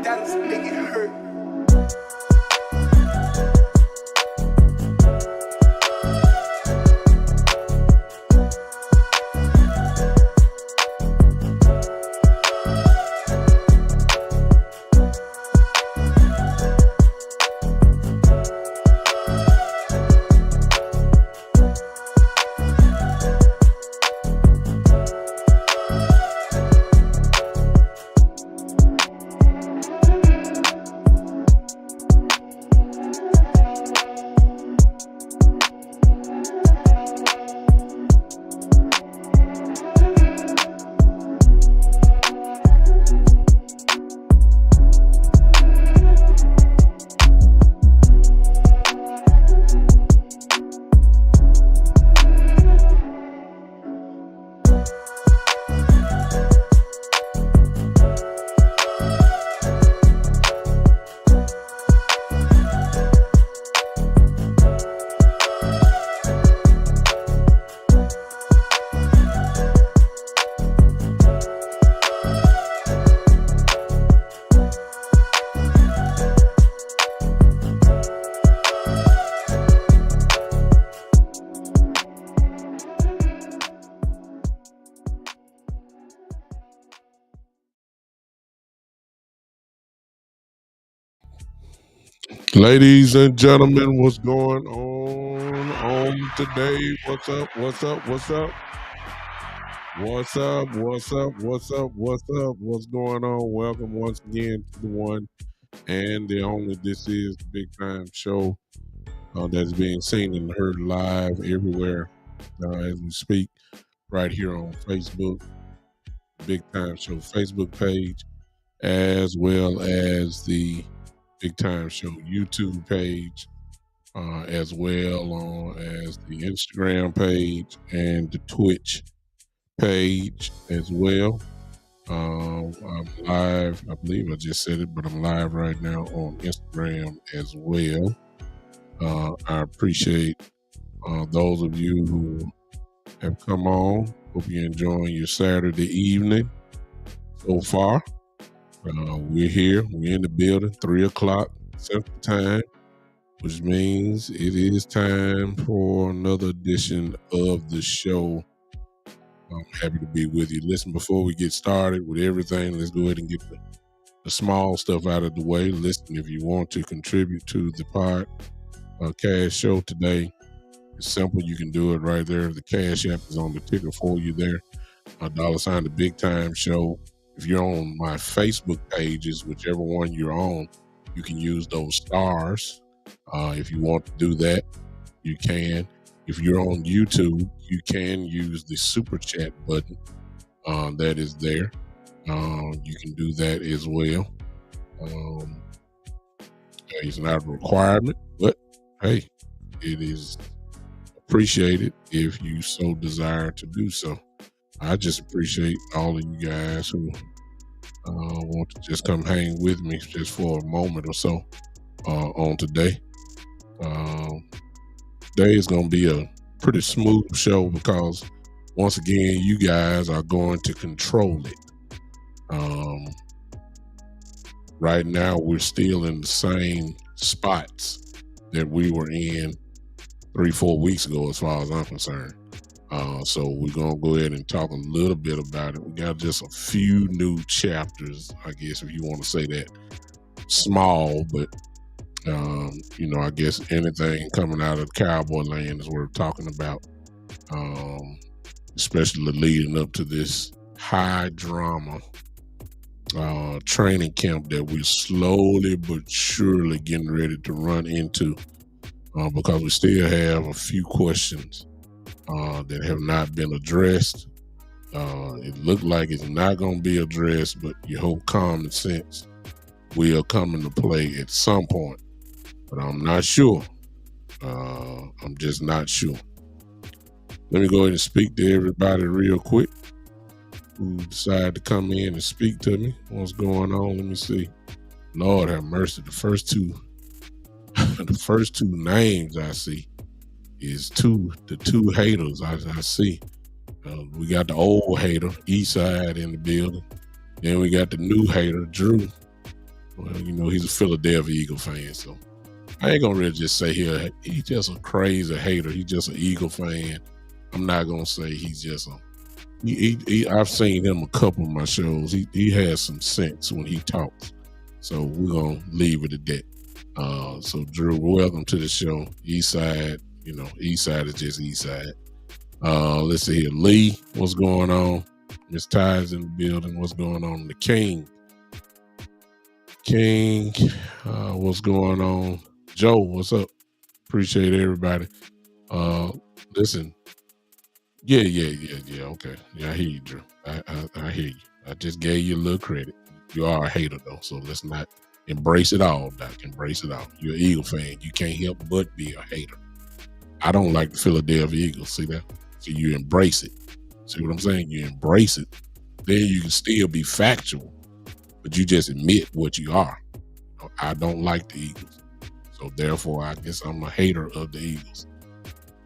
Dallas nigga hurt. Ladies and gentlemen, what's going on today? What's up? What's up? What's up? What's up? What's up? What's up? What's up? What's going on? Welcome once again to the one and the only. This is the Big Time Show that's being seen and heard live everywhere as we speak, right here on Facebook, Big Time Show Facebook page, as well as the Big Time Show YouTube page, as well as the Instagram page and the Twitch page as well. I'm live. I believe I just said it, but I'm live right now on Instagram as well. I appreciate those of you who have come on. Hope you're enjoying your Saturday evening so far. We're here. We're in the building, 3 o'clock Central Time, which means it is time for another edition of the show. I'm happy to be with you. Listen, before we get started with everything, let's go ahead and get the small stuff out of the way. Listen, if you want to contribute to the podcast show today, it's simple. You can do it right there. The Cash App is on the ticker for you there. $, the Big Time Show. If you're on my Facebook pages, whichever one you're on, you can use those stars. If you want to do that, you can. If you're on YouTube, you can use the super chat button that is there. You can do that as well. It's not a requirement, but hey, it is appreciated if you so desire to do so. I just appreciate all of you guys who want to just come hang with me just for a moment or so on today. Today is going to be a pretty smooth show because, once again, you guys are going to control it. Right now, we're still in the same spots that we were in 3-4 weeks ago as far as I'm concerned. So we're going to go ahead and talk a little bit about it. We got just a few new chapters, I guess, if you want to say that. Small, but, I guess anything coming out of Cowboy land is worth talking about, especially leading up to this high drama training camp that we're slowly but surely getting ready to run into because we still have a few questions that have not been addressed. It looked like it's not going to be addressed, but you hope common sense will come into play at some point. But I'm not sure. I'm just not sure. Let me go ahead and speak to everybody real quick who decided to come in and speak to me. What's going on? Let me see. Lord have mercy. The first two names I see is the two haters I see. We got the old hater, Eastside, in the building. Then we got the new hater, Drew, Well, he's a Philadelphia Eagle fan, so I ain't gonna really just say he's just a crazy hater. He's just an Eagle fan. I'm not gonna say he's just a. I've seen him a couple of my shows. He has some sense when he talks. So we're gonna leave it at that. So Drew, welcome to the show. East Side, East Side is just East Side. Let's see here. Lee, what's going on? Miss Ty's in the building. What's going on? The King, what's going on? Joe, what's up? Appreciate everybody. Listen. Yeah. Okay. Yeah, I hear you, Drew. I hear you. I just gave you a little credit. You are a hater, though, so let's not embrace it all, Doc. Embrace it all. You're an Eagle fan. You can't help but be a hater. I don't like the Philadelphia Eagles. See that? So you embrace it. See what I'm saying? You embrace it. Then you can still be factual, but you just admit what you are. I don't like the Eagles. So therefore, I guess I'm a hater of the Eagles.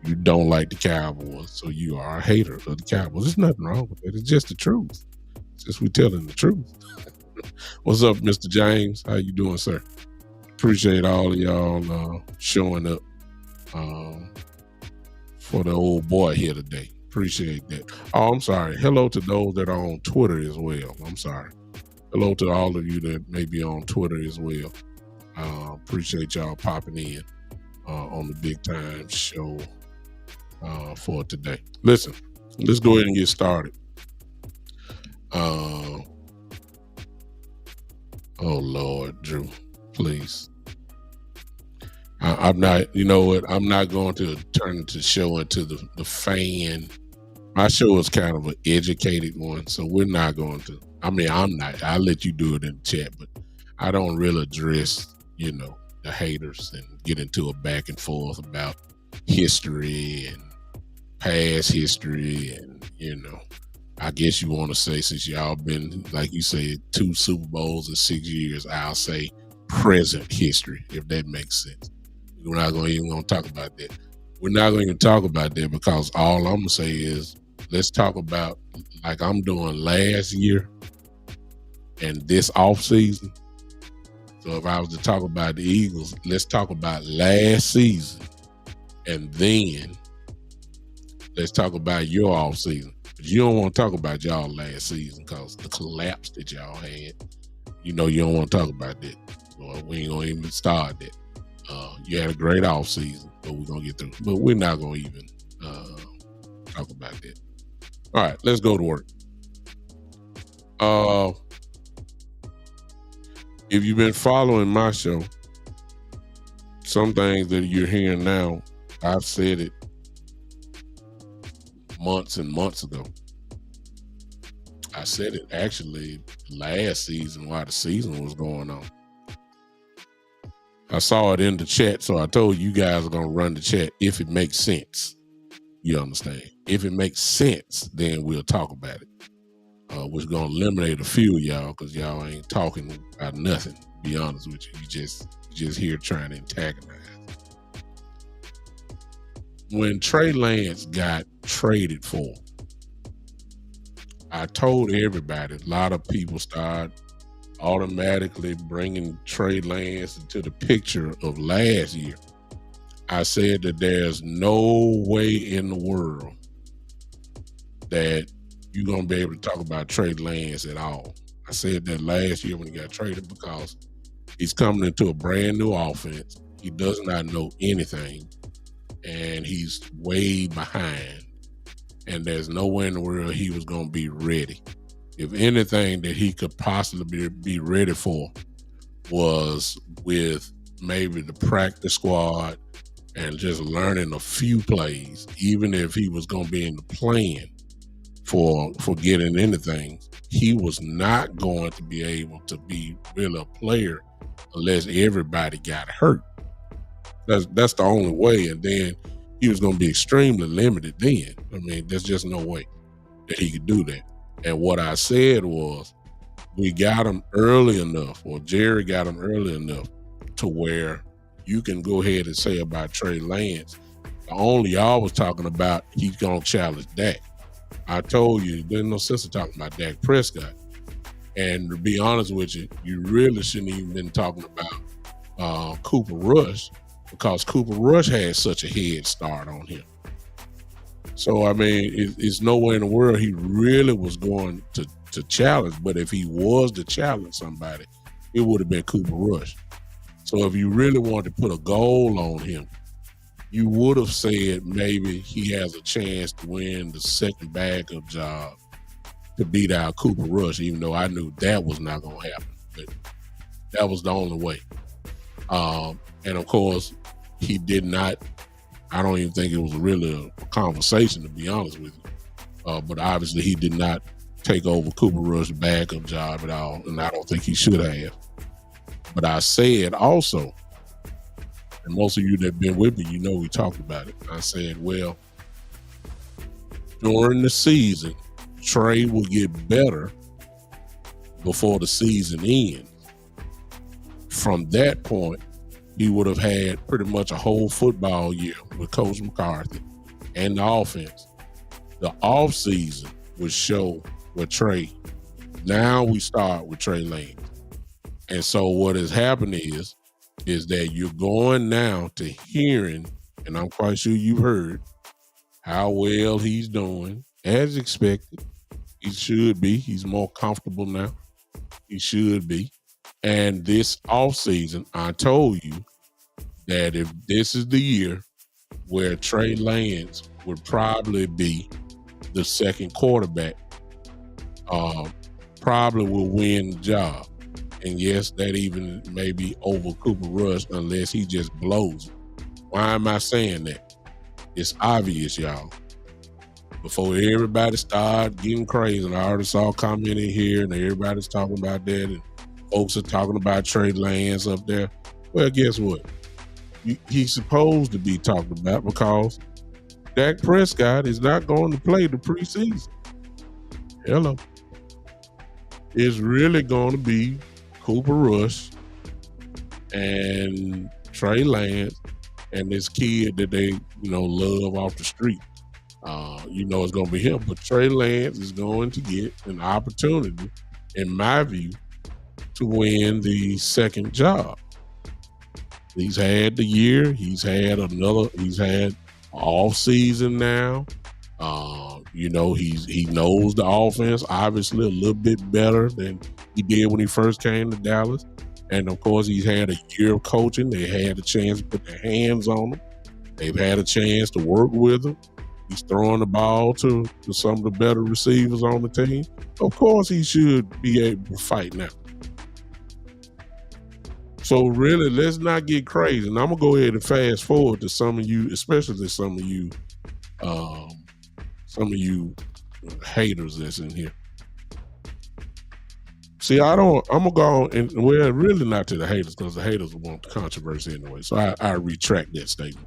You don't like the Cowboys, so you are a hater of the Cowboys. There's nothing wrong with it. It's just the truth. It's just we telling the truth. What's up, Mr. James? How you doing, sir? Appreciate all of y'all showing up for the old boy here today. Appreciate that. Oh, I'm sorry. Hello to those that are on Twitter as well. I'm sorry. Hello to all of you that may be on Twitter as well. Appreciate y'all popping in on the Big Time Show for today. Listen, let's go ahead and get started. Oh Lord, Drew, please. I'm not. You know what? I'm not going to turn the show into the fan. My show is kind of an educated one, so we're not going to. I mean, I'm not. I'll let you do it in the chat, but I don't really address, the haters and get into a back and forth about history and past history and, I guess you want to say, since y'all been, like you said, 2 Super Bowls in 6 years, I'll say present history, if that makes sense. We're not even going to talk about that. We're not going to even talk about that because all I'm going to say is let's talk about, like I'm doing last year and this off season. So if I was to talk about the Eagles, let's talk about last season and then let's talk about your off season. But you don't want to talk about y'all last season because the collapse that y'all had, you don't want to talk about that. So we ain't going to even start that. You had a great off season, but we're going to get through. But we're not going to even talk about that. All right, let's go to work. If you've been following my show, some things that you're hearing now, I've said it months and months ago. I said it actually last season while the season was going on. I saw it in the chat, so I told you guys are going to run the chat if it makes sense. You understand? If it makes sense, then we'll talk about it. We're going to eliminate a few of y'all because y'all ain't talking about nothing, to be honest with you. You just here trying to antagonize. When Trey Lance got traded for, I told everybody, a lot of people started automatically bringing Trey Lance into the picture of last year. I said that there's no way in the world that you're going to be able to talk about Trey Lance at all. I said that last year when he got traded because he's coming into a brand new offense. He does not know anything, and he's way behind, and there's nowhere in the world he was going to be ready. If anything that he could possibly be ready for was with maybe the practice squad and just learning a few plays, even if he was going to be in the plan for getting anything, he was not going to be able to be really a player unless everybody got hurt. That's the only way. And then he was going to be extremely limited then. I mean, there's just no way that he could do that. And what I said was, we got him early enough, or Jerry got him early enough to where you can go ahead and say about Trey Lance, the only y'all was talking about he's going to challenge Dak. I told you, there's no sense of talking about Dak Prescott. And to be honest with you, you really shouldn't even been talking about Cooper Rush, because Cooper Rush had such a head start on him. So I mean, it's nowhere in the world he really was going to challenge. But if he was to challenge somebody, it would have been Cooper Rush. So if you really wanted to put a goal on him, you would have said maybe he has a chance to win the second backup job to beat out Cooper Rush, even though I knew that was not going to happen. But that was the only way. And of course, he did not. I don't even think it was really a conversation, to be honest with you. But obviously, he did not take over Cooper Rush's backup job at all, and I don't think he should have. But I said also, and most of you that have been with me, you know we talked about it. I said, well, during the season, Trey will get better before the season ends. From that point, he would have had pretty much a whole football year with Coach McCarthy and the offense. The offseason would show with Trey. Now we start with Trey Lance. And so what has happened is that you're going now to hearing, and I'm quite sure you've heard, how well he's doing, as expected. He should be. He's more comfortable now. He should be. And this offseason, I told you that if this is the year where Trey Lance would probably be the second quarterback, probably will win the job. And yes, that even may be over Cooper Rush unless he just blows. Why am I saying that? It's obvious, y'all. Before everybody started getting crazy, and I already saw a comment in here, and everybody's talking about that, and folks are talking about Trey Lance up there. Well, guess what? He's supposed to be talked about because Dak Prescott is not going to play the preseason. Hello. It's really going to be Cooper Rush and Trey Lance and this kid that they, love off the street. It's going to be him. But Trey Lance is going to get an opportunity, in my view, to win the second job. He's had the year. He's had off season now. He knows the offense obviously a little bit better than he did when he first came to Dallas. And of course, he's had a year of coaching. They had a chance to put their hands on him. They've had a chance to work with him. He's throwing the ball to some of the better receivers on the team. Of course, he should be able to fight now. So really, let's not get crazy. And I'm going to go ahead and fast forward to some of you, especially some of you haters that's in here. See, I'm going to go on, and well, really not to the haters, because the haters want the controversy anyway. So I retract that statement.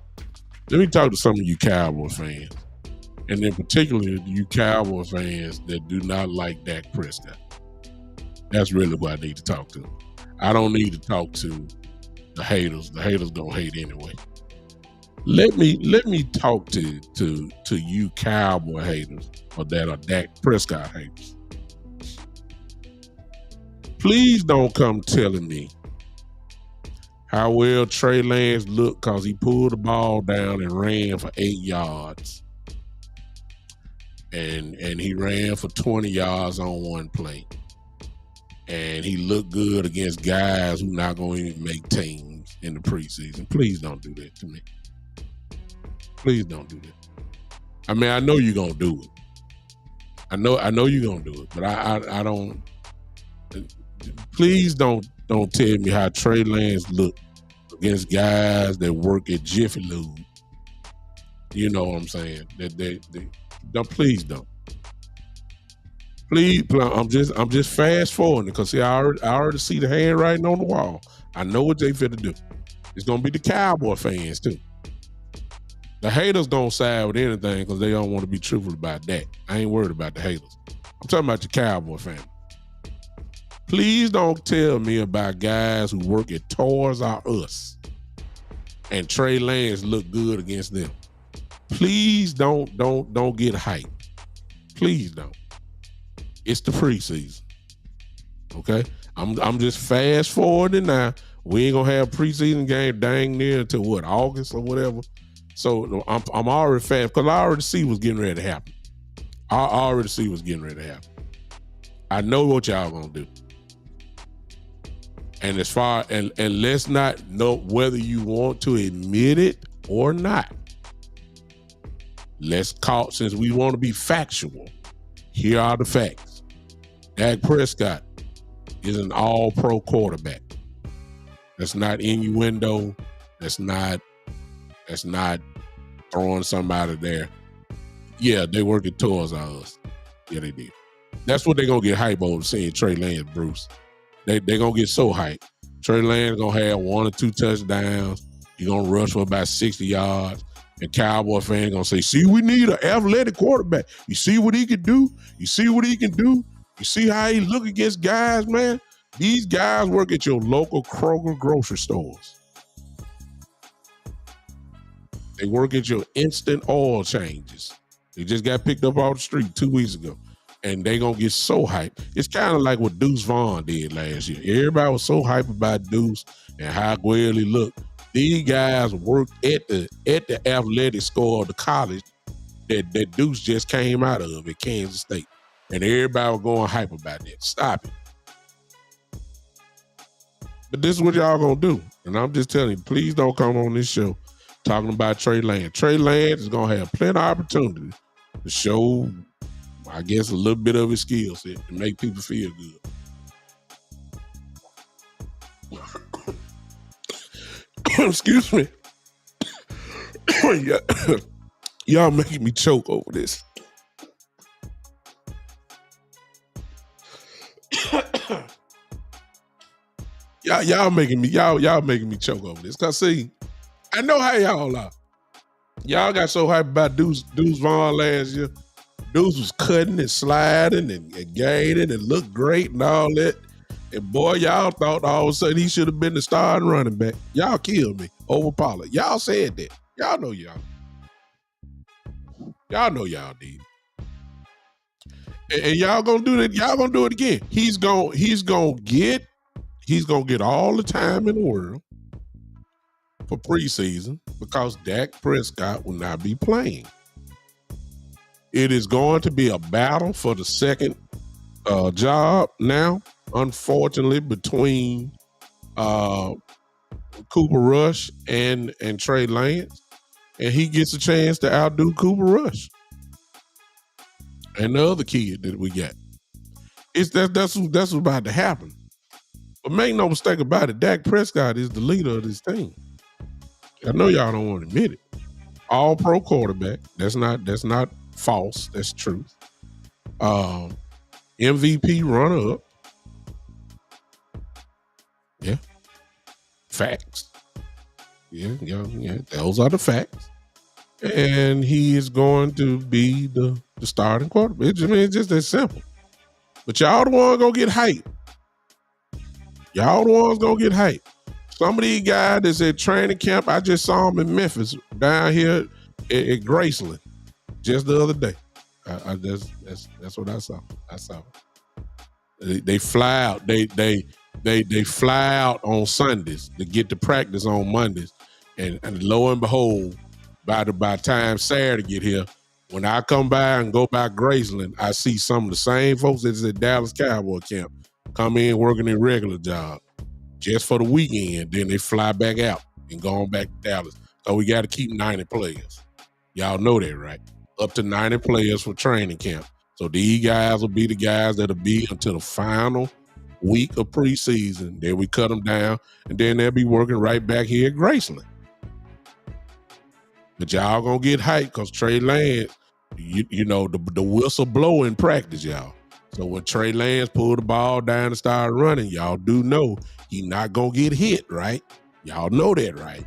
Let me talk to some of you Cowboy fans, and in particular, you Cowboy fans that do not like Dak Prescott. That's really what I need to talk to. I don't need to talk to the haters. The haters don't hate anyway. Let me talk to you Cowboy haters, or that are Dak Prescott haters. Please don't come telling me how well Trey Lance looked because he pulled the ball down and ran for 8 yards. And he ran for 20 yards on one play. And he looked good against guys who not going to even make teams in the preseason. Please don't do that to me. Please don't do that. I mean, I know you're going to do it. I know you're going to do it, but I don't. Please don't tell me how Trey Lance looked against guys that work at Jiffy Lube. You know what I'm saying? Please don't. Please, I'm just fast forwarding because see, I already see the handwriting on the wall. I know what they finna do. It's gonna be the Cowboy fans too. The haters don't side with anything because they don't want to be truthful about that. I ain't worried about the haters. I'm talking about the Cowboy family. Please don't tell me about guys who work at Toys R Us and Trey Lance look good against them. Please don't get hyped. Please don't. It's the preseason. Okay, I'm just fast forwarding now. We ain't gonna have preseason game dang near until what, August or whatever. So I'm already fast because I already see what's getting ready to happen. I already see what's getting ready to happen. I know what y'all gonna do. And as far and let's not know whether you want to admit it or not. Let's call, since we want to be factual, here are the facts. Dak Prescott is an all-pro quarterback. That's not innuendo. That's not throwing somebody there. Yeah, they working towards us. Yeah, they did. That's what they're gonna get hype over seeing Trey Lance, Bruce. They're gonna get so hyped. Trey Lance gonna have 1 or 2 touchdowns. He's gonna rush for about 60 yards. And Cowboy fans gonna say, see, we need an athletic quarterback. You see what he can do? You see what he can do? You see how he look against guys, man? These guys work at your local Kroger grocery stores. They work at your instant oil changes. They just got picked up off the street 2 weeks ago. And they gonna get so hyped. It's kind of like what Deuce Vaughn did last year. Everybody was so hyped about Deuce and how well he looked. These guys worked at the athletic school of the college that Deuce just came out of at Kansas State. And everybody was going hype about that. Stop it. But this is what y'all gonna do. And I'm just telling you, please don't come on this show talking about Trey Lance. Trey Lance is gonna have plenty of opportunity to show, I guess, a little bit of his skill set to make people feel good. Excuse me. Y'all making me choke over this. y'all making me choke over this. Cause see, I know how y'all are. Y'all got so hyped about Deuce Vaughn last year. Deuce was cutting and sliding and gaining and looked great and all that. And boy, y'all thought all of a sudden he should have been the starting running back. Y'all killed me over Pollard. Y'all said that. Y'all know y'all. Y'all know y'all did. And y'all gonna do that. Y'all gonna do it again. He's gonna get all the time in the world for preseason because Dak Prescott will not be playing. It is going to be a battle for the second job now, unfortunately, between Cooper Rush and Trey Lance, and he gets a chance to outdo Cooper Rush and the other kid that we got. That's what's about to happen. But make no mistake about it, Dak Prescott is the leader of this team. I know y'all don't want to admit it. All pro quarterback. That's not false. That's truth. MVP runner up. Yeah. Facts. Yeah. Those are the facts. And he is going to be the starting quarterback. It's just that simple. But y'all the ones gonna get hyped. Y'all the ones gonna get hyped. Some of these guys that's at training camp, I just saw them in Memphis, down here at Graceland, just the other day. That's what I saw. They fly out. They fly out on Sundays to get to practice on Mondays, and lo and behold, by the time Saturday get here, when I come by and go by Graceland, I see some of the same folks that's at Dallas Cowboy camp come in working their regular job just for the weekend. Then they fly back out and go on back to Dallas. So we got to keep 90 players. Y'all know that, right? Up to 90 players for training camp. So these guys will be the guys that'll be until the final week of preseason. Then we cut them down, and then they'll be working right back here at Graceland. But y'all gonna get hyped because Trey Lance, you know, the whistle blow in practice, y'all. So when Trey Lance pulled the ball down and started running, y'all do know he not gonna get hit, right? Y'all know that, right?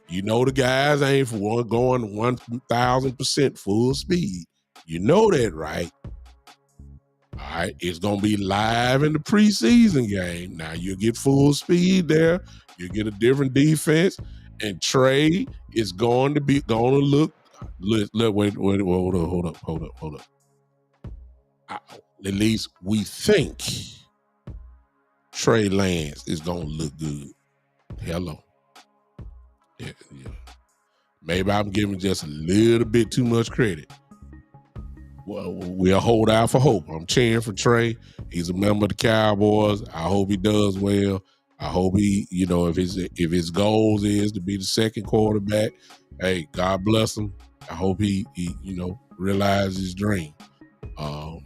You know the guys ain't going 1,000% full speed. You know that, right? All right, it's gonna be live in the preseason game. Now you get full speed there. You get a different defense, and Trey is going to look. Wait, hold up. At least we think Trey Lance is gonna look good. Hello. Yeah. Maybe I'm giving just a little bit too much credit. Well, we'll hold out for hope. I'm cheering for Trey. He's a member of the Cowboys. I hope he does well. I hope he, if his goals is to be the second quarterback, hey, God bless him. I hope he realizes his dream. Of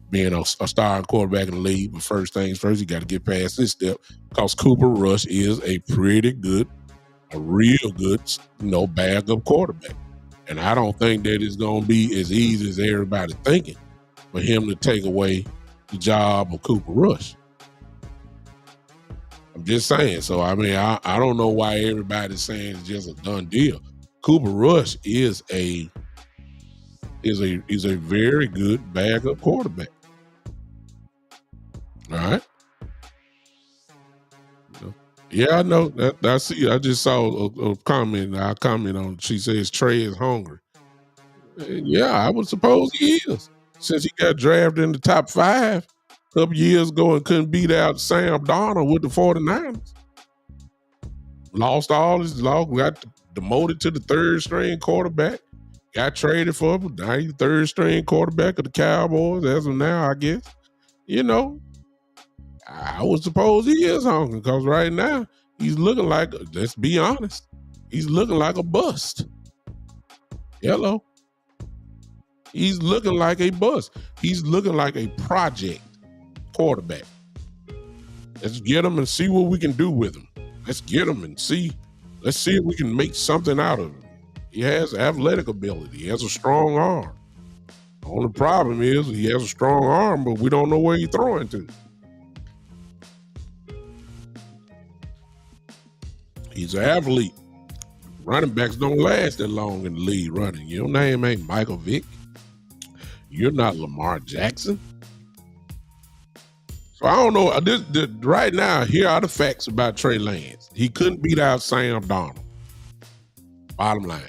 being a starting quarterback in the league. But first things first, you got to get past this step because Cooper Rush is a real good, backup quarterback. And I don't think that it's going to be as easy as everybody thinking for him to take away the job of Cooper Rush. I'm just saying. So, I mean, I don't know why everybody's saying it's just a done deal. Cooper Rush is a very good backup quarterback. All right. Yeah, I know. I see. I just saw a comment. I comment on it. She says Trey is hungry. Yeah, I would suppose he is. Since he got drafted in the top 5 a couple years ago and couldn't beat out Sam Darnold with the 49ers. Lost all his got demoted to the 3rd string quarterback. Got traded for him. Now he's the 3rd string quarterback of the Cowboys as of now, I guess. I would suppose he is hungry because right now he's looking like, let's be honest, he's looking like a bust. Hello. He's looking like a bust. He's looking like a project quarterback. Let's get him and see what we can do with him. Let's get him and see. Let's see if we can make something out of him. He has athletic ability. He has a strong arm. The only problem is he has a strong arm, but we don't know where he's throwing to. He's an athlete. Running backs don't last that long in the league running. Your name ain't Michael Vick. You're not Lamar Jackson. So I don't know. Right now, here are the facts about Trey Lance. He couldn't beat out Sam Darnold. Bottom line.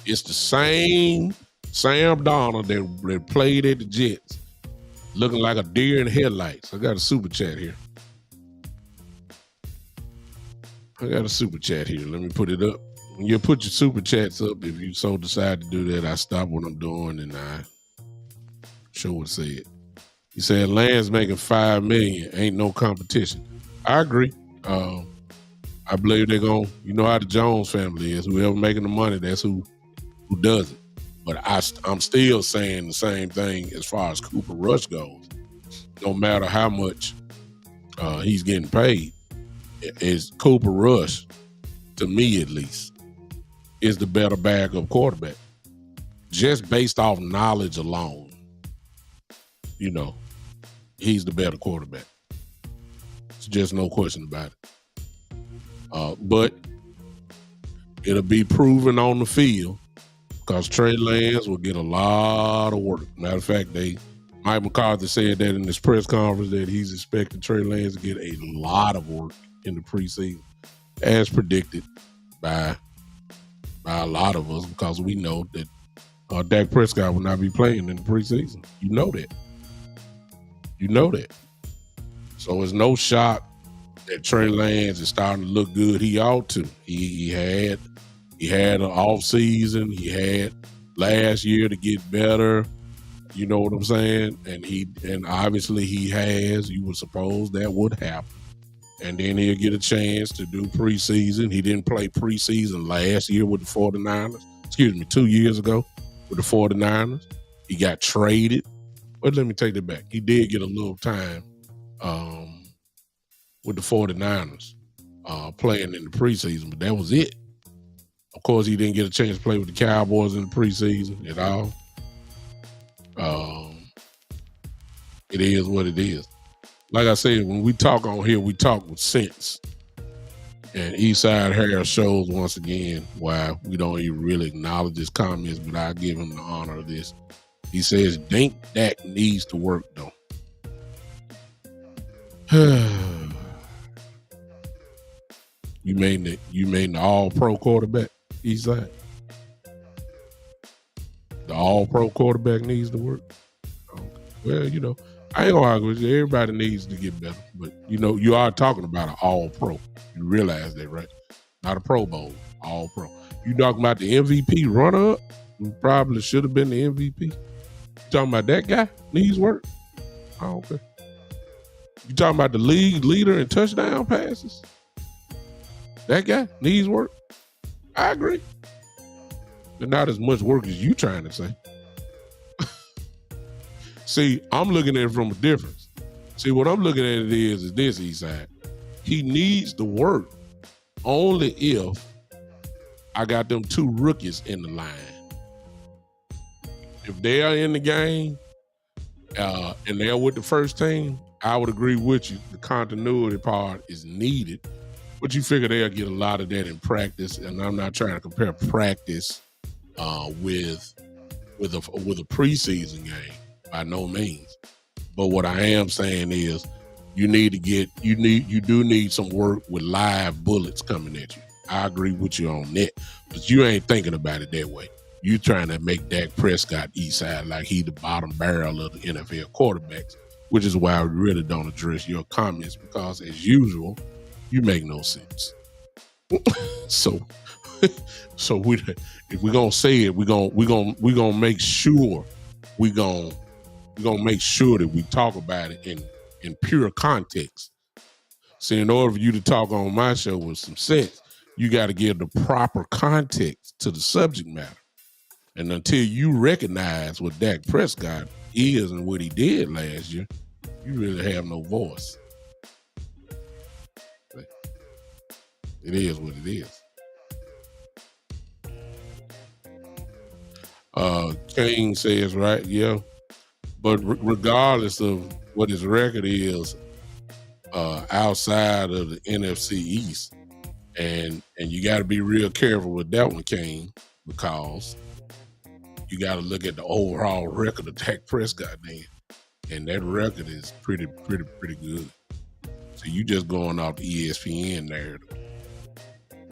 It's the same Sam Darnold that played at the Jets, looking like a deer in headlights. I got a super chat here. Let me put it up. When you put your super chats up, if you so decide to do that, I stop what I'm doing and I show what it said. He said Lance making $5 million, ain't no competition. I agree. I believe they're going, how the Jones family is. Whoever making the money, that's who does it. But I'm still saying the same thing as far as Cooper Rush goes. No matter how much he's getting paid, is Cooper Rush, to me at least, is the better backup quarterback. Just based off knowledge alone, he's the better quarterback. It's just no question about it. But it'll be proven on the field because Trey Lance will get a lot of work. Matter of fact, Mike McCarthy said that in his press conference that he's expecting Trey Lance to get a lot of work in the preseason, as predicted by a lot of us, because we know that Dak Prescott will not be playing in the preseason. You know that. So it's no shock that Trey Lance is starting to look good. He ought to. He had an off season. He had last year to get better. You know what I'm saying? And obviously he has. You would suppose that would happen. And then he'll get a chance to do preseason. He didn't play preseason last year with the 49ers. 2 years ago with the 49ers. He got traded. But let me take that back. He did get a little time with the 49ers playing in the preseason, but that was it. Of course, he didn't get a chance to play with the Cowboys in the preseason at all. It is what it is. Like I said, when we talk on here, we talk with sense. And Eastside Harris shows once again why we don't even really acknowledge his comments, but I give him the honor of this. He says, Dink Dak needs to work, though. You mean the all-pro quarterback, Eastside? The all-pro quarterback needs to work? Okay. Well, I ain't gonna argue with you. Everybody needs to get better, but you are talking about an all pro. You realize that, right? Not a Pro Bowl, all pro. You talking about the MVP runner up, who probably should have been the MVP. You talking about that guy needs work? I don't care. You talking about the league leader in touchdown passes? That guy needs work? I agree. But not as much work as you trying to say. See, I'm looking at it from a difference. See, what I'm looking at it is this, Eastside. He needs to work only if I got them 2 rookies in the line. If they are in the game and they're with the first team, I would agree with you. The continuity part is needed, but you figure they'll get a lot of that in practice. And I'm not trying to compare practice with a preseason game by no means. But what I am saying is you do need some work with live bullets coming at you. I agree with you on that, but you ain't thinking about it that way. You trying to make Dak Prescott Eastside like he the bottom barrel of the NFL quarterbacks, which is why I really don't address your comments, because as usual, you make no sense. So if we're gonna say it, we're gonna make sure we're gonna make sure that we talk about it in pure context. See, in order for you to talk on my show with some sense, you got to give the proper context to the subject matter. And until you recognize what Dak Prescott is and what he did last year, you really have no voice. It is what it is. King says, right, yeah. But regardless of what his record is outside of the NFC East, and you got to be real careful with that one, King, because you got to look at the overall record of Dak Prescott then, and that record is pretty good. So you just going off the ESPN narrative,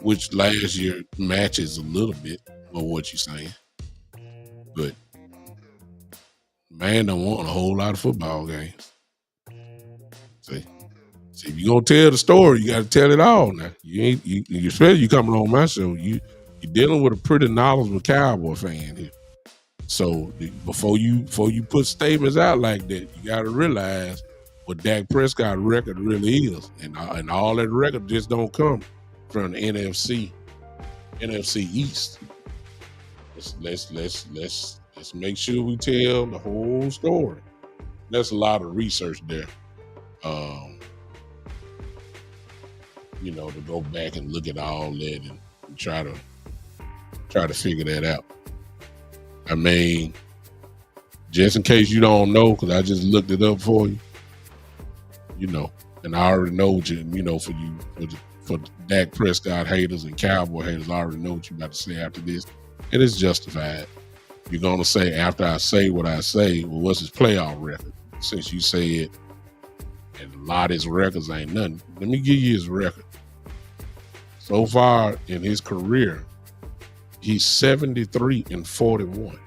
which last year matches a little bit of what you're saying, but man don't want a whole lot of football games. See, if you're gonna tell the story, you got to tell it all. Now you especially you coming on my show, you're dealing with a pretty knowledgeable Cowboy fan here. So before you put statements out like that, you got to realize what Dak Prescott record really is, and all that record just don't come from the NFC East. Let's make sure we tell the whole story. That's a lot of research there. To go back and look at all that and try to figure that out. I mean, just in case you don't know, because I just looked it up for you, and I already know what for Dak Prescott haters and Cowboy haters, I already know what you're about to say after this, and it's justified. You're going to say, after I say what I say, well, what's his playoff record? Since you said, and a lot of his records ain't nothing, let me give you his record. So far in his career, he's 73-41.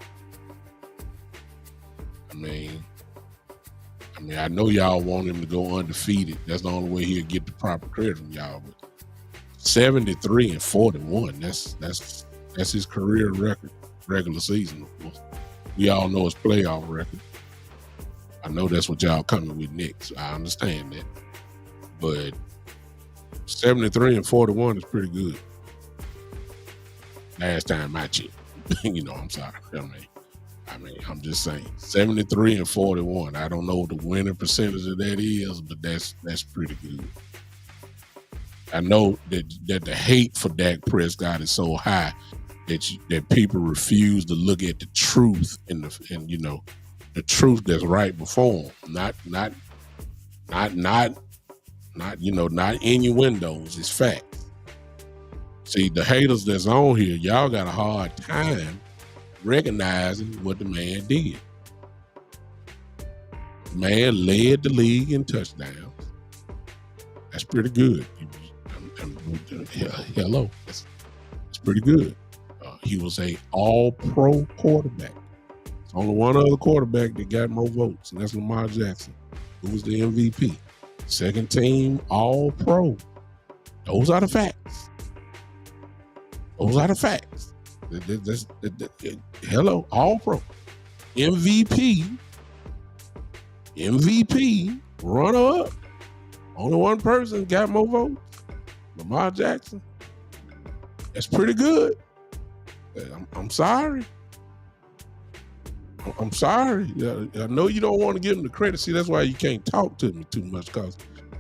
I mean, I know y'all want him to go undefeated. That's the only way he'll get the proper credit from y'all. But 73-41, that's his career record, regular season, of course. We all know his playoff record. I know that's what y'all coming with next. I understand that. But 73-41 is pretty good. Last time I checked. I'm sorry. I'm just saying. 73-41. I don't know what the winning percentage of that is, but that's pretty good. I know that the hate for Dak Prescott is so high that people refuse to look at the truth and the truth that's right before them. Not innuendos. It's fact. See, the haters that's on here, y'all got a hard time recognizing what the man did. The man led the league in touchdowns. That's pretty good. Hello. That's pretty good. He was a all-pro quarterback. There's only one other quarterback that got more votes, and that's Lamar Jackson, who was the MVP. Second team All-Pro. Those are the facts. Hello, All-Pro. MVP, runner-up. Only one person got more votes. Lamar Jackson. That's pretty good. I'm sorry. I'm sorry. I know you don't want to give him the credit. See, that's why you can't talk to me too much, because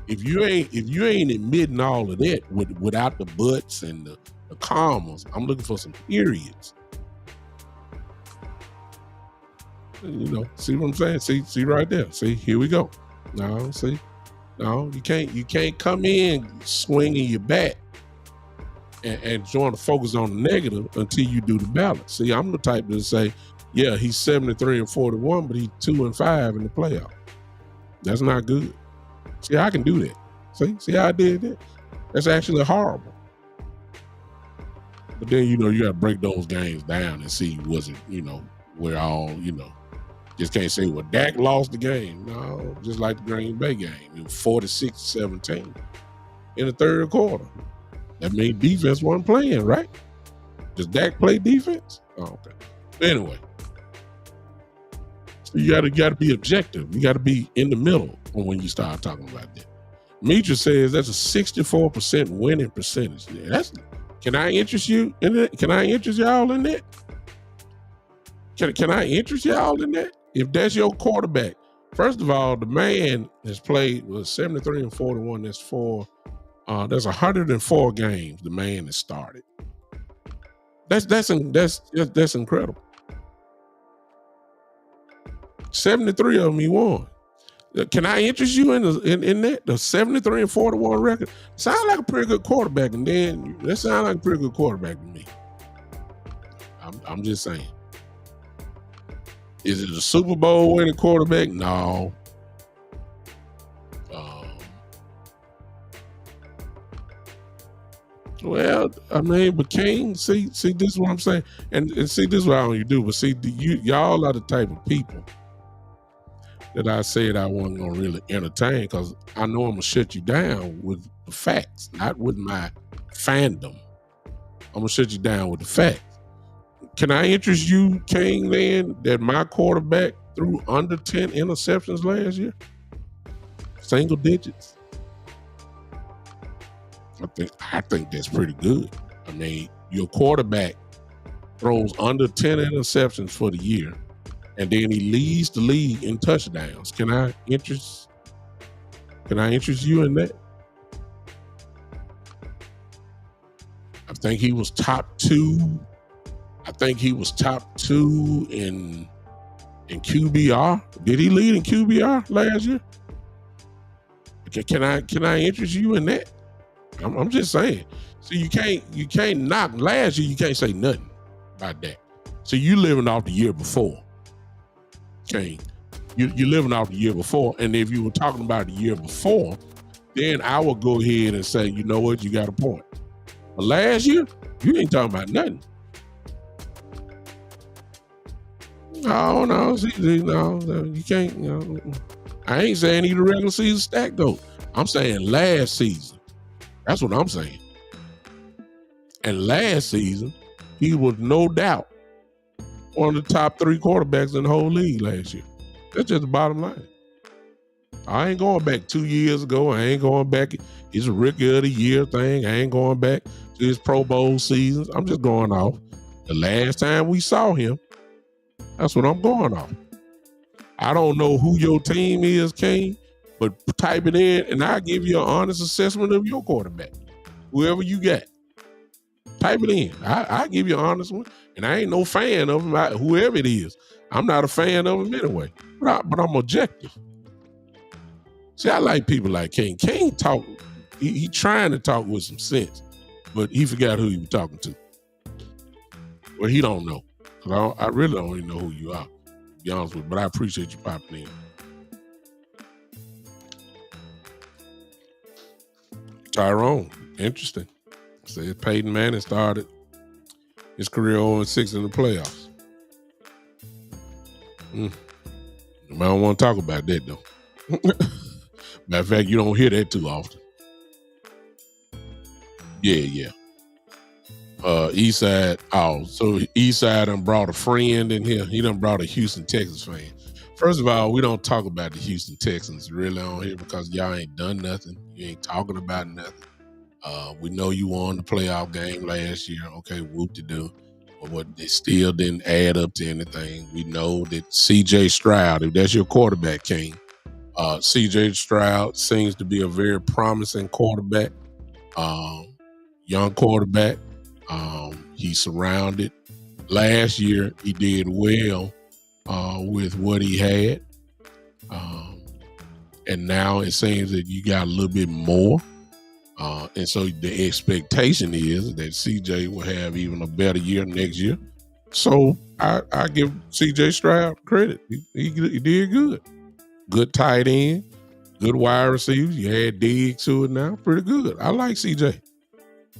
if you ain't admitting all of that without the buts and the commas, I'm looking for some periods. See what I'm saying? See right there. See, here we go. No, you can't come in swinging your bat and trying to focus on the negative until you do the balance. See, I'm the type to say, yeah, he's 73-41, but he's 2-5 in the playoff. That's not good. See, I can do that. See how I did that? That's actually horrible. But then, you got to break those games down and see, was it, where all, just can't say, well, Dak lost the game. No, just like the Green Bay game. It was 46-17 in the third quarter. That means defense wasn't playing, right? Does Dak play defense? Oh, okay. Anyway, so you gotta be objective. You gotta be in the middle when you start talking about that. Mitra says that's a 64% winning percentage. Can I interest you in that? Can I interest y'all in that? Can I interest y'all in that? If that's your quarterback, first of all, the man has played with 73-41. That's 104 games the man has started. That's incredible. 73 of them he won. Can I interest you in that? The 73-41 record sounds like a pretty good quarterback, and then that sounds like a pretty good quarterback to me. I'm just saying. Is it a Super Bowl winning quarterback? No. Well, I mean, but King, see, this is what I'm saying, and see, this is what I want you to do. But see, y'all are the type of people that I said I wasn't gonna really entertain, because I know I'm gonna shut you down with the facts, not with my fandom. I'm gonna shut you down with the facts. Can I interest you, King, then, that my quarterback threw under 10 interceptions last year? Single digits. I think that's pretty good. I mean, your quarterback throws under 10 interceptions for the year, and then he leads the league in touchdowns. Can I interest you in that? I think he was top two. I think he was top two in QBR. Did he lead in QBR last year? Can I interest you in that? I'm just saying. So you can't knock last year. You can't say nothing about that. So you living off the year before. Okay, you're living off the year before. And if you were talking about the year before, then I would go ahead and say, you know what, you got a point. But last year, you ain't talking about nothing. No, you can't. I ain't saying he the regular season stack though. I'm saying last season. That's what I'm saying. And last season, he was no doubt one of the top 3 quarterbacks in the whole league last year. That's just the bottom line. I ain't going back 2 years ago. I ain't going back his rookie of the year thing. I ain't going back to his Pro Bowl seasons. I'm just going off the last time we saw him. That's what I'm going off. I don't know who your team is, King, but type it in and I'll give you an honest assessment of your quarterback. Whoever you got. Type it in. I'll give you an honest one. And I ain't no fan of him, whoever it is. I'm not a fan of him anyway. But I'm objective. See, I like people like King. King talk, he trying to talk with some sense, but he forgot who he was talking to. Well, he don't know. I really don't even know who you are, to be honest with you, but I appreciate you popping in. Tyrone, interesting. Said Peyton Manning started his career 0-6 in the playoffs. I don't want to talk about that though. Matter of fact, you don't hear that too often. Yeah. Eastside. Oh, so Eastside done brought a friend in here. He done brought a Houston, Texas fan. First of all, we don't talk about the Houston Texans really on here because y'all ain't done nothing. You ain't talking about nothing. We know you won the playoff game last year. Okay, whoop-de-doo. But what they still didn't add up to anything. We know that C.J. Stroud, if that's your quarterback, King, C.J. Stroud seems to be a very promising quarterback, young quarterback. He's surrounded. Last year, he did well with what he had. And now it seems that you got a little bit more. And so the expectation is that CJ will have even a better year next year. So I give CJ Stroud credit. He did good. Good tight end, good wide receivers. You add Diggs to it now. Pretty good. I like CJ.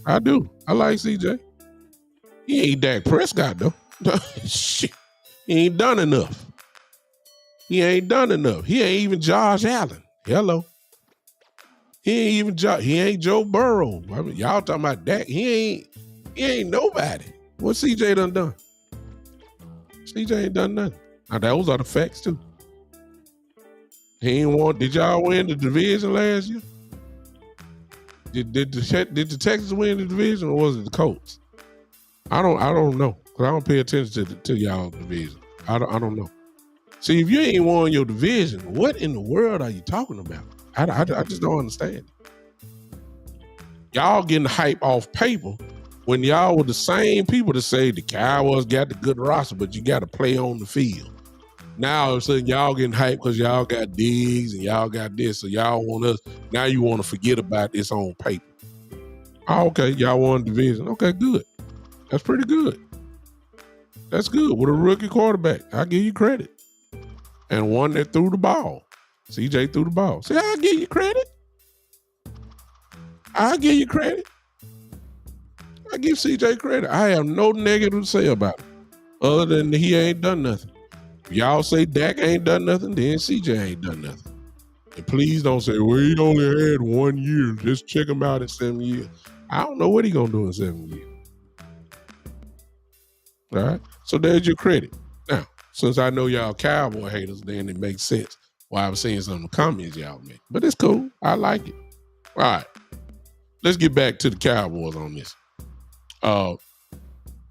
I do. I like CJ. He ain't Dak Prescott though. Shit. He ain't done enough. He ain't even Josh Allen. Hello. He ain't Joe Burrow. I mean, y'all talking about Dak. He ain't nobody. What CJ done? CJ ain't done nothing. Now those are the facts too. He ain't won. Did y'all win the division last year? Did the Texans win the division or was it the Colts? I don't know because I don't pay attention to y'all division. I don't know. See, if you ain't won your division, what in the world are you talking about? I just don't understand. Y'all getting hype off paper when y'all were the same people that say the Cowboys got the good roster, but you got to play on the field. Now all of a sudden y'all getting hype because y'all got Diggs and y'all got this, so y'all want us. Now you want to forget about this on paper. Oh, okay, y'all won the division. Okay, good. That's pretty good. That's good with a rookie quarterback. I give you credit. And one that threw the ball. CJ threw the ball. See, I'll give you credit. I give CJ credit. I have no negative to say about it other than he ain't done nothing. If y'all say Dak ain't done nothing, then CJ ain't done nothing. And please don't say, well, he only had 1 year. Just check him out in 7 years. I don't know what he going to do in 7 years. All right? So there's your credit. Now, since I know y'all Cowboy haters, then it makes sense why I'm seeing some of the comments y'all make. But it's cool. I like it. All right. Let's get back to the Cowboys on this.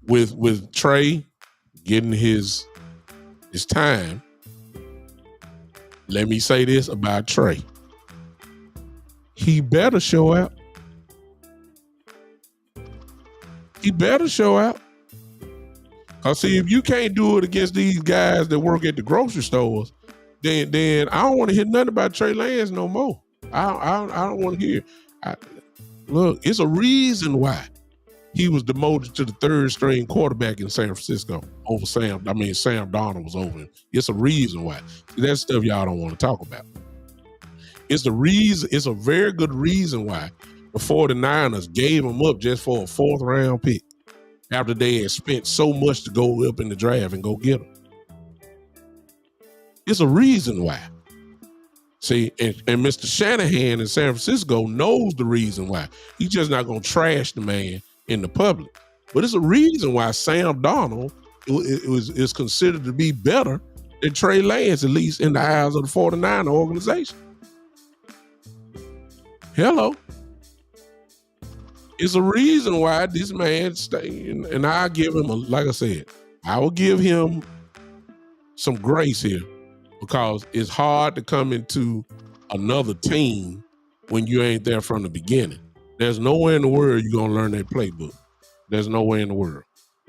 With Trey getting his time, let me say this about Trey. He better show out. Cause see, if you can't do it against these guys that work at the grocery stores, then I don't want to hear nothing about Trey Lance no more. I don't want to hear. Look, it's a reason why he was demoted to the third string quarterback in San Francisco over Sam Darnold was over him. It's a reason why. See, that's stuff y'all don't want to talk about. It's a very good reason why the 49ers gave him up just for a 4th round pick after they had spent so much to go up in the draft and go get him. It's a reason why. See, and Mr. Shanahan in San Francisco knows the reason why. He's just not going to trash the man in the public. But it's a reason why Sam Darnold is considered to be better than Trey Lance, at least in the eyes of the 49er organization. Hello. It's a reason why this man stayed, and I give him, like I said, I will give him some grace here because it's hard to come into another team when you ain't there from the beginning. There's nowhere in the world you're going to learn that playbook. There's nowhere in the world.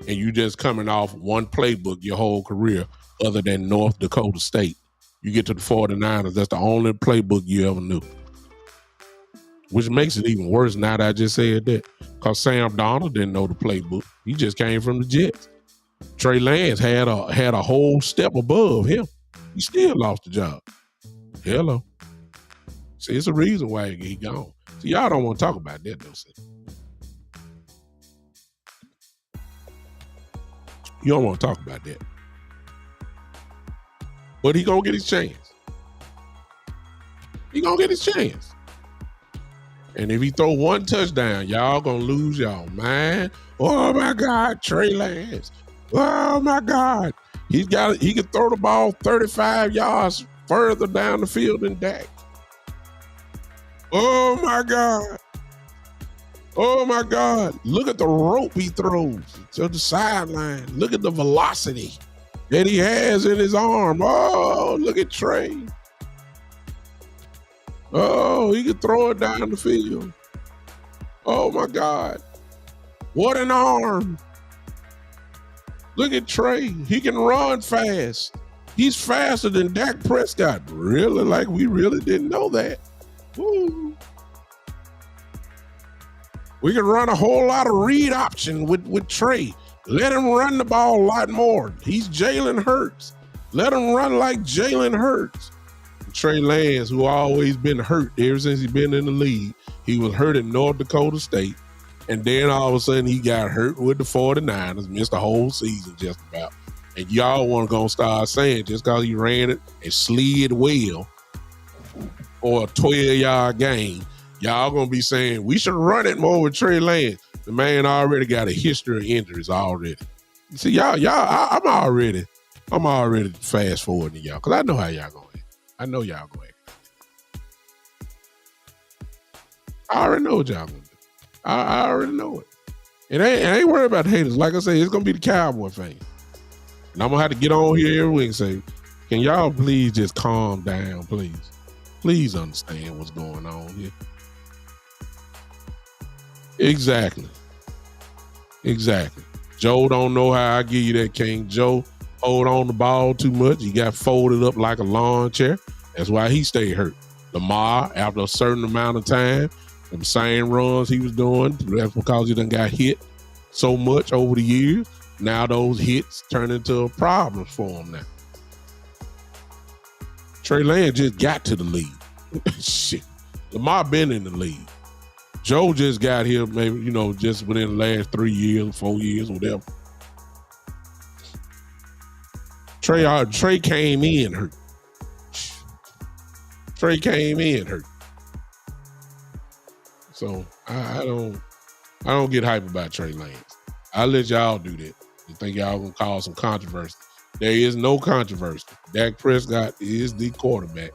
And you just coming off one playbook your whole career other than North Dakota State. You get to the 49ers, that's the only playbook you ever knew. Which makes it even worse now that I just said that. Because Sam Darnold didn't know the playbook. He just came from the Jets. Trey Lance had a whole step above him. He still lost the job. Hello. See, it's a reason why he gone. See, y'all don't want to talk about that, though. See. You don't want to talk about that. But he gonna get his chance. He gonna get his chance. And if he throw one touchdown, y'all gonna lose y'all mind. Oh my God, Trey Lance. Oh my God. He can throw the ball 35 yards further down the field than Dak. Oh my God. Oh my God. Look at the rope he throws to the sideline. Look at the velocity that he has in his arm. Oh, look at Trey. Oh, he can throw it down the field. Oh my God. What an arm. Look at Trey. He can run fast. He's faster than Dak Prescott. Really? Like we really didn't know that. Woo. We can run a whole lot of read option with Trey. Let him run the ball a lot more. He's Jalen Hurts. Let him run like Jalen Hurts. Trey Lance, who always been hurt ever since he's been in the league. He was hurt at North Dakota State. And then all of a sudden he got hurt with the 49ers, missed the whole season just about. And y'all want to go start saying just because he ran it and slid well or a 12-yard game, y'all going to be saying we should run it more with Trey Lance. The man already got a history of injuries already. See, I'm already fast forwarding y'all because I know how y'all going. I know y'all going. I already know what y'all going to do. I already know it. And I ain't worried about the haters. Like I say, it's going to be the Cowboy fans. And I'm going to have to get on here every week and say, can y'all please just calm down, please? Please understand what's going on here. Exactly. Joe don't know how I give you that, King. Joe hold on the ball too much. He got folded up like a lawn chair. That's why he stayed hurt. Lamar, after a certain amount of time, them same runs he was doing, that's because he done got hit so much over the years. Now those hits turn into problems for him now. Trey Lance just got to the league. Shit. Lamar been in the league. Joe just got here maybe, just within the last 3 years, 4 years, whatever. Trey came in hurt. So I don't get hype about Trey Lance. I'll let y'all do that. You think y'all gonna cause some controversy? There is no controversy. Dak Prescott is the quarterback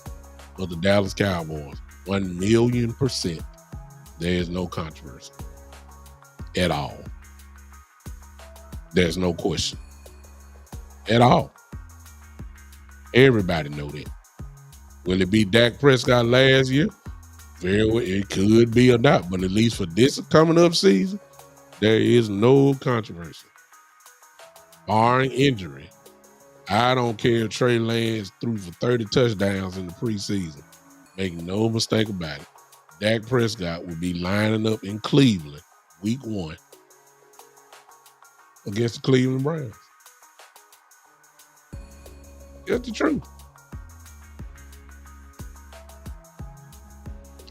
of the Dallas Cowboys. 1,000,000%. There is no controversy at all. There's no question at all. Everybody know that. Will it be Dak Prescott last year? Very well, it could be or not, but at least for this coming up season, there is no controversy. Barring injury, I don't care if Trey Lance threw for 30 touchdowns in the preseason. Make no mistake about it. Dak Prescott will be lining up in Cleveland week 1 against the Cleveland Browns. That's the truth.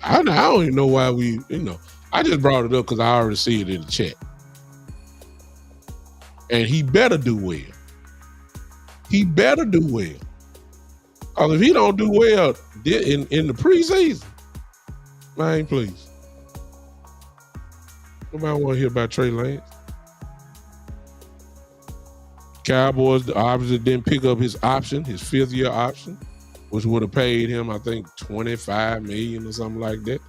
I don't even know why I just brought it up because I already see it in the chat. And he better do well. Because if he don't do well in the preseason, man, please. Nobody want to hear about Trey Lance. Cowboys obviously didn't pick up his option, his 5th-year option, which would have paid him, I think, $25 million or something like that.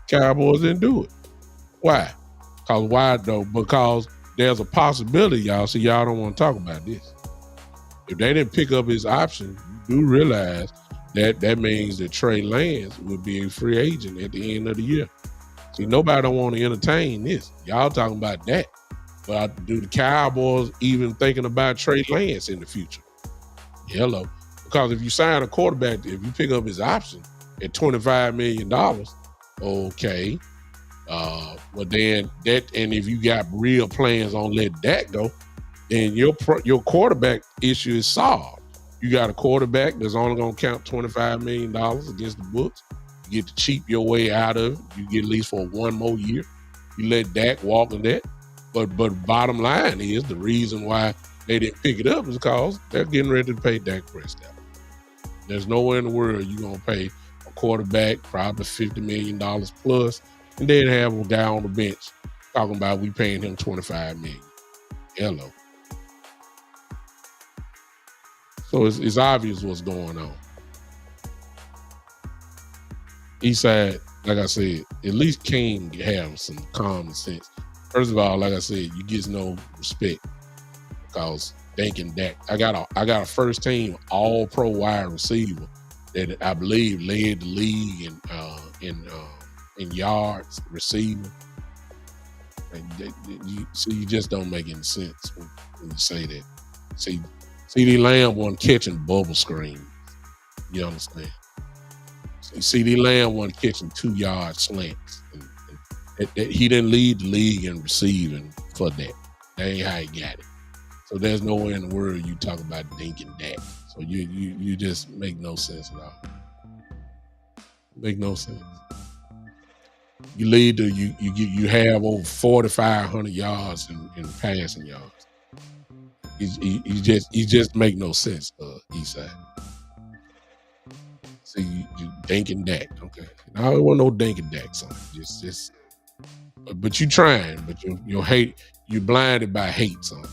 Cowboys didn't do it. Why? Why though? Because there's a possibility, y'all. See, y'all don't want to talk about this. If they didn't pick up his option, you do realize that means that Trey Lance would be a free agent at the end of the year. See, nobody don't want to entertain this. Y'all talking about that. But do the Cowboys even thinking about Trey Lance in the future? Hello. Because if you sign a quarterback, if you pick up his option at $25 million, okay. But then and if you got real plans on let that go, then your quarterback issue is solved. You got a quarterback that's only going to count $25 million against the books. You get to cheap your way out of it. You get at least for 1 more year. You let Dak walk in that. But bottom line is the reason why they didn't pick it up is because they're getting ready to pay Dak Prescott. There's nowhere in the world you're gonna pay a quarterback probably $50 million plus, and then have a guy on the bench talking about we paying him $25 million. Hello. So it's obvious what's going on. Eastside, like I said, at least King have some common sense. First of all, like I said, you get no respect because Dink and Dak. I got a first team all pro wide receiver that I believe led the league in yards receiving. And you just don't make any sense when you say that. See, CD Lamb wasn't catching bubble screens. You understand? CD Lamb wasn't catching 2-yard slants. And he didn't lead the league in receiving for that. That ain't how he got it. So there's nowhere in the world you talk about Dink and Dak. So you just make no sense at all. Make no sense. You lead to you have over 4,500 yards in passing yards. You just make no sense, Eastside. See, you Dink and Dak, okay? I don't want no Dink and Dak song. Just, but you trying, but your hate, you're blinded by hate, son.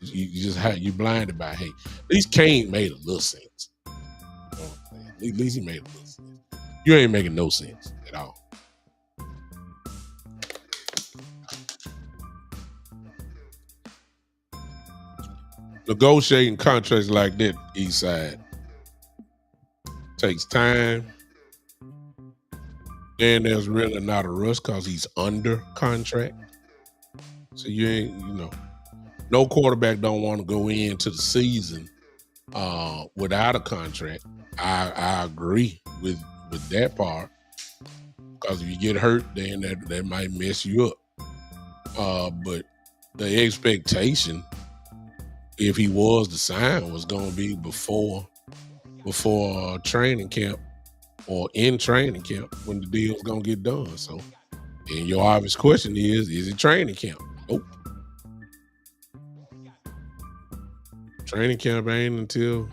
You blinded by hate. At least Kane made a little sense. You know what I'm saying? At least he made a little sense. You ain't making no sense at all. Negotiating contracts like that, Eastside, takes time. Then there's really not a rush because he's under contract. So you ain't, no quarterback don't want to go into the season without a contract. I agree with that part because if you get hurt, then that might mess you up. But the expectation, if he was to sign, was going to be before training camp or in training camp when the deal's going to get done. So, and your obvious question is it training camp? Nope. Training camp ain't until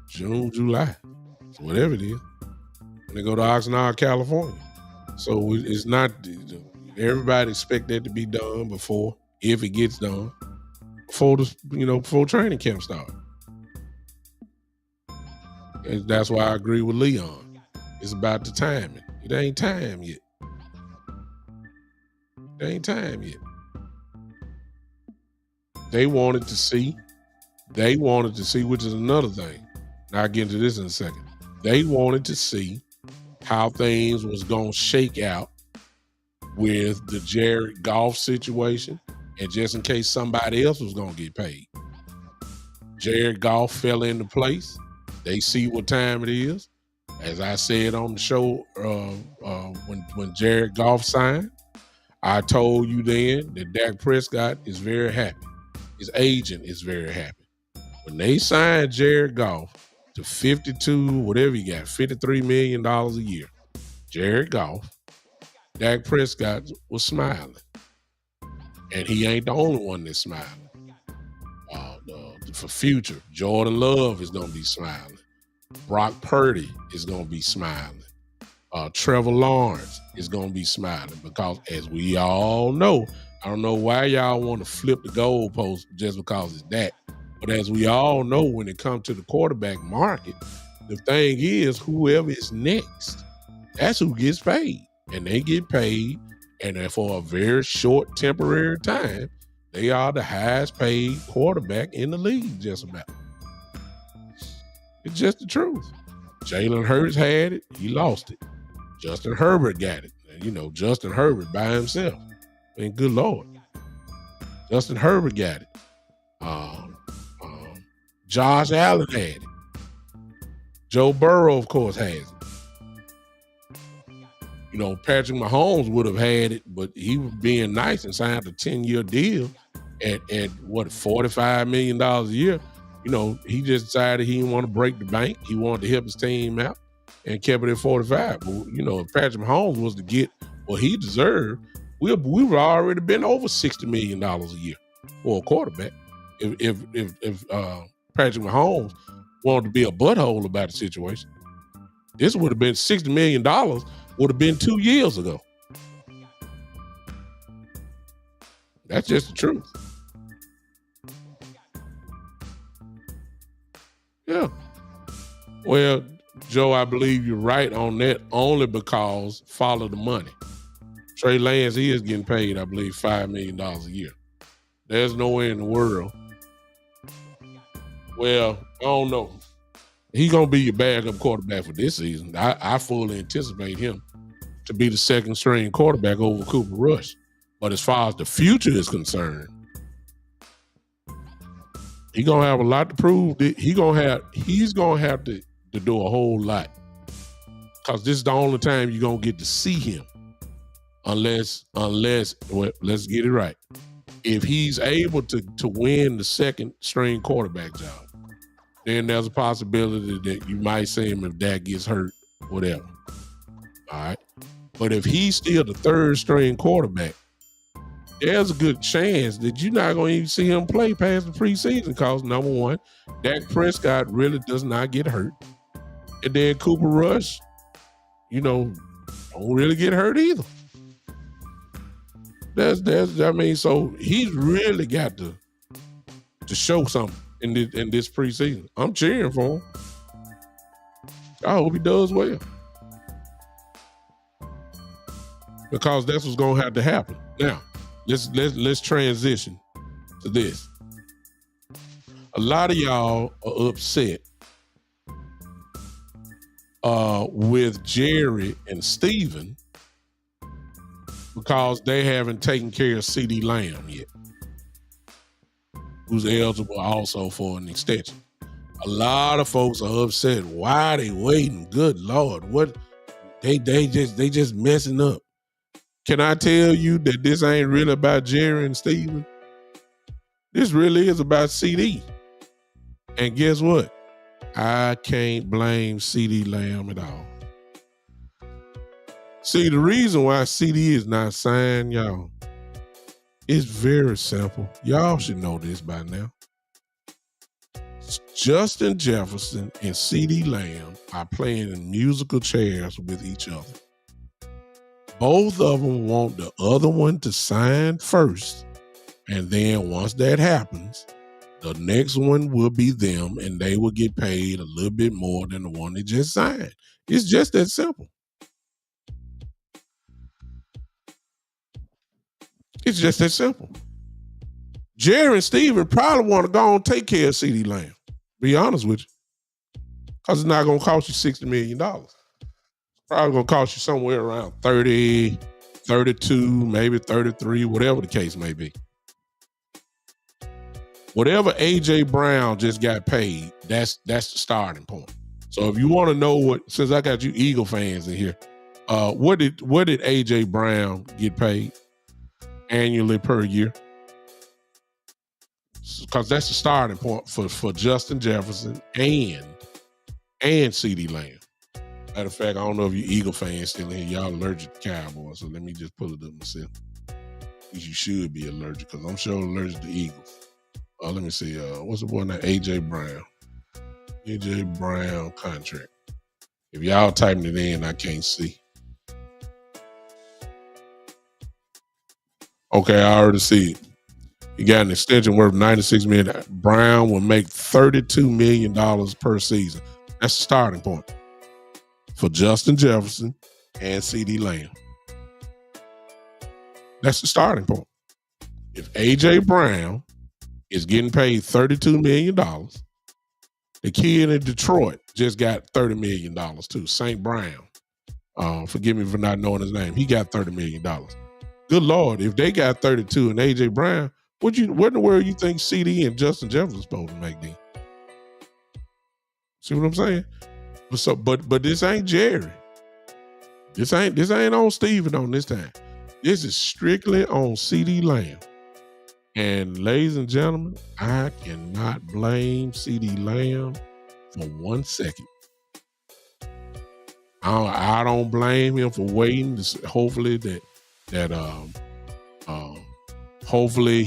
June, July, so whatever it is. When they go to Oxnard, California. So it's not, everybody expect that to be done before, if it gets done, before training camp starts. And that's why I agree with Leon. It's about the timing. It ain't time yet. It ain't time yet. They wanted to see, which is another thing. Now I'll get into this in a second. They wanted to see how things was going to shake out with the Jared Goff situation, and just in case somebody else was going to get paid. Jared Goff fell into place. They see what time it is. As I said on the show, when Jared Goff signed, I told you then that Dak Prescott is very happy. His agent is very happy. When they signed Jared Goff to 52, whatever he got, $53 million a year, Jared Goff, Dak Prescott was smiling. And he ain't the only one that's smiling. For future, Jordan Love is going to be smiling. Brock Purdy is going to be smiling. Trevor Lawrence is going to be smiling because, as we all know, I don't know why y'all want to flip the goalpost just because it's that. But as we all know, when it comes to the quarterback market, the thing is, whoever is next, that's who gets paid. And they get paid, and for a very short temporary time, they are the highest paid quarterback in the league, just about. It's just the truth. Jalen Hurts had it. He lost it. Justin Herbert got it. And, Justin Herbert by himself. I mean, good Lord. Justin Herbert got it. Josh Allen had it. Joe Burrow, of course, has it. Patrick Mahomes would have had it, but he was being nice and signed a 10-year deal at $45 million a year. He just decided he didn't want to break the bank. He wanted to help his team out and kept it at 45. But, if Patrick Mahomes was to get what he deserved, we would already been over $60 million a year for a quarterback. If Patrick Mahomes wanted to be a butthole about the situation. This would have been $60 million, would have been 2 years ago. That's just the truth. Yeah. Well, Joe, I believe you're right on that only because follow the money. Trey Lance, he is getting paid, I believe, $5 million a year. There's no way in the world. Well, I don't know. He's going to be your backup quarterback for this season. I fully anticipate him to be the second string quarterback over Cooper Rush. But as far as the future is concerned, he's going to have a lot to prove. He's going to have to do a whole lot. Because this is the only time you're going to get to see him. Unless, well, let's get it right. If he's able to win the second string quarterback job, then there's a possibility that you might see him if Dak gets hurt, whatever. All right. But if he's still the third string quarterback, there's a good chance that you're not going to even see him play past the preseason because, number one, Dak Prescott really does not get hurt. And then Cooper Rush, don't really get hurt either. So he's really got to show something in this preseason. I'm cheering for him. I hope he does well. Because that's what's gonna have to happen. Now, let's transition to this. A lot of y'all are upset with Jerry and Steven because they haven't taken care of CeeDee Lamb yet, who's eligible also for an extension. A lot of folks are upset. Why are they waiting? Good Lord, what they just messing up. Can I tell you that this ain't really about Jerry and Steven? This really is about CD. And guess what? I can't blame CeeDee Lamb at all. See, the reason why CD is not signed, y'all, is very simple. Y'all should know this by now. Justin Jefferson and CeeDee Lamb are playing in musical chairs with each other. Both of them want the other one to sign first, and then once that happens, the next one will be them, and they will get paid a little bit more than the one they just signed. It's just that simple. It's just that simple. Jerry and Steven probably want to go and take care of CeeDee Lamb. Be honest with you. Because it's not going to cost you $60 million. It's probably going to cost you somewhere around 30, 32, maybe 33, whatever the case may be. Whatever A.J. Brown just got paid, that's the starting point. So if you want to know since I got you Eagle fans in here, what did A.J. Brown get paid annually per year? Because that's the starting point for Justin Jefferson and CeeDee Lamb. Matter of fact, I don't know if you Eagle fans still in here. Y'all allergic to Cowboys, so let me just pull it up myself. You should be allergic because I'm sure allergic to Eagles. Let me see. What's the boy name? A.J. Brown. A.J. Brown contract. If y'all typing it in, I can't see. Okay, I already see it. He got an extension worth $96 million. Brown will make $32 million per season. That's the starting point for Justin Jefferson and CeeDee Lamb. That's the starting point. If A.J. Brown is getting paid $32 million, the kid in Detroit just got $30 million too. St. Brown. Forgive me for not knowing his name. He got $30 million. Good Lord, if they got 32 and A.J. Brown, what in the world you think CD and Justin Jefferson supposed to make then? See what I'm saying? But this ain't Jerry. This ain't on Steven on this time. This is strictly on CeeDee Lamb. And ladies and gentlemen, I cannot blame CeeDee Lamb for 1 second. I don't blame him for waiting. Hopefully hopefully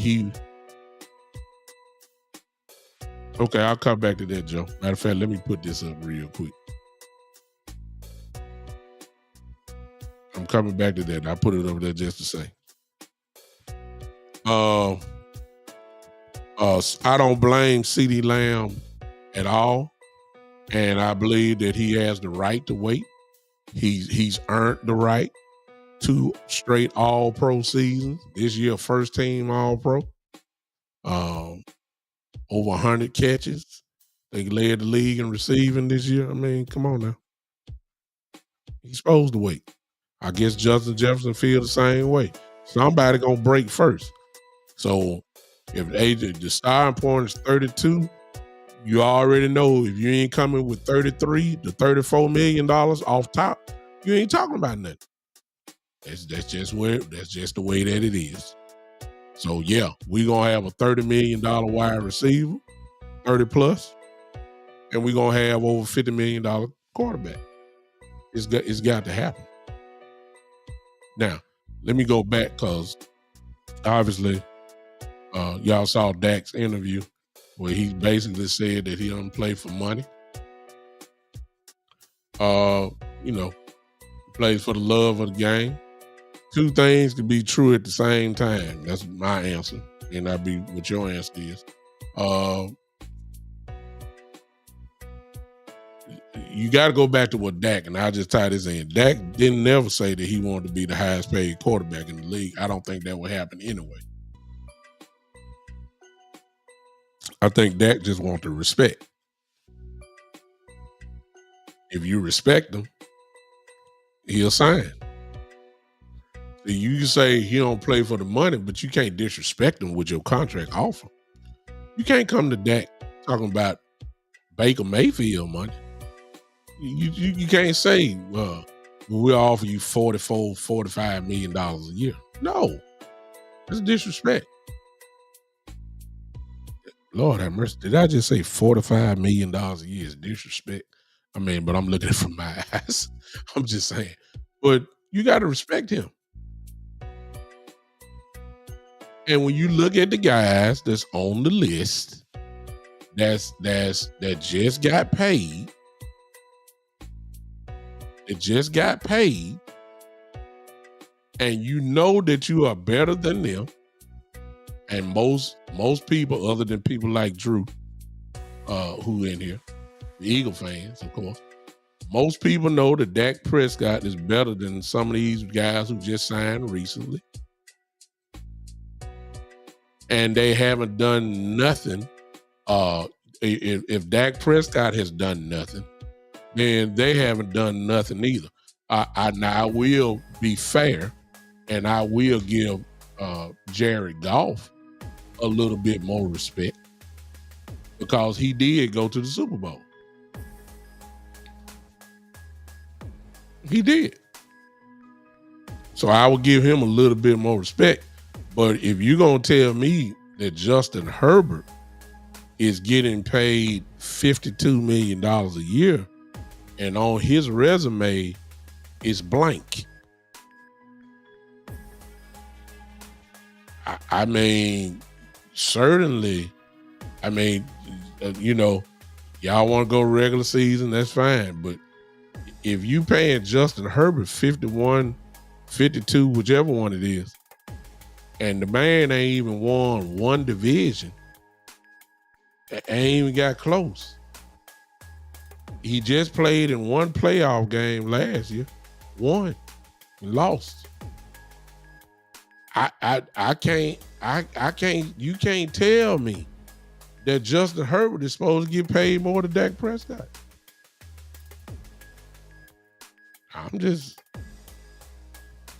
Okay, I'll come back to that, Joe. Matter of fact, let me put this up real quick. I'm coming back to that. I put it over there just to say. Uh, I don't blame CeeDee Lamb at all, and I believe that he has the right to wait. He's earned the right. 2 straight All-Pro seasons. This year, first team All-Pro. Over 100 catches. They led the league in receiving this year. I mean, come on now. He's supposed to wait. I guess Justin Jefferson feel the same way. Somebody gonna break first. So if the starting point is 32, you already know if you ain't coming with 33 to $34 million off top, you ain't talking about nothing. That's just the way that it is. So yeah, we gonna have a $30 million wide receiver, 30 plus, and we gonna have over $50 million quarterback. It's got to happen. Now, let me go back because obviously y'all saw Dak's interview where he basically said that he don't play for money. Plays for the love of the game. 2 things can be true at the same time. That's my answer. And that'd be what your answer is. You got to go back to what Dak, and I'll just tie this in. Dak didn't never say that he wanted to be the highest paid quarterback in the league. I don't think that would happen anyway. I think Dak just wants the respect. If you respect him, he'll sign. You can say he don't play for the money, but you can't disrespect him with your contract offer. You can't come to Dak talking about Baker Mayfield money. You can't say, we'll offer you $44-45 million a year. No, that's disrespect. Lord have mercy. Did I just say $45 million a year is disrespect? I mean, but I'm looking at it from my eyes. I'm just saying. But you got to respect him. And when you look at the guys that's on the list, that just got paid, and you know that you are better than them, and most people, other than people like Drew, who in here, the Eagle fans, of course, most people know that Dak Prescott is better than some of these guys who just signed recently. And they haven't done nothing. If Dak Prescott has done nothing, then they haven't done nothing either. I will be fair, and I will give Jared Goff a little bit more respect because he did go to the Super Bowl. He did. So I will give him a little bit more respect. But if you're going to tell me that Justin Herbert is getting paid $52 million a year and on his resume is blank, I mean, certainly, y'all want to go regular season, that's fine. But if you paying Justin Herbert 51, 52, whichever one it is, and the man ain't even won one division, ain't even got close. He just played in one playoff game last year, won and lost. I can't. You can't tell me that Justin Herbert is supposed to get paid more than Dak Prescott.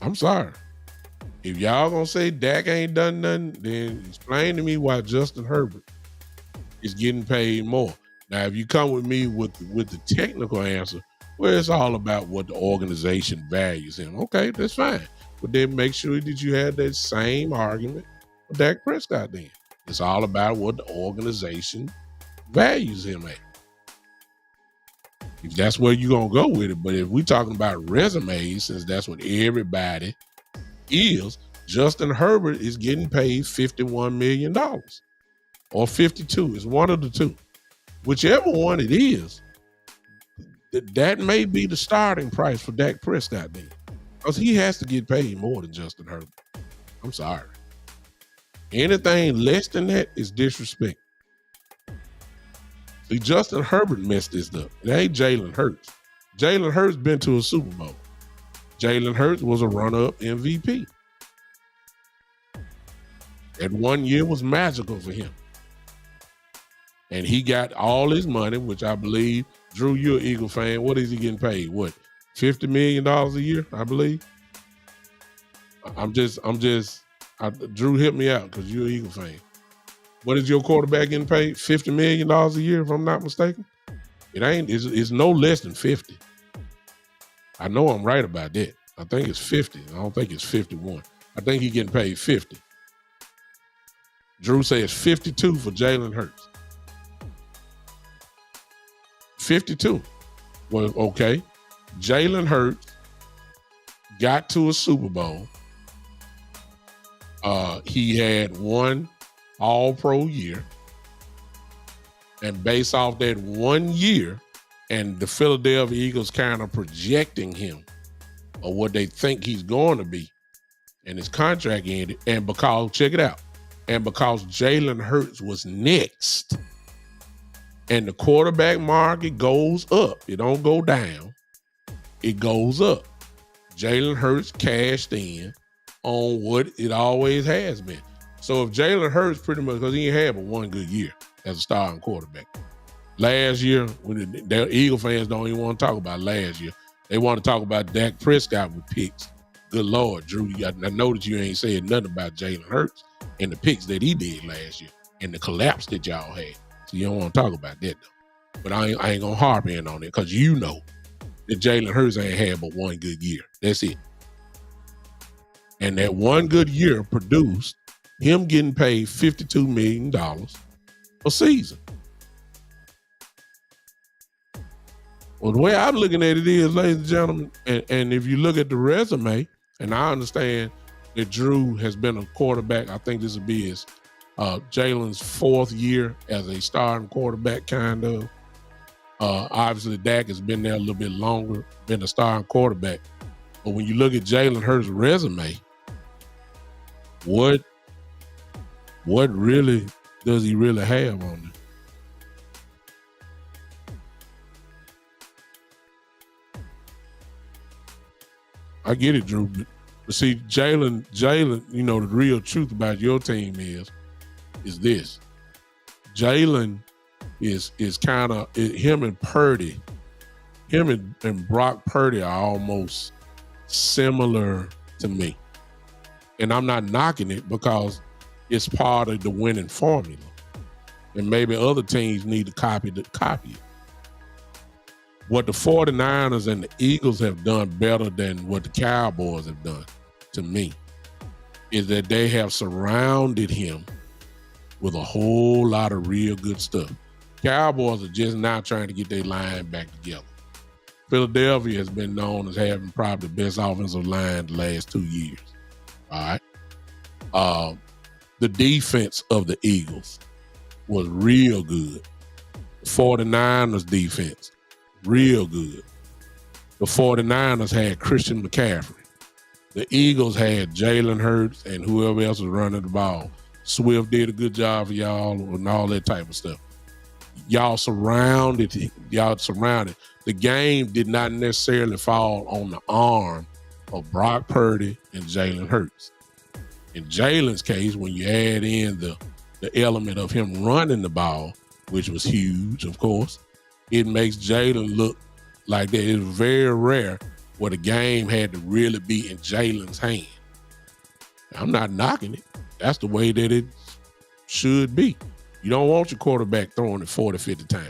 I'm sorry. If y'all gonna say Dak ain't done nothing, then explain to me why Justin Herbert is getting paid more. Now, if you come with me with the technical answer, well, it's all about what the organization values him. Okay, that's fine. But then make sure that you have that same argument with Dak Prescott then. It's all about what the organization values him at. If that's where you're going to go with it. But if we're talking about resumes, since that's what everybody is, Justin Herbert is getting paid $51 million. or 52. It's one of the two. Whichever one it is, that may be the starting price for Dak Prescott then. Because he has to get paid more than Justin Herbert. I'm sorry. Anything less than that is disrespect. See, Justin Herbert messed this up. It ain't Jalen Hurts. Jalen Hurts been to a Super Bowl. Jalen Hurts was a runner-up MVP. That 1 year was magical for him. And he got all his money, which I believe, Drew, you're an Eagle fan. What is he getting paid? What, $50 million a year, I believe? Drew, hit me out because you're an Eagle fan. What is your quarterback getting paid? $50 million a year, if I'm not mistaken? It's no less than 50. I know I'm right about that. I think it's 50. I don't think it's 51. I think he's getting paid 50. Drew says 52 for Jalen Hurts. 52. Well, okay. Jalen Hurts got to a Super Bowl. He had one All-Pro year. And based off that 1 year, and the Philadelphia Eagles kind of projecting him or what they think he's going to be, and his contract ended, and because, check it out, and because Jalen Hurts was next, and the quarterback market goes up, it don't go down, it goes up. Jalen Hurts cashed in on what it always has been. So if Jalen Hurts pretty much, because he ain't had but one good year as a starting quarterback. Last year, when the Eagle fans don't even want to talk about last year. They want to talk about Dak Prescott with picks. Good Lord, Drew, I know that you ain't saying nothing about Jalen Hurts and the picks that he did last year and the collapse that y'all had. So you don't want to talk about that, though. But I ain't going to harp in on it because you know that Jalen Hurts ain't had but one good year. That's it. And that one good year produced him getting paid $52 million a season. Well, the way I'm looking at it is, ladies and gentlemen, and if you look at the resume, and I understand that Drew has been a quarterback, I think this will be his Jalen's fourth year as a starting quarterback, kind of. Obviously, Dak has been there a little bit longer, been a starting quarterback. But when you look at Jalen Hurts' resume, what really does he really have on it? I get it, Drew. But see, Jalen, you know, the real truth about your team is this. Jalen is kind of, him and Purdy, him and Brock Purdy are almost similar to me. And I'm not knocking it because it's part of the winning formula. And maybe other teams need to copy it. What the 49ers and the Eagles have done better than what the Cowboys have done, to me, is that they have surrounded him with a whole lot of real good stuff. Cowboys are just now trying to get their line back together. Philadelphia has been known as having probably the best offensive line the last 2 years. All right. The defense of the Eagles was real good. The 49ers defense, real good. The 49ers had Christian McCaffrey. The Eagles had Jalen Hurts and whoever else was running the ball. Swift did a good job for y'all and all that type of stuff. Y'all surrounded. The game did not necessarily fall on the arm of Brock Purdy and Jalen Hurts. In Jalen's case, when you add in the element of him running the ball, which was huge, of course, it makes Jalen look like that. It's very rare where the game had to really be in Jalen's hand. I'm not knocking it. That's the way that it should be. You don't want your quarterback throwing it 40, 50 times.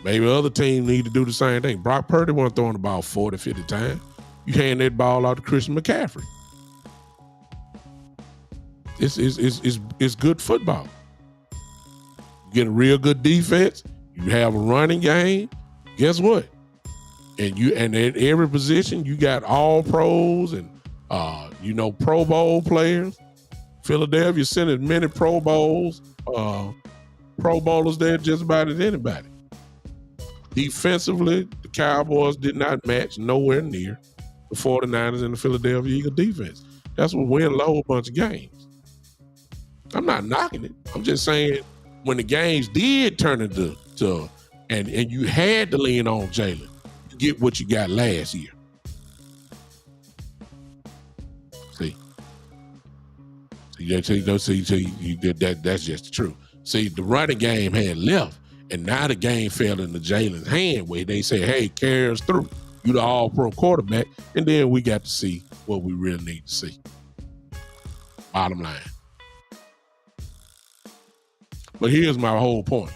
Maybe other teams need to do the same thing. Brock Purdy wasn't throwing the ball 40, 50 times. You hand that ball out to Christian McCaffrey. It's good football. You get a real good defense. You have a running game. Guess what? And at every position, you got all pros and Pro Bowl players. Philadelphia sent as many Pro Bowls, Pro Bowlers there just about as anybody. Defensively, the Cowboys did not match nowhere near the 49ers and the Philadelphia Eagles defense. That's what win a whole bunch of games. I'm not knocking it. I'm just saying when the games did turn into and you had to lean on Jalen, you get what you got last year. See, that's just the truth. See, the running game had left, and now the game fell into Jalen's hand where they say, hey, carry us through. You the all-pro quarterback, and then we got to see what we really need to see. Bottom line. But here's my whole point.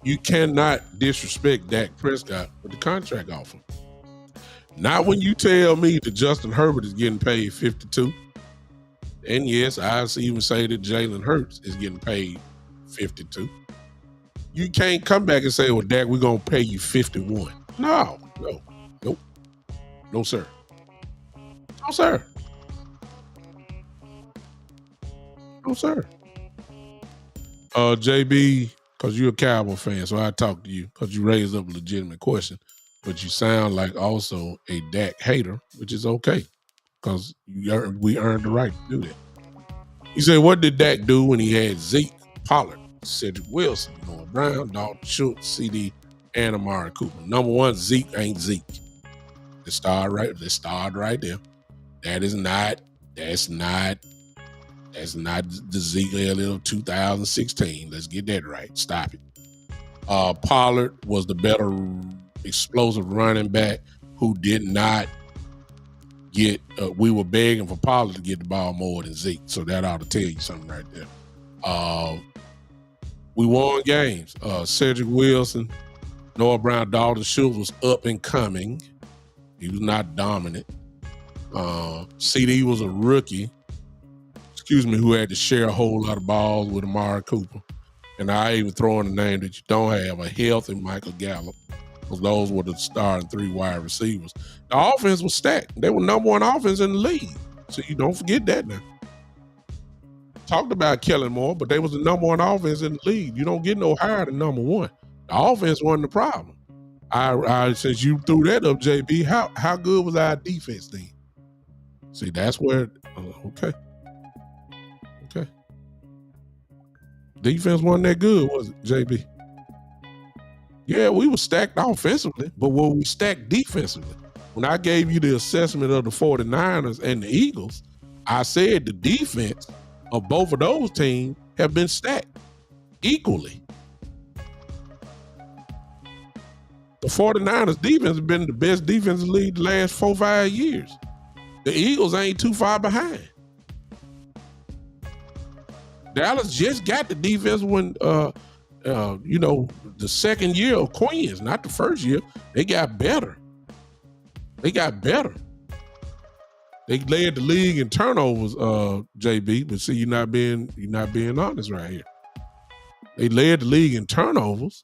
You cannot disrespect Dak Prescott with the contract offer. Not when you tell me that Justin Herbert is getting paid $52. And yes, I even say that Jalen Hurts is getting paid $52. You can't come back and say, well, Dak, we're going to pay you $51. No, nope. No, sir. No, sir. No, sir. JB, because you're a Cowboy fan, so I talk to you because you raised up a legitimate question. But you sound like also a Dak hater, which is okay because we earned the right to do that. He said, what did Dak do when he had Zeke, Pollard, Cedric Wilson, Noah Brown, Dalton Schultz, CD, and Amari Cooper? Number one, Zeke ain't Zeke. Let's start right there. That's not the Zeke Elliott of 2016. Let's get that right. Stop it. Pollard was the better explosive running back who did not get, we were begging for Pollard to get the ball more than Zeke. So that ought to tell you something right there. We won games. Cedric Wilson, Noah Brown, Dalton Schultz was up and coming. He was not dominant. CD was a rookie, who had to share a whole lot of balls with Amari Cooper. And I even throw in a name that you don't have, a healthy Michael Gallup, because those were the starting 3 wide receivers. The offense was stacked. They were number one offense in the league. So you don't forget that now. Talked about Kellen Moore, but they was the number one offense in the league. You don't get no higher than number one. The offense wasn't the problem. I since you threw that up, JB, how good was our defense then? See, that's where, okay. Defense wasn't that good, was it, JB? Yeah, we were stacked offensively, but were we stacked defensively? When I gave you the assessment of the 49ers and the Eagles, I said the defense of both of those teams have been stacked equally. The 49ers defense has been the best defense in the league the last 4-5 years. The Eagles ain't too far behind. Dallas just got the defense when, the second year of Quinn, not the first year. They got better. They led the league in turnovers, JB. But see, you're not being honest right here. They led the league in turnovers.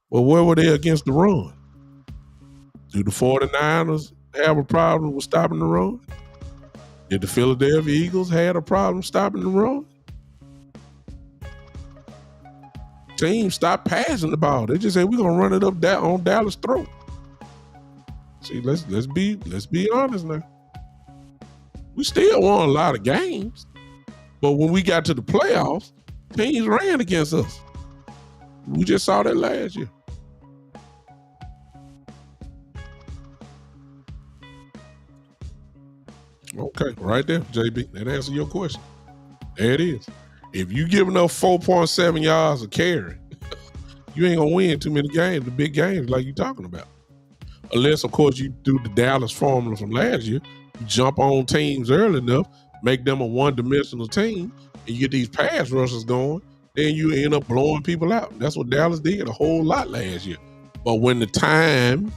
Well, where were they against the run? Do the 49ers have a problem with stopping the run? Did the Philadelphia Eagles have a problem stopping the run? Teams stopped passing the ball. They just said we're gonna run it up on Dallas' throat. See, let's be honest now. We still won a lot of games, but when we got to the playoffs, teams ran against us. We just saw that last year. Okay, right there, JB. That answers your question. There it is. If you giving up 4.7 yards a carry, you ain't gonna win too many games, the big games like you talking about. Unless, of course, you do the Dallas formula from last year. You jump on teams early enough, make them a one-dimensional team, and you get these pass rushers going, then you end up blowing people out. That's what Dallas did a whole lot last year. But when the time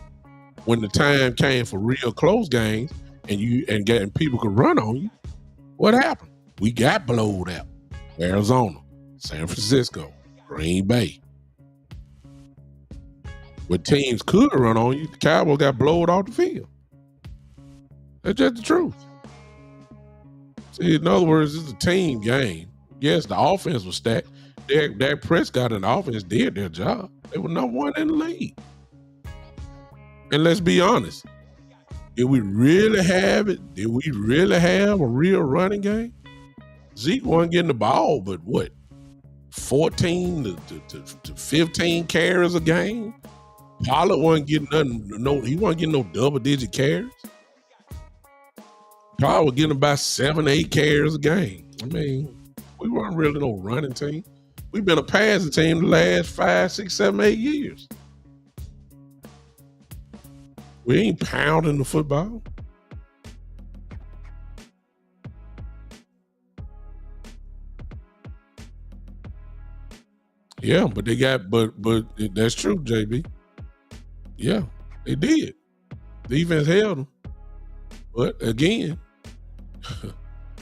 came for real close games and people could run on you, what happened? We got blowed out. Arizona, San Francisco, Green Bay. When teams could run on you, the Cowboys got blowed off the field. That's just the truth. See, in other words, it's a team game. Yes, the offense was stacked. Dak Prescott and the offense did their job. They were number one in the league. And let's be honest, did we really have it? Did we really have a real running game? Zeke wasn't getting the ball, but what? 14 to 15 carries a game? Pollard wasn't getting nothing. He wasn't getting no double-digit carries. Pollard was getting about 7, 8 carries a game. I mean, we weren't really no running team. We've been a passing team the last 5, 6, 7, 8 years. We ain't pounding the football. Yeah, but they got, but that's true, JB. Yeah, they did. Defense held them. But again,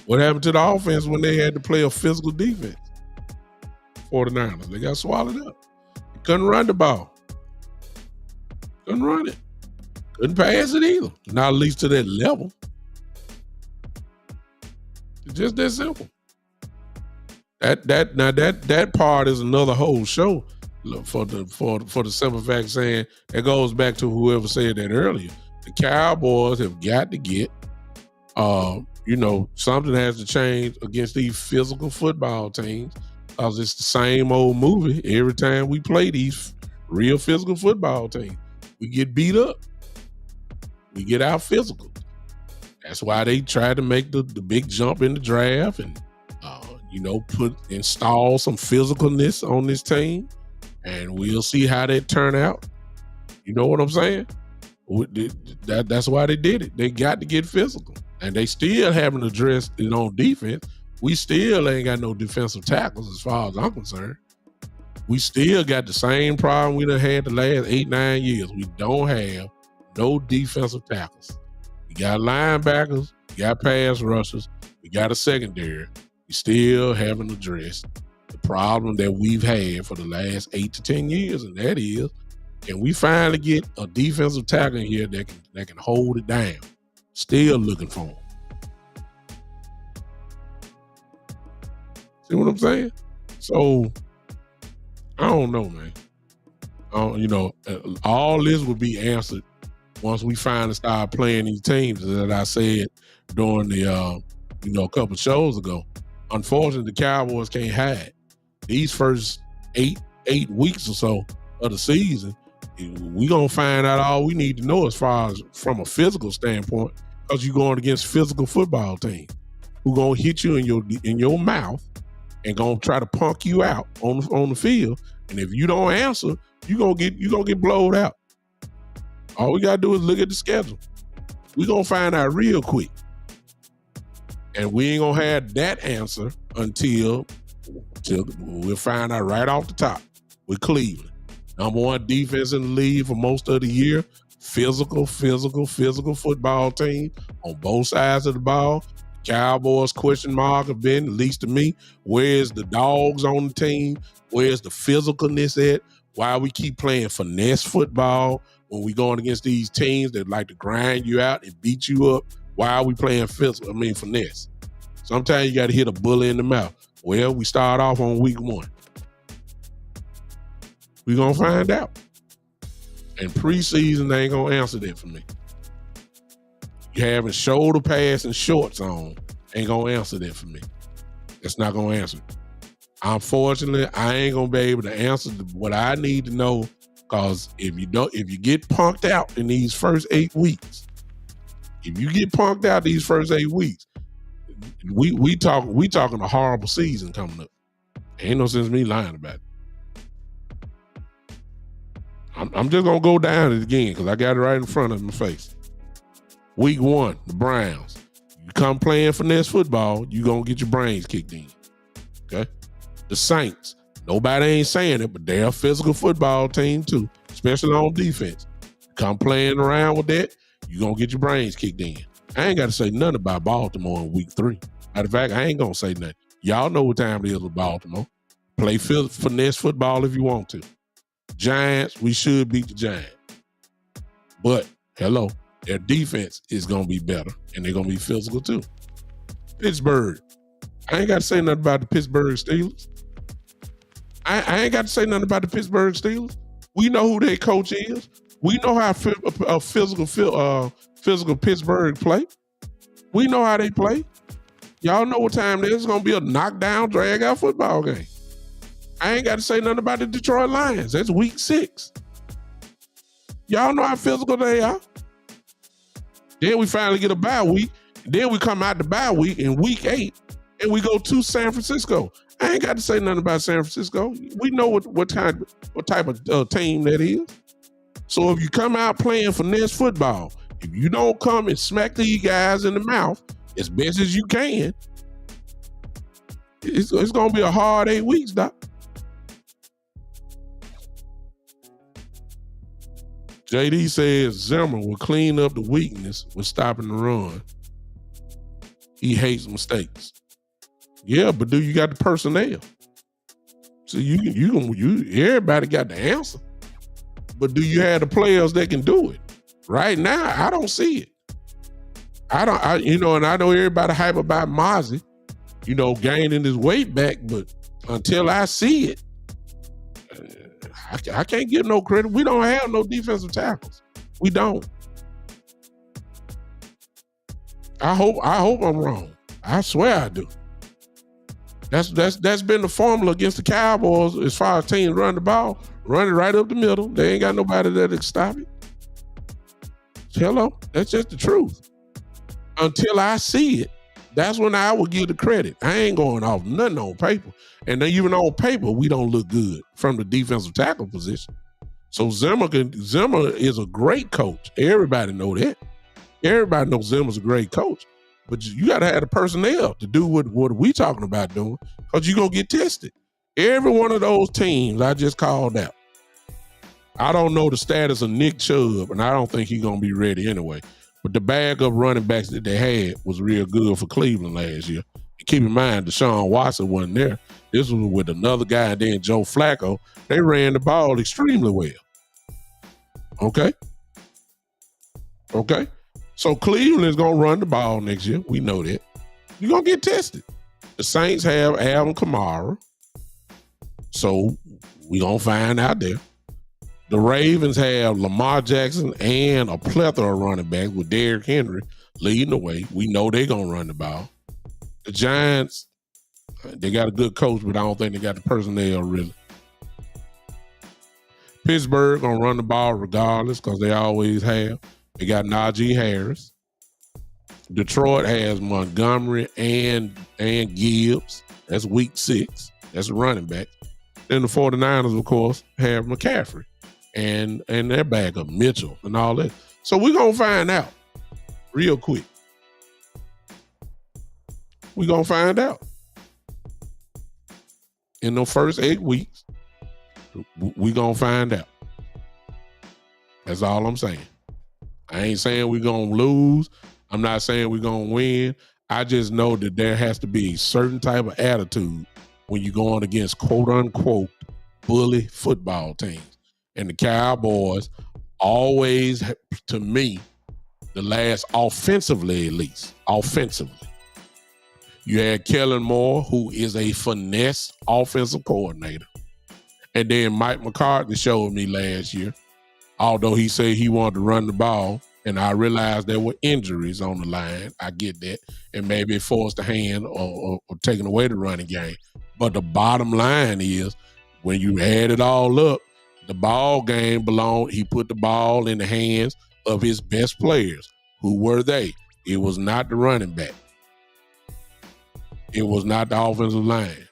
what happened to the offense when they had to play a physical defense? 49ers, they got swallowed up. They couldn't run the ball. Couldn't run it. Couldn't pass it either. Not at least to that level. It's just that simple. That part is another whole show for the simple fact saying it goes back to whoever said that earlier. The Cowboys have got to get something has to change against these physical football teams because it's the same old movie every time we play these real physical football teams. We get beat up. We get out physical. That's why they tried to make the big jump in the draft and install some physicalness on this team, and we'll see how that turn out. You know what I'm saying? That's why they did it. They got to get physical, and they still haven't addressed it on defense. We still ain't got no defensive tackles as far as I'm concerned. We still got the same problem we done had the last 8, 9 years. We don't have no defensive tackles. We got linebackers, we got pass rushers, we got a secondary. We still haven't addressed the problem that we've had for the last 8 to 10 years, and that is, can we finally get a defensive tackle in here that can hold it down? Still looking for him. See what I'm saying? So, I don't know, man. All this would be answered once we finally start playing these teams, that I said during the, a couple shows ago. Unfortunately, the Cowboys can't hide. These first eight weeks or so of the season, we're going to find out all we need to know as far as from a physical standpoint, because you're going against physical football teams who going to hit you in your mouth and going to try to punk you out on the field. And if you don't answer, you're going to get blowed out. All we got to do is look at the schedule. We're going to find out real quick. And we ain't gonna have that answer until we'll find out right off the top with Cleveland. Number one defense in the league for most of the year. Physical football team on both sides of the ball. Cowboys question mark have been, at least to me, where's the dogs on the team? Where's the physicalness at? Why we keep playing finesse football when we going against these teams that like to grind you out and beat you up? Why are we playing finesse? Sometimes you got to hit a bullet in the mouth. Well, we start off on week 1. We're going to find out. And preseason, they ain't going to answer that for me. You having shoulder pads and shorts on ain't going to answer that for me. That's not going to answer it. Unfortunately, I ain't going to be able to answer what I need to know, because if you get punked out in these first 8 weeks, if you get punked out these first 8 weeks, we talking a horrible season coming up. Ain't no sense me lying about it. I'm just gonna go down it again because I got it right in front of my face. Week 1, the Browns. You come playing finesse football, you gonna get your brains kicked in. Okay. The Saints. Nobody ain't saying it, but they're a physical football team too, especially on defense. Come playing around with that, you're going to get your brains kicked in. I ain't got to say nothing about Baltimore in week 3. Matter of fact, I ain't going to say nothing. Y'all know what time it is with Baltimore. Play finesse football if you want to. Giants, we should beat the Giants. But, hello, their defense is going to be better, and they're going to be physical too. Pittsburgh. I ain't got to say nothing about the Pittsburgh Steelers. I ain't got to say nothing about the Pittsburgh Steelers. We know who their coach is. We know how physical Pittsburgh play. We know how they play. Y'all know what time it is. It's going to be a knockdown, drag-out football game. I ain't got to say nothing about the Detroit Lions. That's week 6. Y'all know how physical they are. Then we finally get a bye week. Then we come out the bye week in week 8, and we go to San Francisco. I ain't got to say nothing about San Francisco. We know what type of team that is. So if you come out playing finesse football, if you don't come and smack these guys in the mouth as best as you can, it's going to be a hard 8 weeks, Doc. JD says Zimmer will clean up the weakness with stopping the run. He hates mistakes. Yeah, but do you got the personnel? So everybody got the answer. But do you have the players that can do it? Right now, I don't see it. And I know everybody hype about Mozzie, gaining his weight back, but until I see it, I can't give no credit. We don't have no defensive tackles. We don't. I hope I'm wrong. I swear I do. That's been the formula against the Cowboys as far as teams run the ball, run it right up the middle. They ain't got nobody that can stop it. Hello, that's just the truth. Until I see it, that's when I will give the credit. I ain't going off nothing on paper. And then even on paper, we don't look good from the defensive tackle position. So Zimmer is a great coach. Everybody know that. Everybody knows Zimmer's a great coach. But you got to have the personnel to do what we talking about doing, because you're going to get tested. Every one of those teams I just called out. I don't know the status of Nick Chubb, and I don't think he's going to be ready anyway. But the backup running backs that they had was real good for Cleveland last year. And keep in mind, Deshaun Watson wasn't there. This was with another guy, and then Joe Flacco. They ran the ball extremely well. Okay? So Cleveland is going to run the ball next year. We know that. You're going to get tested. The Saints have Alvin Kamara. So we're going to find out there. The Ravens have Lamar Jackson and a plethora of running backs with Derrick Henry leading the way. We know they're going to run the ball. The Giants, they got a good coach, but I don't think they got the personnel really. Pittsburgh going to run the ball regardless because they always have. They got Najee Harris. Detroit has Montgomery and Gibbs. That's week 6. That's a running back. Then the 49ers, of course, have McCaffrey and their backup, Mitchell, and all that. So we're going to find out real quick. We're going to find out. In the first 8 weeks, we're going to find out. That's all I'm saying. I ain't saying we're going to lose. I'm not saying we're going to win. I just know that there has to be a certain type of attitude when you're going against quote-unquote bully football teams. And the Cowboys always, to me, the last offensively at least, you had Kellen Moore, who is a finesse offensive coordinator. And then Mike McCarthy showed me last year, although he said he wanted to run the ball, and I realized there were injuries on the line. I get that. And maybe it forced the hand or taking away the running game. But the bottom line is, when you add it all up, the ball game belonged. He put the ball in the hands of his best players. Who were they? It was not the running back. It was not the offensive line.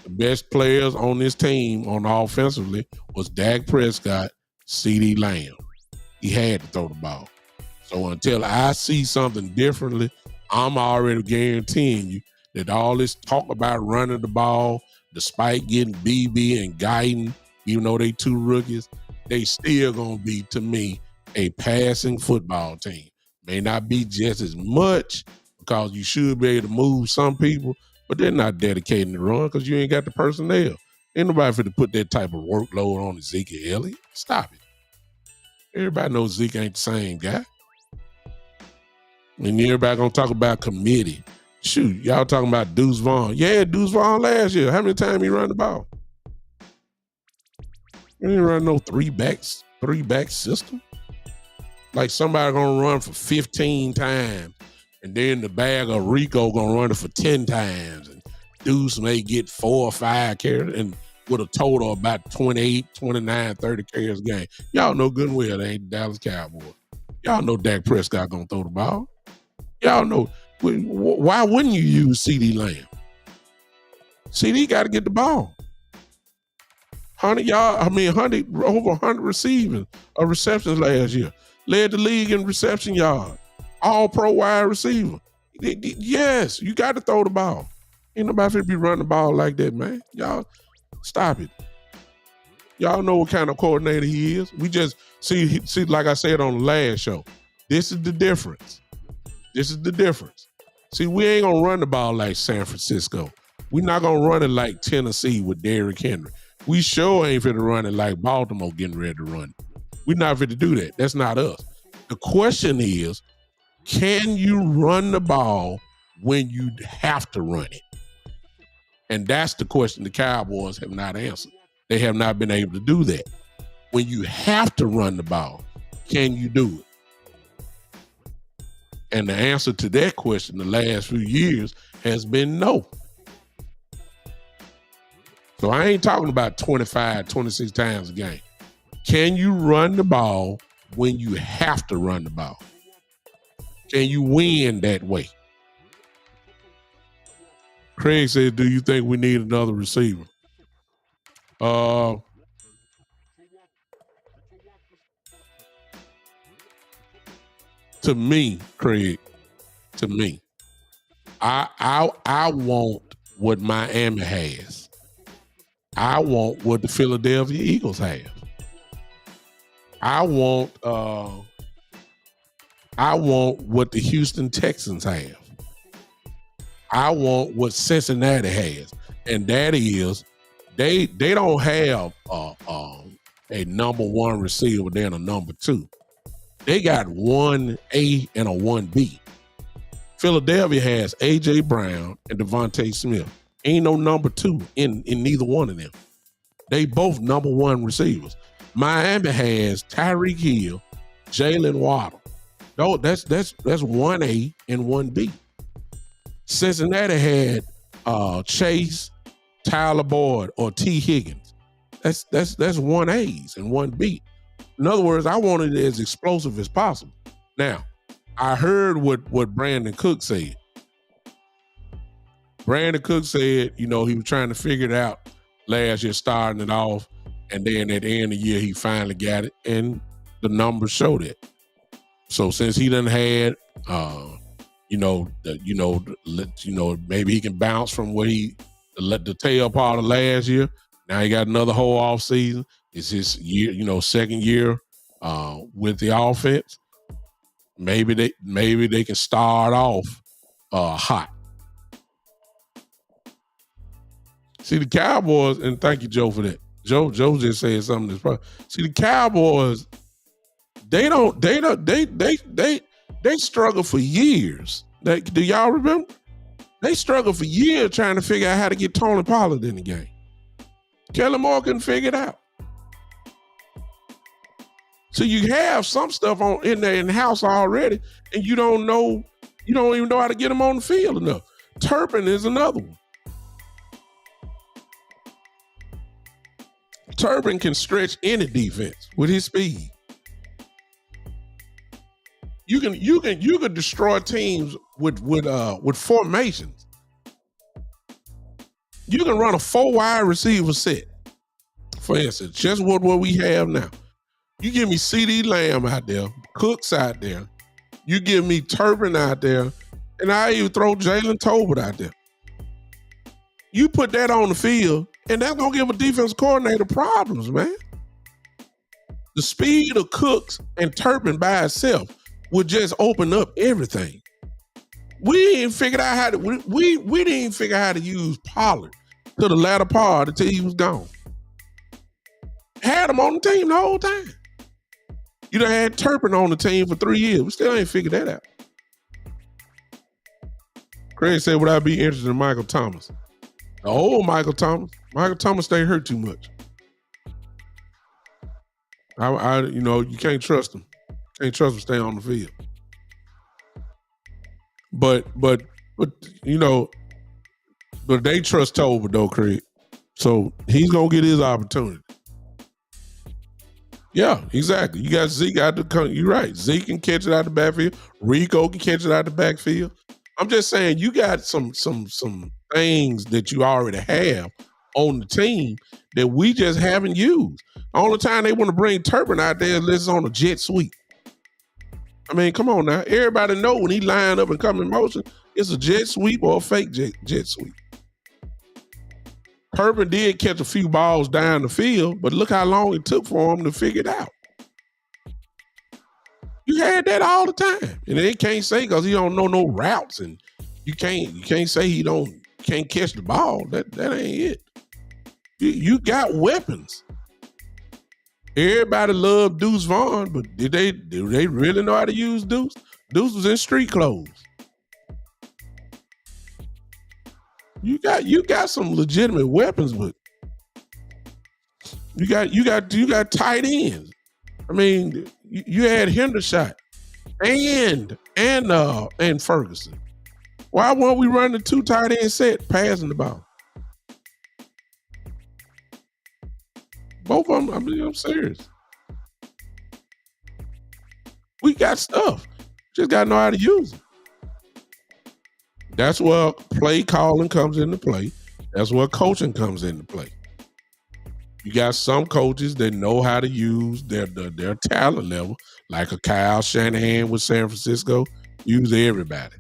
The best players on this team on offensively was Dak Prescott, CeeDee Lamb. He had to throw the ball. So until I see something differently, I'm already guaranteeing you that all this talk about running the ball, despite getting BB and Guyton, even though they 2 rookies, they still going to be, to me, a passing football team. May not be just as much because you should be able to move some people, but they're not dedicating the run because you ain't got the personnel. Ain't nobody fit to put that type of workload on Ezekiel Elliott. Stop it. Everybody knows Zeke ain't the same guy. And everybody gonna talk about committee. Shoot, y'all talking about Deuce Vaughn. Yeah, Deuce Vaughn last year. How many times he run the ball? He didn't run no three back system. Like somebody gonna run for 15 times, and then the bag of Rico gonna run it for 10 times, and Deuce may get 4 or 5 carries, and with a total of about 28, 29, 30 carries a game. Y'all know good and well they ain't the Dallas Cowboys. Y'all know Dak Prescott gonna throw the ball. Y'all know. Why wouldn't you use CD Lamb? CD got to get the ball. 100 over 100 receiving receptions last year. Led the league in reception yard. All pro wide receiver. Yes, you got to throw the ball. Ain't nobody finna be running the ball like that, man. Y'all stop it. Y'all know what kind of coordinator he is. We just see like I said on the last show. This is the difference. See, we ain't gonna run the ball like San Francisco. We're not gonna run it like Tennessee with Derrick Henry. We sure ain't finna run it like Baltimore getting ready to run it. We're not finna do that. That's not us. The question is, can you run the ball when you have to run it? And that's the question the Cowboys have not answered. They have not been able to do that. When you have to run the ball, can you do it? And the answer to that question the last few years has been no. So I ain't talking about 25, 26 times a game. Can you run the ball when you have to run the ball? Can you win that way? Craig says, do you think we need another receiver? To me, Craig, I want what Miami has. I want what the Philadelphia Eagles have. I want what the Houston Texans have. I want what Cincinnati has, and that is they don't have a number one receiver then a number two. They got 1A and a 1B. Philadelphia has A.J. Brown and Devontae Smith. Ain't no number two in neither one of them. They both number one receivers. Miami has Tyreek Hill, Jalen Waddle. No, that's 1A and 1B. Cincinnati had Chase, Tyler Boyd, or T. Higgins. That's 1A's and 1B. In other words, I wanted it as explosive as possible. Now, I heard what Brandon Cook said. Brandon Cook said, he was trying to figure it out last year, starting it off, and then at the end of the year, he finally got it, and the numbers showed it. So since he done had, maybe he can bounce from where the tail part of last year. Now he got another whole off season. It's his year, second year with the offense. Maybe they can start off hot. See, the Cowboys, and thank you, Joe, for that. Joe just said something that's probably. See, the Cowboys, they struggle for years. Do y'all remember? They struggled for years trying to figure out how to get Tony Pollard in the game. Kellen Moore couldn't figure it out. So you have some stuff in there in the house already, and you don't even know how to get them on the field enough. Turpin is another one. Turpin can stretch any defense with his speed. You can destroy teams with formations. You can run a 4 wide receiver set, for instance, just what we have now. You give me CD Lamb out there, Cooks out there. You give me Turpin out there, and I even throw Jalen Tolbert out there. You put that on the field, and that's going to give a defense coordinator problems, man. The speed of Cooks and Turpin by itself would just open up everything. We didn't figure out how to we didn't figure out how to use Pollard to the latter part until he was gone. Had him on the team the whole time. You done had Turpin on the team for 3 years. We still ain't figured that out. Craig said, would I be interested in Michael Thomas? The old Michael Thomas. Michael Thomas stay hurt too much. You can't trust him. Can't trust him staying on the field. But but they trust Tolbert though, Craig. So he's gonna get his opportunity. Yeah, exactly. You got Zeke out the. You're right. Zeke can catch it out the backfield. Rico can catch it out the backfield. I'm just saying you got some things that you already have on the team that we just haven't used. The only time they want to bring Turpin out there is it's on a jet sweep. I mean, come on now. Everybody know when he line up and come in motion, it's a jet sweep or a fake jet sweep. Turpin did catch a few balls down the field, but look how long it took for him to figure it out. You had that all the time. And they can't say because he don't know no routes, and you can't say he can't catch the ball. That ain't it. You got weapons. Everybody loved Deuce Vaughn, but do they really know how to use Deuce? Deuce was in street clothes. You got some legitimate weapons, but you got tight ends. I mean, you had Hendershot and Ferguson. Why weren't we running the 2 tight end set passing the ball? Both of them, I mean, I'm serious. We got stuff. Just got to know how to use it. That's where play calling comes into play. That's where coaching comes into play. You got some coaches that know how to use their talent level, like a Kyle Shanahan with San Francisco. Use everybody.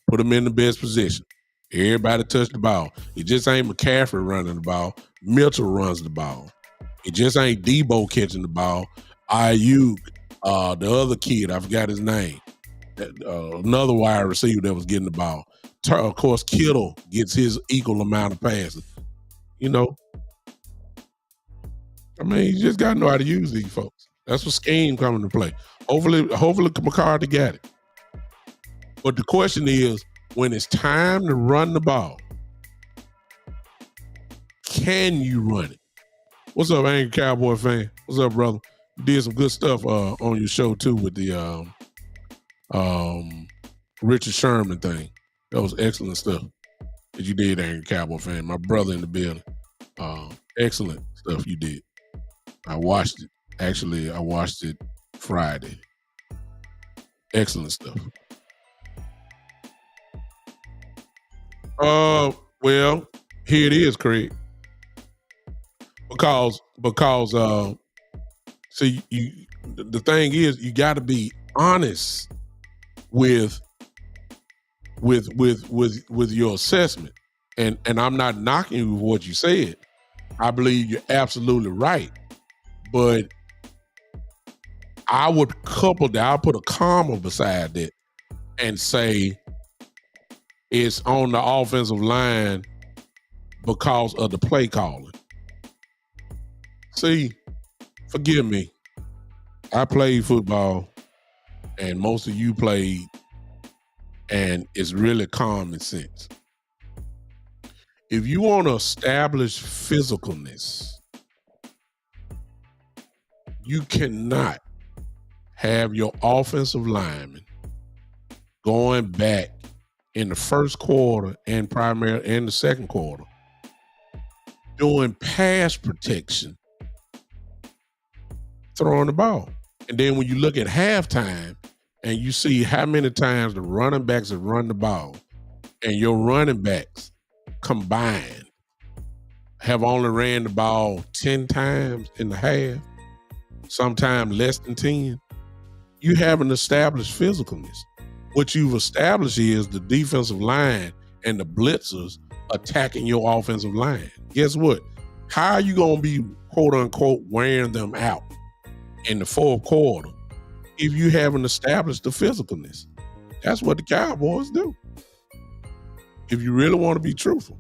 Put them in the best position. Everybody touch the ball. It just ain't McCaffrey running the ball. Mitchell runs the ball. It just ain't Debo catching the ball. Ayuk, the other kid, I forgot his name. Another wide receiver that was getting the ball. Of course, Kittle gets his equal amount of passes. You know, I mean, you just got to know how to use these folks. That's what scheme coming to play. Hopefully McCarthy got it. But the question is, when it's time to run the ball, can you run it? What's up, Angry Cowboy fan? What's up, brother? You did some good stuff on your show, too, with the Richard Sherman thing. That was excellent stuff that you did, Angry Cowboy fan. My brother in the building. Excellent stuff you did. I watched it. Actually, I watched it Friday. Excellent stuff. Well, here it is, Craig. Because see, the thing is, you got to be honest with your assessment, and I'm not knocking you with what you said. I believe you're absolutely right, but I would couple that. I'll put a comma beside that and say it's on the offensive line because of the play calling. See, forgive me. I played football, and most of you played, and it's really common sense. If you want to establish physicalness, you cannot have your offensive linemen going back in the first quarter and the second quarter doing pass protection, throwing the ball. And then when you look at halftime and you see how many times the running backs have run the ball, and your running backs combined have only ran the ball 10 times in the half, sometimes less than 10, you haven't established physicalness. What you've established is the defensive line and the blitzers attacking your offensive line. Guess what? How are you going to be, quote unquote, wearing them out in the fourth quarter if you haven't established the physicalness? That's what the Cowboys do. If you really want to be truthful,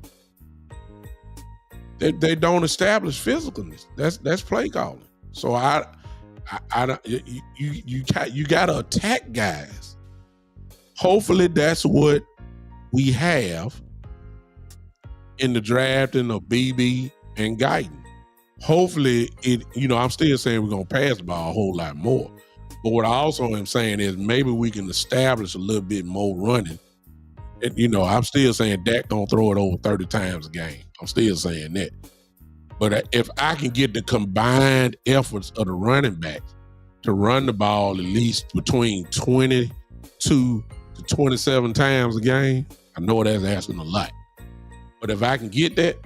they don't establish physicalness. That's play calling. So you got to attack guys Hopefully that's what we have in the drafting of BB and Guyton. Hopefully I'm still saying we're going to pass the ball a whole lot more. But what I also am saying is maybe we can establish a little bit more running. And, I'm still saying Dak don't throw it over 30 times a game. I'm still saying that. But if I can get the combined efforts of the running backs to run the ball at least between 22 to 27 times a game, I know that's asking a lot. But if I can get that,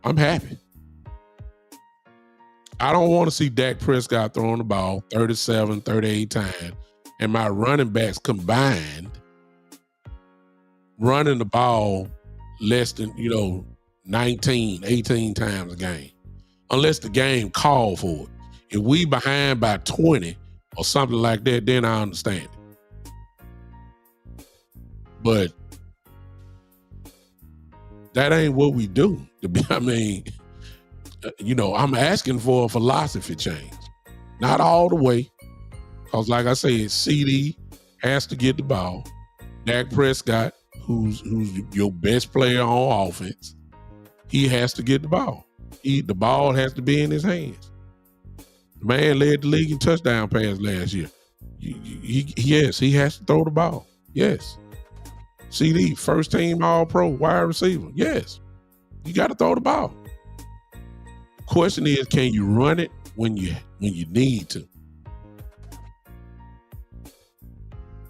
I'm happy. I don't want to see Dak Prescott throwing the ball 37, 38 times, and my running backs combined running the ball less than, 19, 18 times a game, unless the game called for it. If we behind by 20 or something like that, then I understand it. But that ain't what we do. I'm asking for a philosophy change. Not all the way, because like I said, CD has to get the ball. Dak Prescott, who's your best player on offense, he has to get the ball. The ball has to be in his hands. The man led the league in touchdown pass last year. Yes, he has to throw the ball. Yes. CD, first team All-Pro, wide receiver. Yes. You got to throw the ball. The question is, can you run it when you need to?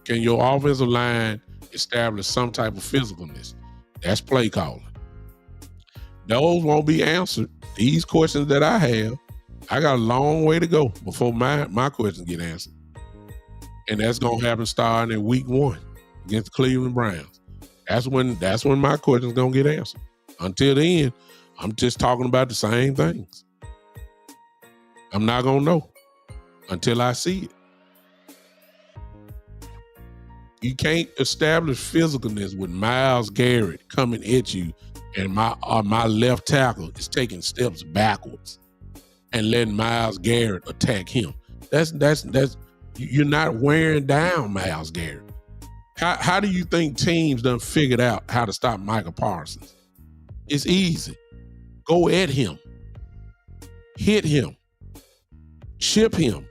Can your offensive line establish some type of physicalness? That's play calling. Those won't be answered. These questions that I have, I got a long way to go before my questions get answered. And that's going to happen starting in week 1 against the Cleveland Browns. That's when my questions going to get answered. Until then, I'm just talking about the same things. I'm not going to know until I see it. You can't establish physicalness with Myles Garrett coming at you and my left tackle is taking steps backwards and letting Myles Garrett attack him. That's you're not wearing down Myles Garrett. How do you think teams done figured out how to stop Micah Parsons? It's easy. Go at him. Hit him. Chip him.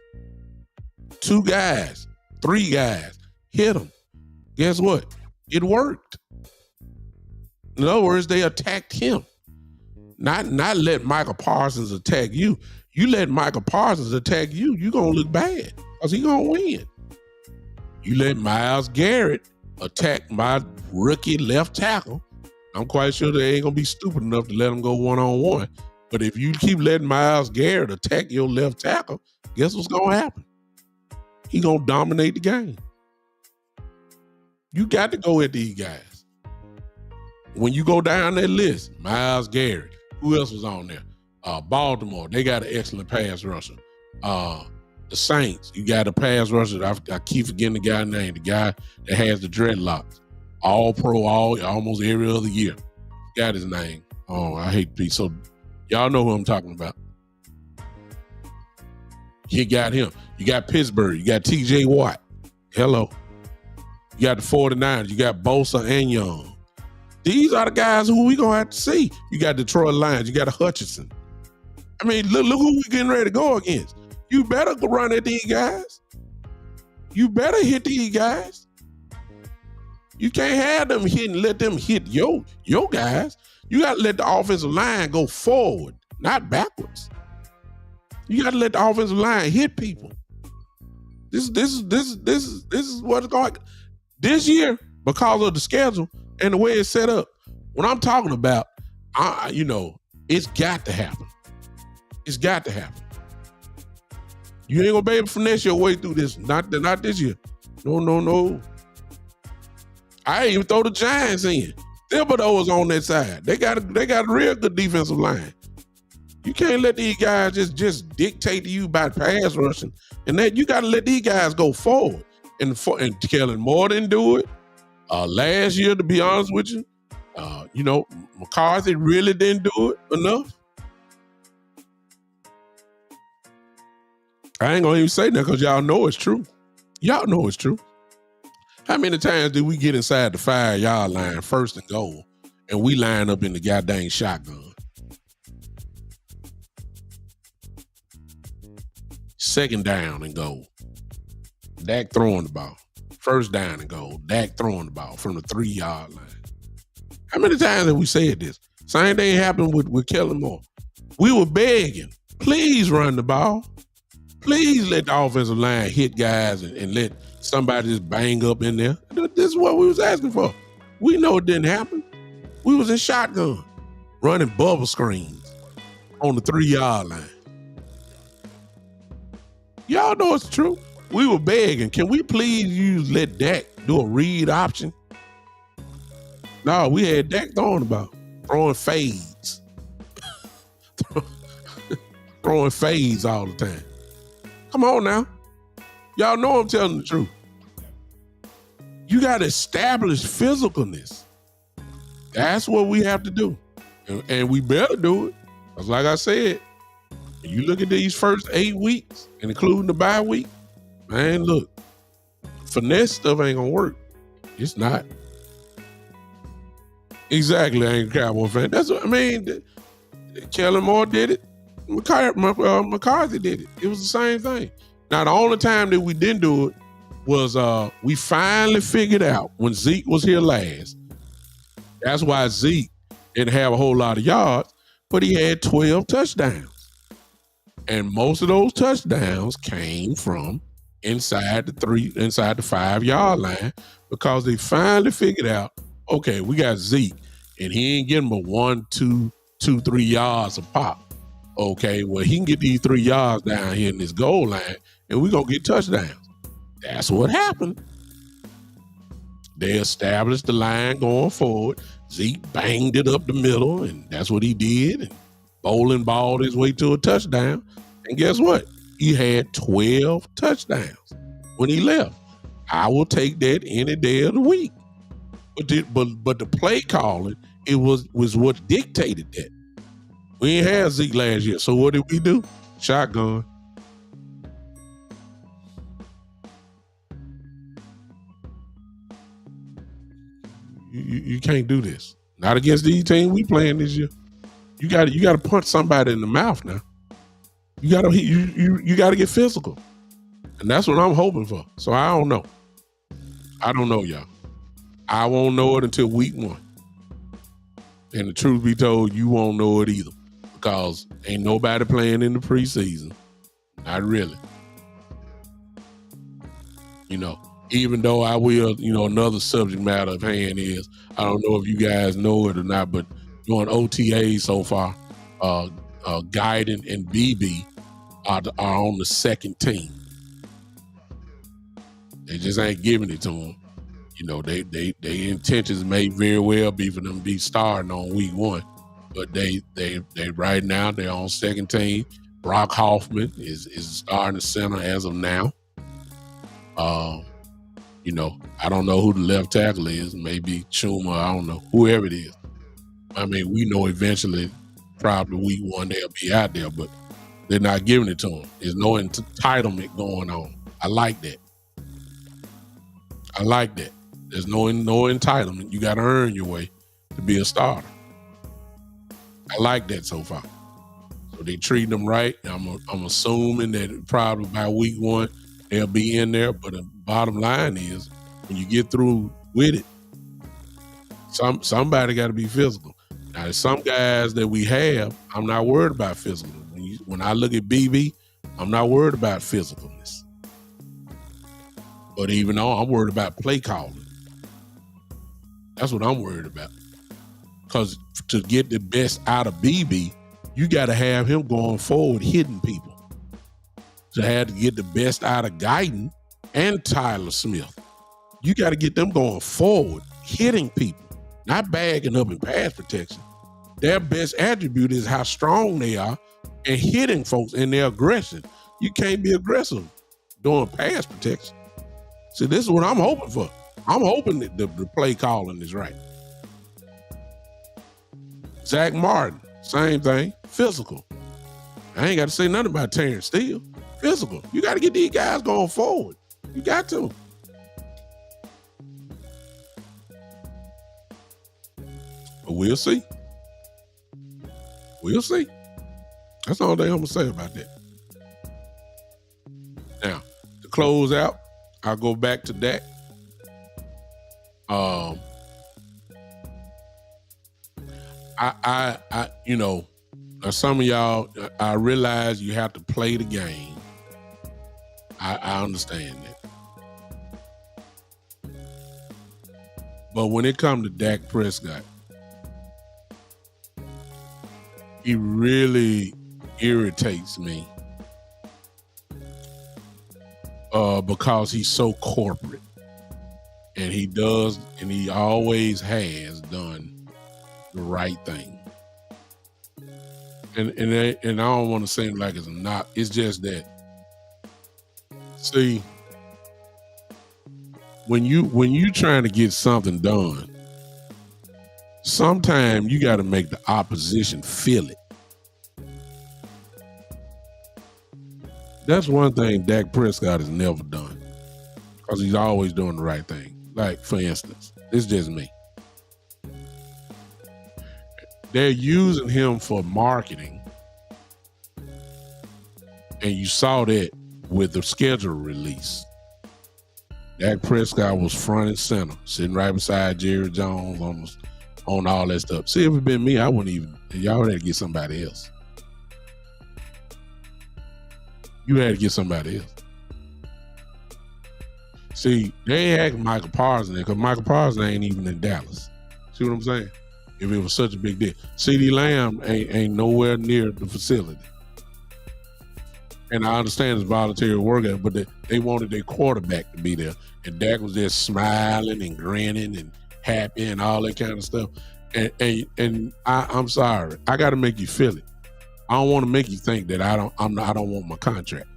2 guys, 3 guys, hit him. Guess what? It worked. In other words, they attacked him. Not let Micah Parsons attack you. You let Micah Parsons attack you, you're going to look bad because he's going to win. You let Myles Garrett attack my rookie left tackle, I'm quite sure they ain't going to be stupid enough to let him go one-on-one. But if you keep letting Myles Garrett attack your left tackle, guess what's going to happen? He's going to dominate the game. You got to go at these guys. When you go down that list, Myles Garrett, who else was on there? Baltimore, they got an excellent pass rusher. The Saints, you got a pass rusher. I keep forgetting the guy's name, the guy that has the dreadlocks. All-Pro, almost every other year. Got his name. Oh, I hate to be so. Y'all know who I'm talking about. You got him. You got Pittsburgh. You got T.J. Watt. Hello. You got the 49ers. You got Bosa and Young. These are the guys who we gonna have to see. You got Detroit Lions. You got Hutchinson. I mean, look who we getting ready to go against. You better go run at these guys. You better hit these guys. You can't have them hitting, let them hit your guys. You got to let the offensive line go forward, not backwards. You got to let the offensive line hit people. This is what's going. This year, because of the schedule and the way it's set up, what I'm talking about, it's got to happen. It's got to happen. You ain't gonna be able to finesse your way through this. Not this year. No. I ain't even throw the Giants in. Thibodeau was on that side. They got a real good defensive line. You can't let these guys just dictate to you about pass rushing. And that you got to let these guys go forward. And Kellen Moore didn't do it. Last year, to be honest with you, McCarthy really didn't do it enough. I ain't gonna even say that because y'all know it's true. Y'all know it's true. How many times did we get inside the 5-yard line, first and goal, and we line up in the goddamn shotgun? Second down and goal. Dak throwing the ball. First down and goal. Dak throwing the ball from the 3-yard line. How many times have we said this? Same thing happened with Kellen Moore. We were begging, please run the ball. Please let the offensive line hit guys and let somebody just bang up in there. This is what we was asking for. We know it didn't happen. We was in shotgun, running bubble screens on the 3-yard line. Y'all know it's true. We were begging, can we please let Dak do a read option? No, we had Dak throwing the ball, throwing fades. Throwing fades all the time. Come on now. Y'all know I'm telling the truth. You got to establish physicalness. That's what we have to do. And we better do it. Because like I said, you look at these first 8 weeks, and including the bye week, man, look, finesse stuff ain't going to work. It's not. Exactly, I ain't a Cowboy fan. That's what I mean. Kellen Moore did it. McCarthy did it. It was the same thing. Now, the only time that we didn't do it was we finally figured out when Zeke was here last. That's why Zeke didn't have a whole lot of yards, but he had 12 touchdowns. And most of those touchdowns came from inside the 5-yard line because they finally figured out, okay, we got Zeke, and he ain't getting but 1, 2, 3 yards a pop. Okay, well, he can get these 3 yards down here in this goal line, and we're going to get touchdowns. That's what happened. They established the line going forward. Zeke banged it up the middle, and that's what he did. And bowling balled his way to a touchdown. And guess what? He had 12 touchdowns when he left. I will take that any day of the week. But the play calling, it was what dictated that. We ain't had Zeke last year, so what did we do? Shotgun. You can't do this. Not against these teams we playing this year. You got to punch somebody in the mouth now. You got to get physical, and that's what I'm hoping for. So I don't know. I don't know, y'all. I won't know it until week 1. And the truth be told, you won't know it either. Because ain't nobody playing in the preseason. Not really. Even though I will, another subject matter of hand is, I don't know if you guys know it or not, but doing OTA so far, Guiden and BB are on the second team. They just ain't giving it to them. They intentions may very well be for them to be starting on week 1. But they right now they're on second team. Brock Hoffman is starting the center as of now. I don't know who the left tackle is.Maybe Chuma. I don't know. Whoever it is. I mean, we know eventually, probably week 1 they'll be out there, but they're not giving it to them. There's no entitlement going on. I like that. There's no entitlement. You got to earn your way to be a starter. I like that so far. So they treating them right. I'm assuming that probably by week 1 they'll be in there. But the bottom line is, when you get through with it, somebody got to be physical. Now, there's some guys that we have, I'm not worried about physical. When I look at BB, I'm not worried about physicalness. But even though I'm worried about play calling. That's what I'm worried about. Because to get the best out of BB, you got to have him going forward hitting people. To have to get the best out of Guyton and Tyler Smith, you got to get them going forward, hitting people, not bagging up in pass protection. Their best attribute is how strong they are and hitting folks in their aggression. You can't be aggressive doing pass protection. See, this is what I'm hoping for. I'm hoping that the play calling is right. Zach Martin, same thing, physical. I ain't got to say nothing about Terrence Steele. Physical. You got to get these guys going forward. You got to. But we'll see. We'll see. That's all I'm gonna say about that. Now, to close out, I'll go back to Dak. I some of y'all, I realize you have to play the game. I understand that. But when it comes to Dak Prescott, he really irritates me because he's so corporate. And he does, and he always has done the right thing. And I don't want to seem like it's not. It's just that, see, when you trying to get something done, sometimes you got to make the opposition feel it. That's one thing Dak Prescott has never done, because he's always doing the right thing. Like, for instance, it's just me. They're using him for marketing. And you saw that with the schedule release. Dak Prescott was front and center, sitting right beside Jerry Jones on all that stuff. See, if it had been me, I wouldn't even. Y'all had to get somebody else. You had to get somebody else. See, they had Michael Parsons there because Michael Parsons ain't even in Dallas. See what I'm saying? If it was such a big deal. CeeDee Lamb ain't nowhere near the facility. And I understand it's voluntary work, but they wanted their quarterback to be there. And Dak was there smiling and grinning and happy and all that kind of stuff. And I'm sorry. I got to make you feel it. I don't want to make you think that I don't want my contract.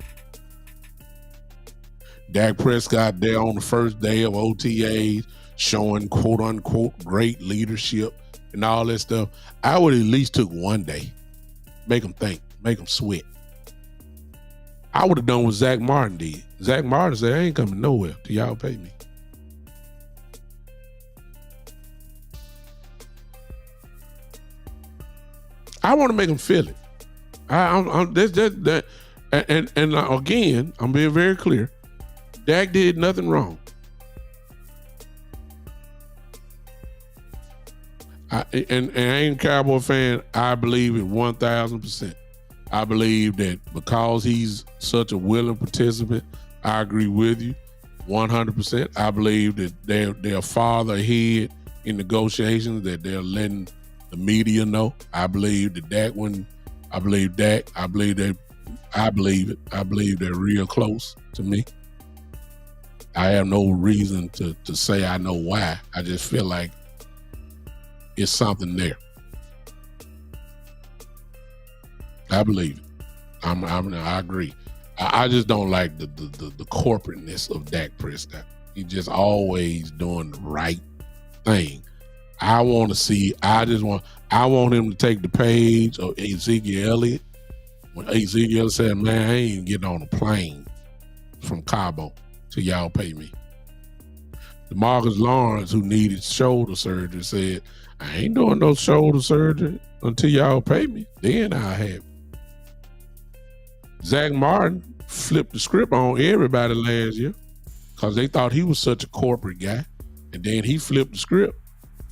Dak Prescott there on the first day of OTAs, showing quote unquote great leadership and all that stuff. I would at least took one day, make them think, make them sweat. I would have done what Zach Martin did. Zach Martin said, I ain't coming nowhere till y'all pay me. I want to make them feel it. And again, I'm being very clear. Dak did nothing wrong. I ain't a Cowboy fan. I believe it 1,000%. I believe that because he's such a willing participant, I agree with you 100%. I believe that they're farther ahead in negotiations, that they're letting the media know. I believe that Dak I believe Dak. I believe it. I believe they're real close to me. I have no reason to say I know why. I just feel like it's something there. I believe it. I agree. I just don't like the corporateness of Dak Prescott. He's just always doing the right thing. I want him to take the page of Ezekiel Elliott. When Ezekiel said, man, I ain't getting on a plane from Cabo till y'all pay me. DeMarcus Lawrence, who needed shoulder surgery, said, I ain't doing no shoulder surgery until y'all pay me. Then I'll have it. Zach Martin flipped the script on everybody last year because they thought he was such a corporate guy. And then he flipped the script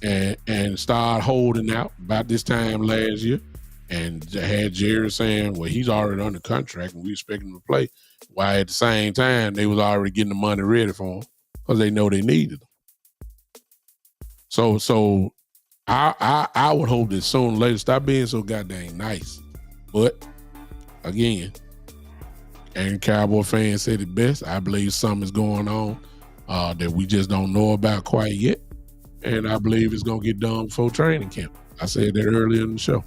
and started holding out about this time last year. And had Jerry saying, well, he's already under contract and we expect him to play. While at the same time, they was already getting the money ready for him because they know they needed him. So I would hope that sooner or later, stop being so goddamn nice. But again, and Cowboy fans said it best. I believe something's going on that we just don't know about quite yet. And I believe it's going to get done before training camp. I said that earlier in the show.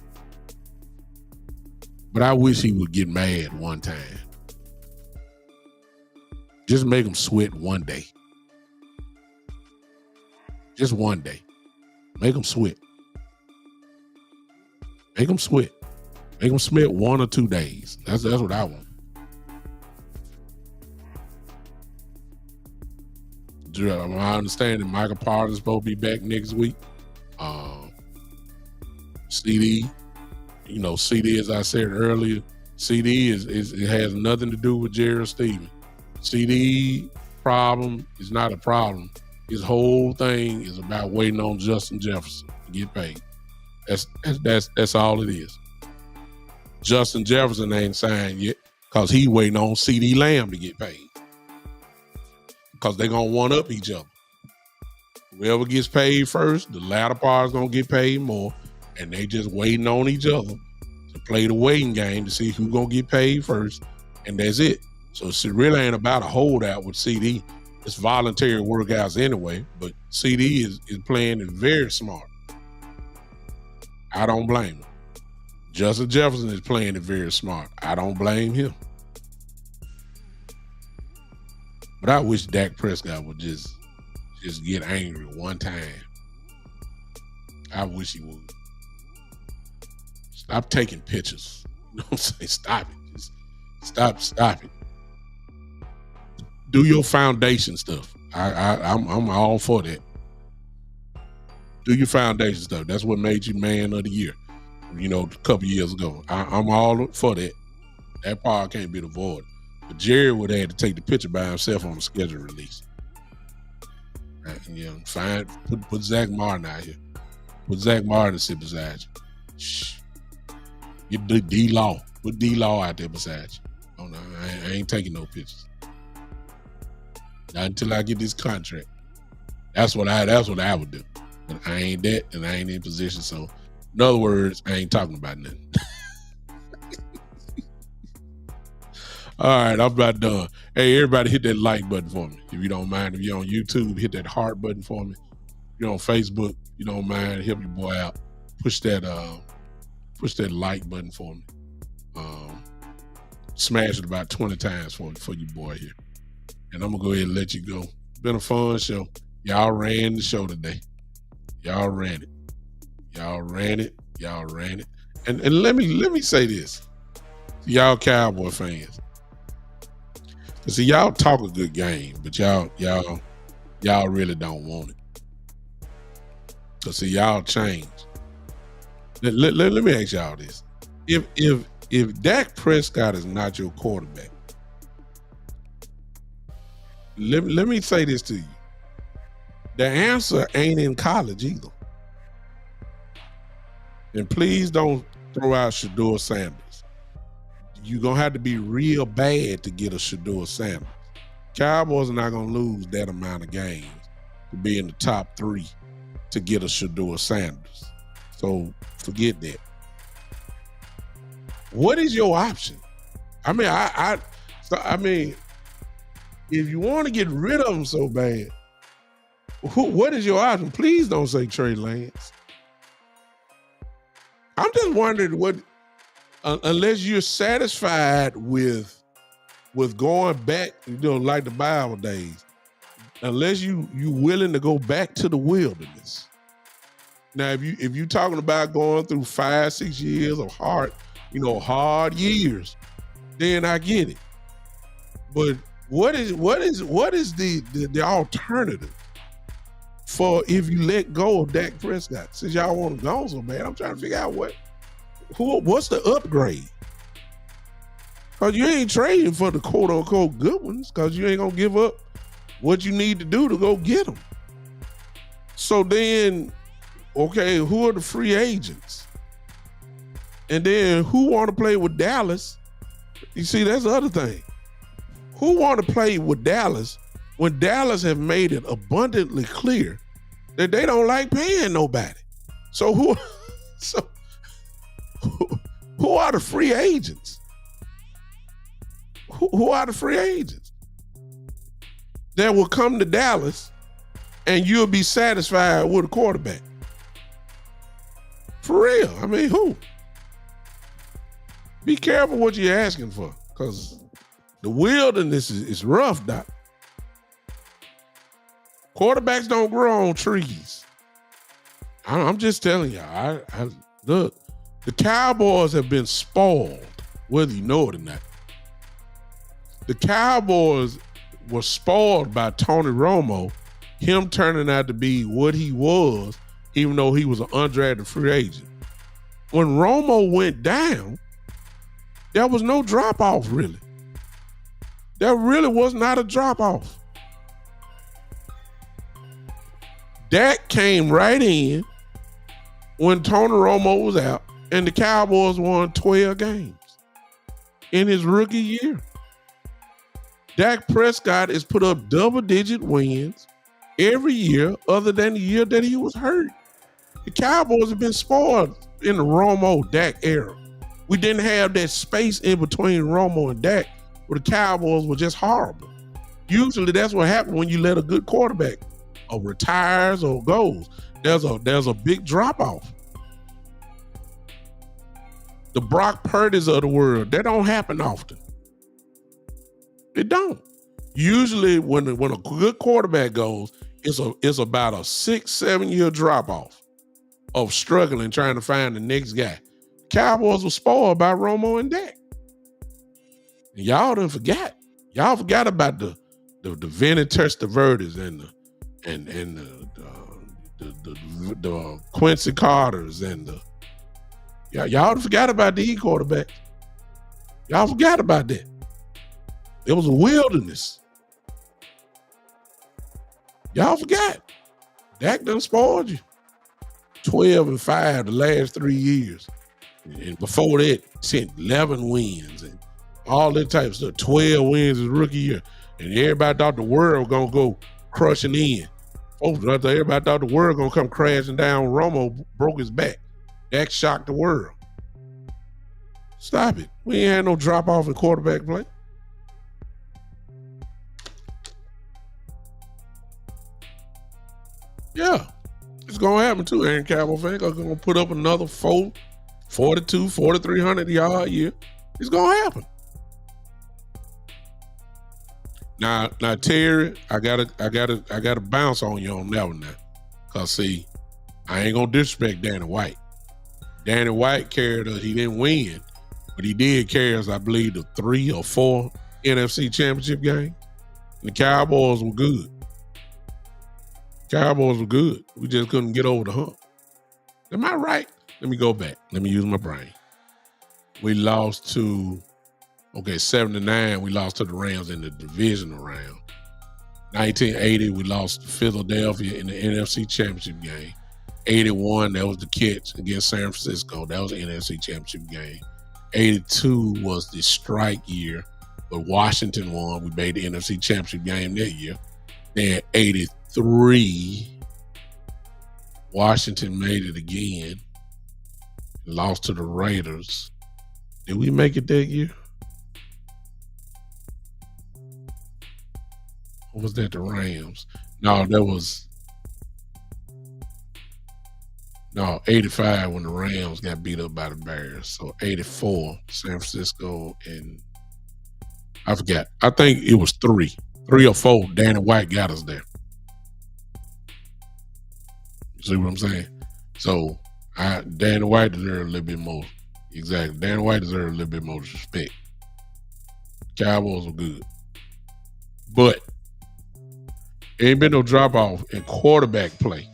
But I wish he would get mad one time. Just make him sweat one day. Just one day. Make him sweat. Make him sweat. Make him sweat 1 or 2 days. That's what I want. My understanding, Michael Parsons is supposed to be back next week. CD, CD, as I said earlier, CD it has nothing to do with Jerry Stevens. CD problem is not a problem. His whole thing is about waiting on Justin Jefferson to get paid. That's all it is. Justin Jefferson ain't signed yet because he waiting on CD Lamb to get paid. Because they're gonna one up each other. Whoever gets paid first, the latter part is gonna get paid more, and they just waiting on each other to play the waiting game to see who's gonna get paid first, and that's it. So it really ain't about a holdout with CD. It's voluntary workouts anyway, but CD is playing it very smart. I don't blame him. Justin Jefferson is playing it very smart. I don't blame him. But I wish Dak Prescott would just get angry one time. I wish he would. Stop taking pictures. You know what I'm saying? Stop it. Just stop it. Do your foundation stuff. I'm all for that. Do your foundation stuff. That's what made you man of the year, a couple years ago. I'm all for that. That part can't be avoided. But Jerry would have had to take the picture by himself on the schedule release. Right? Fine. Put Zach Martin out here. Put Zach Martin to sit beside you. Shh. Get D-Law. Put D-Law out there beside you. Oh no, I ain't taking no pictures. Not until I get this contract. That's what I would do. But I ain't that, and I ain't in position. So, in other words, I ain't talking about nothing. All right, I'm about done. Hey, everybody, hit that like button for me if you don't mind. If you're on YouTube, hit that heart button for me. If you're on Facebook, you don't mind, help your boy out. Push that like button for me. Smash it about 20 times for your boy here. And I'm gonna go ahead and let you go. Been a fun show. Y'all ran the show today. Y'all ran it. And let me say this to y'all Cowboy fans. Cause see, y'all talk a good game, but y'all really don't want it. Cause see, y'all change. Let me ask y'all this. If Dak Prescott is not your quarterback, let me say this to you. The answer ain't in college either. And please don't throw out Shedeur Sanders. You're going to have to be real bad to get a Shedeur Sanders. Cowboys are not going to lose that amount of games to be in the top 3 to get a Shedeur Sanders. So forget that. What is your option? I mean, if you want to get rid of him so bad, what is your option? Please don't say Trey Lance. I'm just wondering what, unless you're satisfied with going back, like the Bible days, unless you willing to go back to the wilderness. Now, if you talking about going through 5-6 years of hard years, then I get it. But what is the alternative for if you let go of Dak Prescott? Since y'all want to go so bad, I'm trying to figure out what's the upgrade. Because you ain't trading for the quote unquote good ones, because you ain't gonna give up what you need to do to go get them. So then, okay, who are the free agents? And then who want to play with Dallas? You see, that's the other thing. Who want to play with Dallas when Dallas have made it abundantly clear that they don't like paying nobody? So who are the free agents? Who are the free agents that will come to Dallas and you'll be satisfied with a quarterback? For real. I mean, who? Be careful what you're asking for, because the wilderness is rough, Doc. Quarterbacks don't grow on trees. I'm just telling y'all. Look, the Cowboys have been spoiled, whether you know it or not. The Cowboys were spoiled by Tony Romo, him turning out to be what he was, even though he was an undrafted free agent. when Romo went down, there was no drop off really. There really was not a drop off. Dak came right in when Tony Romo was out, and the Cowboys won 12 games in his rookie year. Dak Prescott has put up double-digit wins every year other than the year that he was hurt. The Cowboys have been spoiled in the Romo-Dak era. We didn't have that space in between Romo and Dak where the Cowboys were just horrible. Usually that's what happens when you let a good quarterback or retires or goes. There's a big drop-off. The Brock Purdy's of the world, that don't happen often. It don't. Usually when a good quarterback goes, it's about a 6-7 year drop-off of struggling trying to find the next guy. Cowboys were spoiled by Romo and Dak. And y'all done forgot. Y'all forgot about the Vinny Testaverdes and the Quincy Carters and y'all forgot about the quarterback. Y'all forgot about that. It was a wilderness. Y'all forgot. Dak done spoiled you. 12-5 the last 3 years. And before that, 11 wins and all that type of stuff. 12 wins his rookie year. And everybody thought the world was going to go crushing in. Everybody thought the world was going to come crashing down. Romo broke his back. Dak shocked the world. Stop it. We ain't had no drop off in quarterback play. Yeah, it's going to happen too, Aaron Cowboy fans. They're going to put up another 4,300 yard year. It's going to happen. Now, Terry, I gotta bounce on you on that one now. Cause see, I ain't gonna disrespect Danny White. Danny White carried us. He didn't win, but he did carry us, I believe, to 3 or 4 NFC championship games. And the Cowboys were good. Cowboys were good. We just couldn't get over the hump. Am I right? Let me go back. Let me use my brain. We lost to 7-9, we lost to the Rams in the divisional round. 1980, we lost to Philadelphia in the NFC Championship game. 81, that was the catch against San Francisco. That was the NFC Championship game. 82 was the strike year, but Washington won. We made the NFC Championship game that year. Then 83, Washington made it again. Lost to the Raiders. Did we make it that year? Or was that the Rams? No, that was 85 when the Rams got beat up by the Bears. So 84, San Francisco, and I forgot. I think it was 3 or 4. Danny White got us there. You see what I'm saying? So Danny White deserved a little bit more. Exactly. Danny White deserved a little bit more respect. Cowboys were good. But ain't been no drop-off in quarterback play.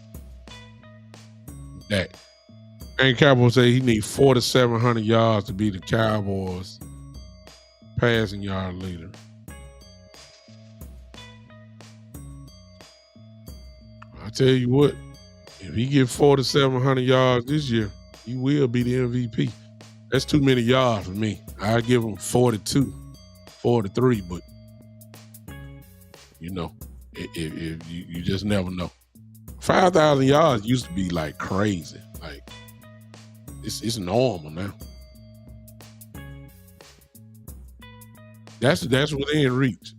That ain't Cowboys say he needs 4,700 yards to be the Cowboys passing yard leader. I tell you what, if he get 4,700 yards this year, he will be the MVP. That's too many yards for me. I give him 42, 43, but you know, if you just never know. 5,000 yards used to be like crazy. Like it's normal now. That's within reach.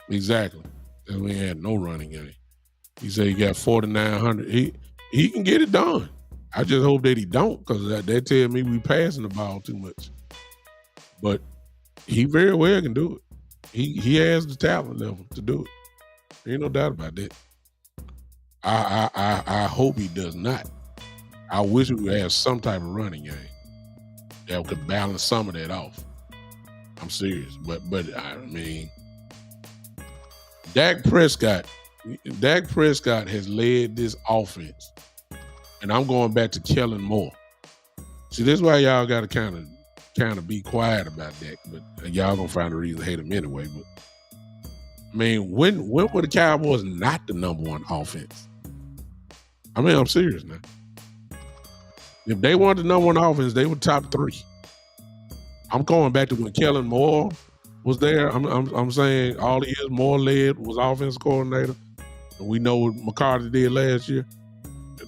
Exactly. Because we ain't had no running game. He said he got 4,900. He can get it done. I just hope that he don't, because that tell me we passing the ball too much. But he very well can do it. He has the talent level to do it. Ain't no doubt about that. I hope he does not. I wish we would have some type of running game that could balance some of that off. I'm serious. But I mean, Dak Prescott has led this offense And I'm going back to Kellen Moore. See, this is why y'all got to kind of be quiet about that. But y'all gonna find a reason to hate him anyway. But I mean, when were the Cowboys not the number one offense? I mean, I'm serious now. If they weren't the number one offense, they were top 3. I'm going back to when Kellen Moore was there. I'm saying all the years Moore led was offensive coordinator. And we know what McCarthy did last year.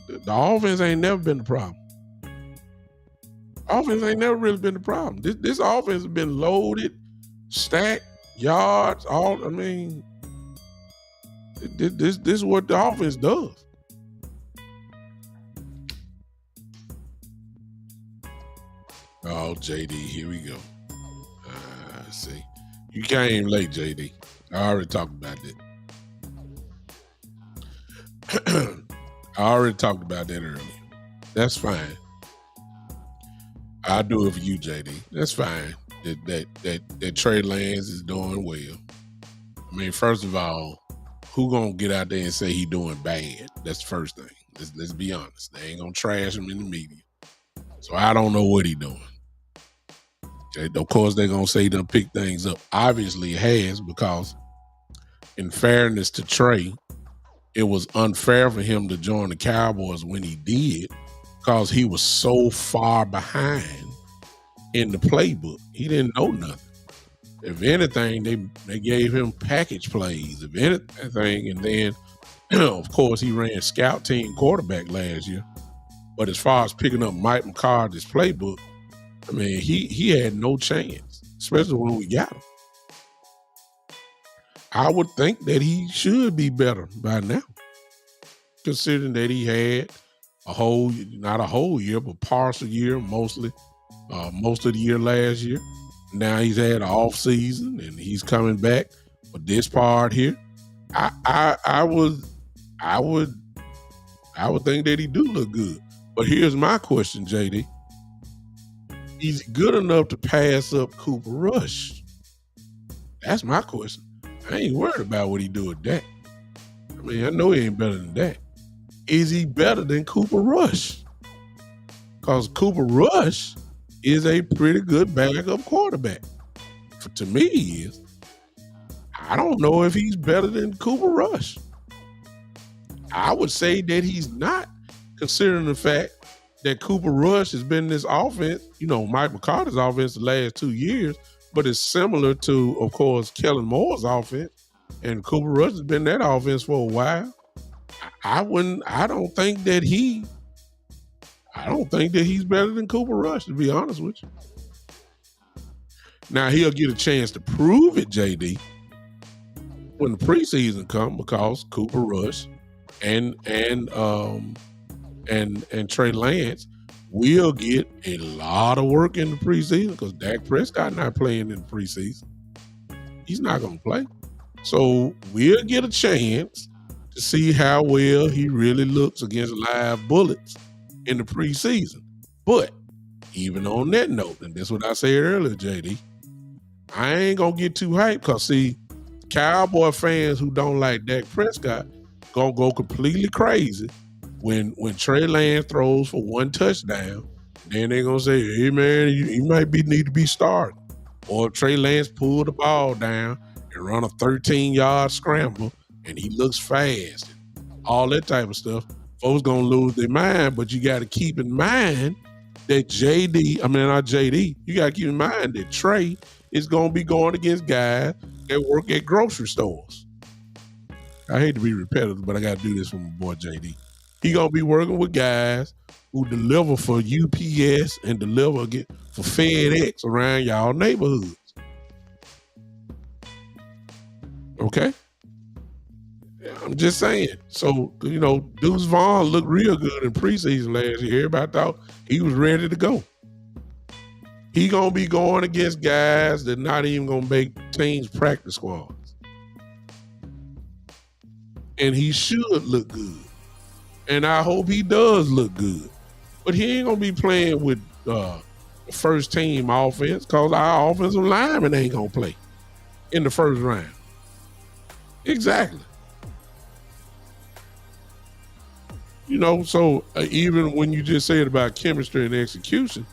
The offense ain't never been the problem. Offense ain't never really been the problem. This offense has been loaded, stacked, yards, all. I mean, this is what the offense does. Oh, JD, here we go. See, you came late, JD. I already talked about that. I already talked about that earlier. That's fine. I'll do it for you, JD. That's fine. That Trey Lance is doing well. I mean, first of all, who gonna get out there and say he doing bad? That's the first thing. Let's be honest. They ain't gonna trash him in the media. So I don't know what he doing. Okay, of course, they're gonna say he done pick things up. Obviously, it has, because in fairness to Trey, it was unfair for him to join the Cowboys when he did, because he was so far behind in the playbook. He didn't know nothing. If anything, they gave him package plays, if anything, and then, of course, he ran scout team quarterback last year. But as far as picking up Mike McCarthy's playbook, I mean, he had no chance, especially when we got him. I would think that he should be better by now, considering that he had not a whole year, but partial year, most of the year last year. Now he's had an off season and he's coming back for this part here. I would think that he do look good. But here's my question, JD. Is he good enough to pass up Cooper Rush? That's my question. I ain't worried about what he do with that. I mean, I know he ain't better than that. Is he better than Cooper Rush? Because Cooper Rush is a pretty good backup quarterback. To me, he is. I don't know if he's better than Cooper Rush. I would say that he's not, considering the fact that Cooper Rush has been in this offense, Mike McCarthy's offense the last 2 years, but it's similar to, of course, Kellen Moore's offense. And Cooper Rush has been in that offense for a while. I don't think that he's better than Cooper Rush, to be honest with you. Now he'll get a chance to prove it, JD, when the preseason comes, because Cooper Rush and Trey Lance will get a lot of work in the preseason, because Dak Prescott not playing in the preseason. He's not going to play. So we'll get a chance to see how well he really looks against live bullets in the preseason. But even on that note, and that's what I said earlier, JD, I ain't going to get too hyped, because, see, Cowboy fans who don't like Dak Prescott going to go completely crazy when Trey Lance throws for 1 touchdown. Then they're going to say, hey, man, you might need to be starting. Or if Trey Lance pull the ball down and run a 13-yard scramble and he looks fast, all that type of stuff, folks going to lose their mind. But you got to keep in mind that you got to keep in mind that Trey is going to be going against guys that work at grocery stores. I hate to be repetitive, but I got to do this for my boy JD. He going to be working with guys who deliver for UPS and deliver for FedEx around y'all neighborhoods. Okay? I'm just saying. So, Deuce Vaughn looked real good in preseason last year. Everybody thought he was ready to go. He going to be going against guys that not even going to make teams practice squads. And he should look good. And I hope he does look good. But he ain't going to be playing with the first team offense, because our offensive lineman ain't going to play in the first round. Exactly. So even when you just said about chemistry and execution,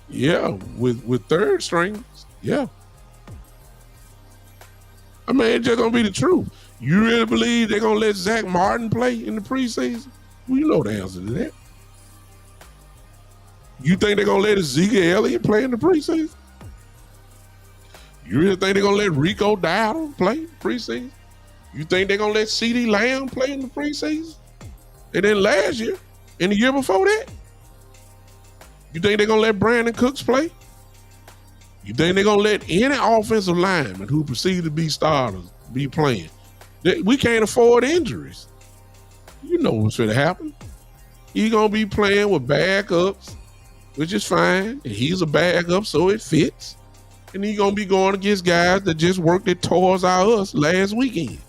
yeah, with third strings, yeah. I mean, it's just gonna be the truth. You really believe they're gonna let Zach Martin play in the preseason? Well, you know the answer to that. You think they're gonna let Zeke Elliott play in the preseason? You really think they're gonna let Rico Dowdle play in the preseason? You think they're gonna let CeeDee Lamb play in the preseason? They didn't last year. And the year before that? You think they're gonna let Brandon Cooks play? You think they're gonna let any offensive lineman who proceed to be starters be playing? We can't afford injuries. You know what's gonna happen. He's gonna be playing with backups, which is fine. And he's a backup, so it fits. And he's gonna be going against guys that just worked their toes out us last weekend.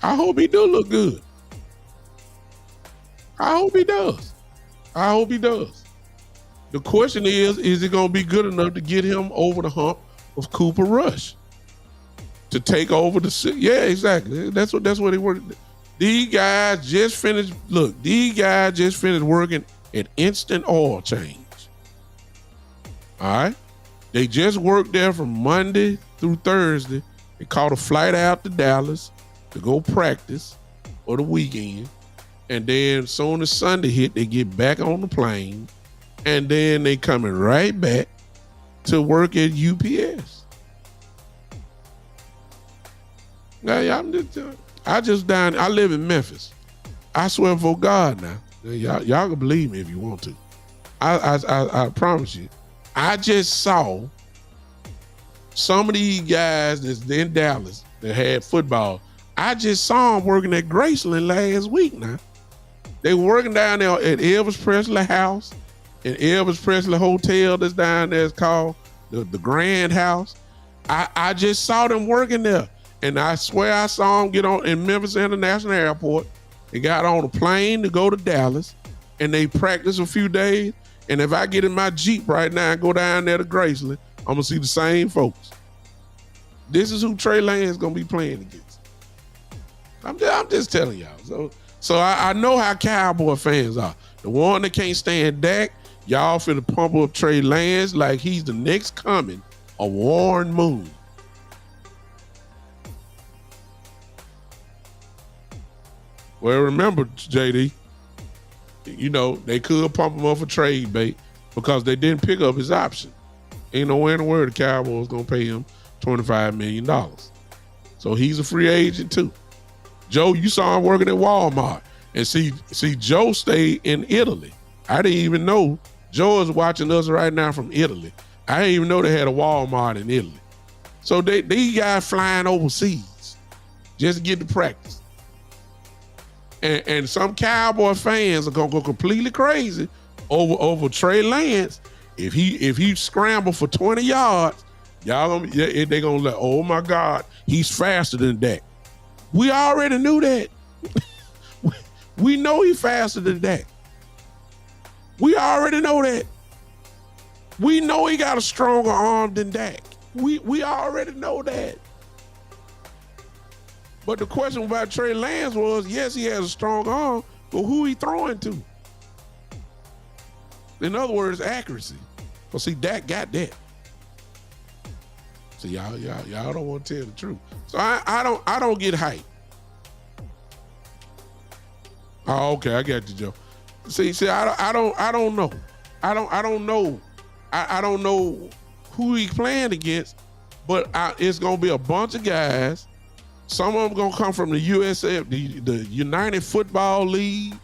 I hope he do look good. I hope he does. I hope he does. The question is it going to be good enough to get him over the hump of Cooper Rush to take over the? Yeah, exactly. That's what they work. These guys just finished. Look, these guys just finished working at Instant Oil Change. All right, they just worked there from Monday through Thursday. They caught a flight out to Dallas to go practice for the weekend. And then as soon as Sunday hit, they get back on the plane. And then they coming right back to work at UPS. Now, I live in Memphis. I swear for God now. Y'all can believe me if you want to. I promise you. I just saw some of these guys that's in Dallas that had football. I just saw them working at Graceland last week now. They were working down there at Elvis Presley House and Elvis Presley Hotel that's down there. It's called the Grand House. I just saw them working there. And I swear I saw them get on in Memphis International Airport. They got on a plane to go to Dallas and they practiced a few days. And if I get in my Jeep right now and go down there to Graceland, I'm going to see the same folks. This is who Trey Lance is going to be playing against. I'm just telling y'all. So I know how Cowboy fans are. The one that can't stand Dak, y'all finna pump up Trey Lance like he's the next coming of Warren Moon. Well, remember, JD, they could pump him up for trade bait because they didn't pick up his option. Ain't nowhere in the world the Cowboys gonna pay him $25 million. So he's a free agent too. Joe, you saw him working at Walmart. And see, Joe stayed in Italy. I didn't even know. Joe is watching us right now from Italy. I didn't even know they had a Walmart in Italy. So these guys flying overseas just to get to practice. And some Cowboy fans are gonna go completely crazy over Trey Lance. If he scramble for 20 yards, they gonna let, oh my God, he's faster than Dak. We already knew that. We know he's faster than Dak. We already know that. We know he got a stronger arm than Dak. We already know that. But the question about Trey Lance was, yes, he has a strong arm, but who he throwing to? In other words, accuracy. Well, see, Dak got that. So y'all don't want to tell the truth. So I don't get hyped. Oh, okay, I got you, Joe. See, I don't know. I don't know. I don't know who he's playing against, but it's gonna be a bunch of guys. Some of them gonna come from the USF, the United Football League,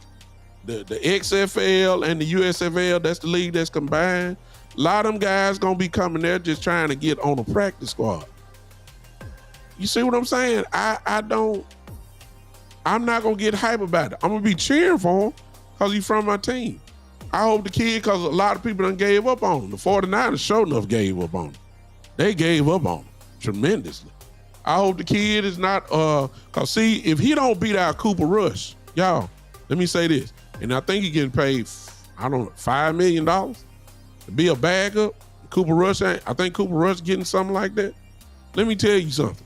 the XFL and the USFL. That's the league that's combined. A lot of them guys gonna be coming there just trying to get on the practice squad. You see what I'm saying? I'm not gonna get hype about it. I'm gonna be cheering for him because he's from my team. I hope the kid, because a lot of people done gave up on him. The 49ers sure enough gave up on him. They gave up on him tremendously. I hope the kid is not, because see, if he don't beat out Cooper Rush, y'all, let me say this, and I think he's getting paid, I don't know, $5 million to be a backup. I think Cooper Rush getting something like that. Let me tell you something.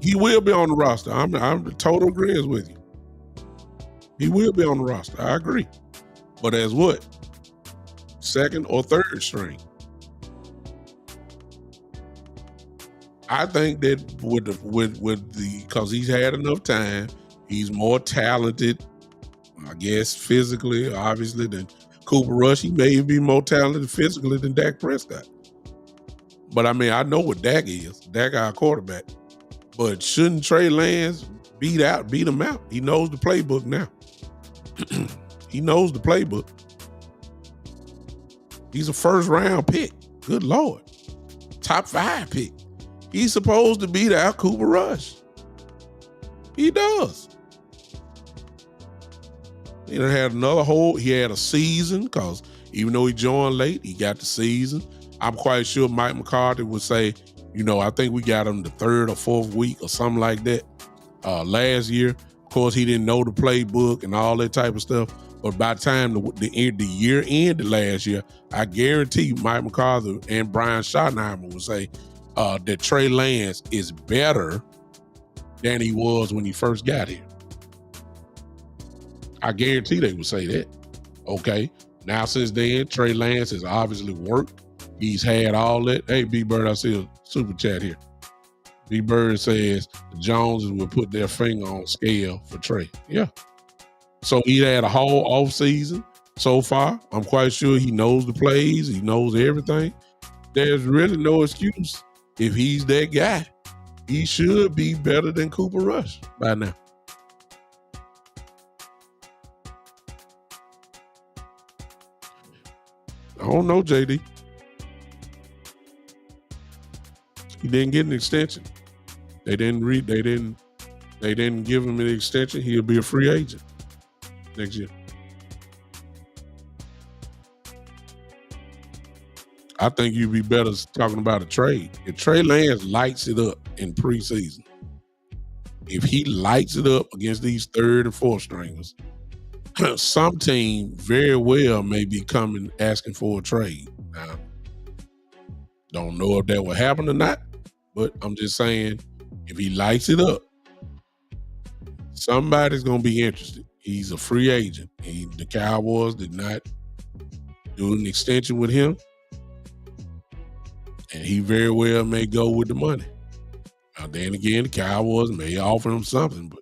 He will be on the roster. I'm the total agreement with you. He will be on the roster. I agree. But as what? Second or third string. I think that with the because he's had enough time, he's more talented, I guess physically, obviously, than Cooper Rush. He may be more talented physically than Dak Prescott. But I mean, I know what Dak is. Dak our quarterback. But shouldn't Trey Lance beat him out? He knows the playbook now. He knows the playbook. He's a first round pick. Good Lord. Top 5 pick. He's supposed to beat out Cooper Rush. He does. He had he had a season because even though he joined late, he got the season. I'm quite sure Mike McCarthy would say, I think we got him the 3rd or 4th week or something like that last year. Of course, he didn't know the playbook and all that type of stuff. But by the time the year ended last year, I guarantee Mike McCarthy and Brian Schottenheimer would say that Trey Lance is better than he was when he first got here. I guarantee they would say that. Okay. Now, since then, Trey Lance has obviously worked. He's had all that. Hey, B-Bird, I see a super chat here. B-Bird says the Joneses will put their finger on scale for Trey. Yeah. So he had a whole off season so far. I'm quite sure he knows the plays. He knows everything. There's really no excuse. If he's that guy, he should be better than Cooper Rush by now. I don't know, JD. He didn't get an extension. They didn't give him an extension. He'll be a free agent next year. I think you'd be better talking about a trade. If Trey Lance lights it up in preseason, if he lights it up against these 3rd and 4th stringers, some team very well may be coming asking for a trade. Now, don't know if that will happen or not, but I'm just saying, if he lights it up, somebody's going to be interested. He's a free agent. The Cowboys did not do an extension with him, and he very well may go with the money. Now, then again, the Cowboys may offer him something, but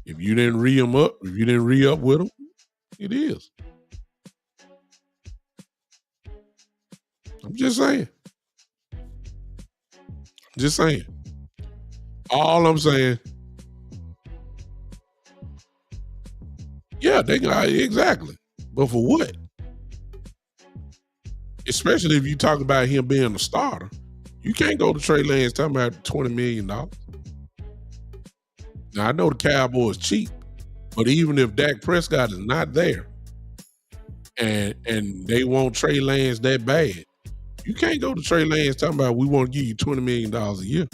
if you didn't re-up with him, it is. I'm just saying. All I'm saying. Yeah, exactly. But for what? Especially if you talk about him being a starter. You can't go to Trey Lance talking about $20 million. Now, I know the Cowboys cheap, but even if Dak Prescott is not there and they want Trey Lance that bad, you can't go to Trey Lance talking about we want to give you $20 million a year.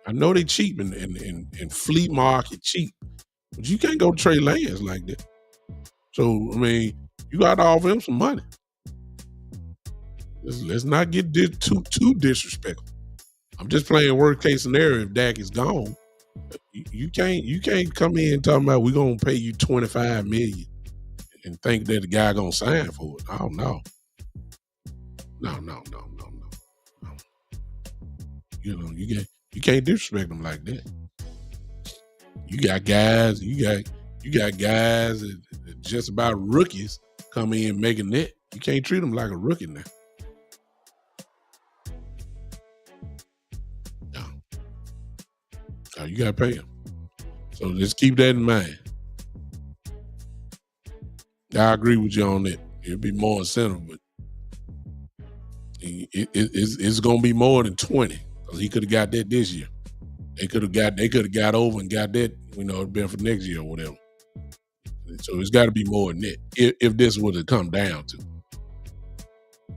I know they cheap and flea market cheap, but you can't go to Trey Lance like that. So, I mean, you got to offer him some money. Let's not get too disrespectful. I'm just playing worst case scenario. If Dak is gone, you can't come in talking about we're gonna pay you $25 million and think that the guy gonna sign for it. I don't know. No. You can't disrespect them like that. You got guys that just about rookies come in making that. You can't treat them like a rookie now. No, you gotta pay them. So let's keep that in mind. I agree with you on that. It'll be more incentive, but it's gonna be more than 20 because he could have got that this year. They could have got over and got that, it'd been for next year or whatever. So it's got to be more than that if this would have come down to.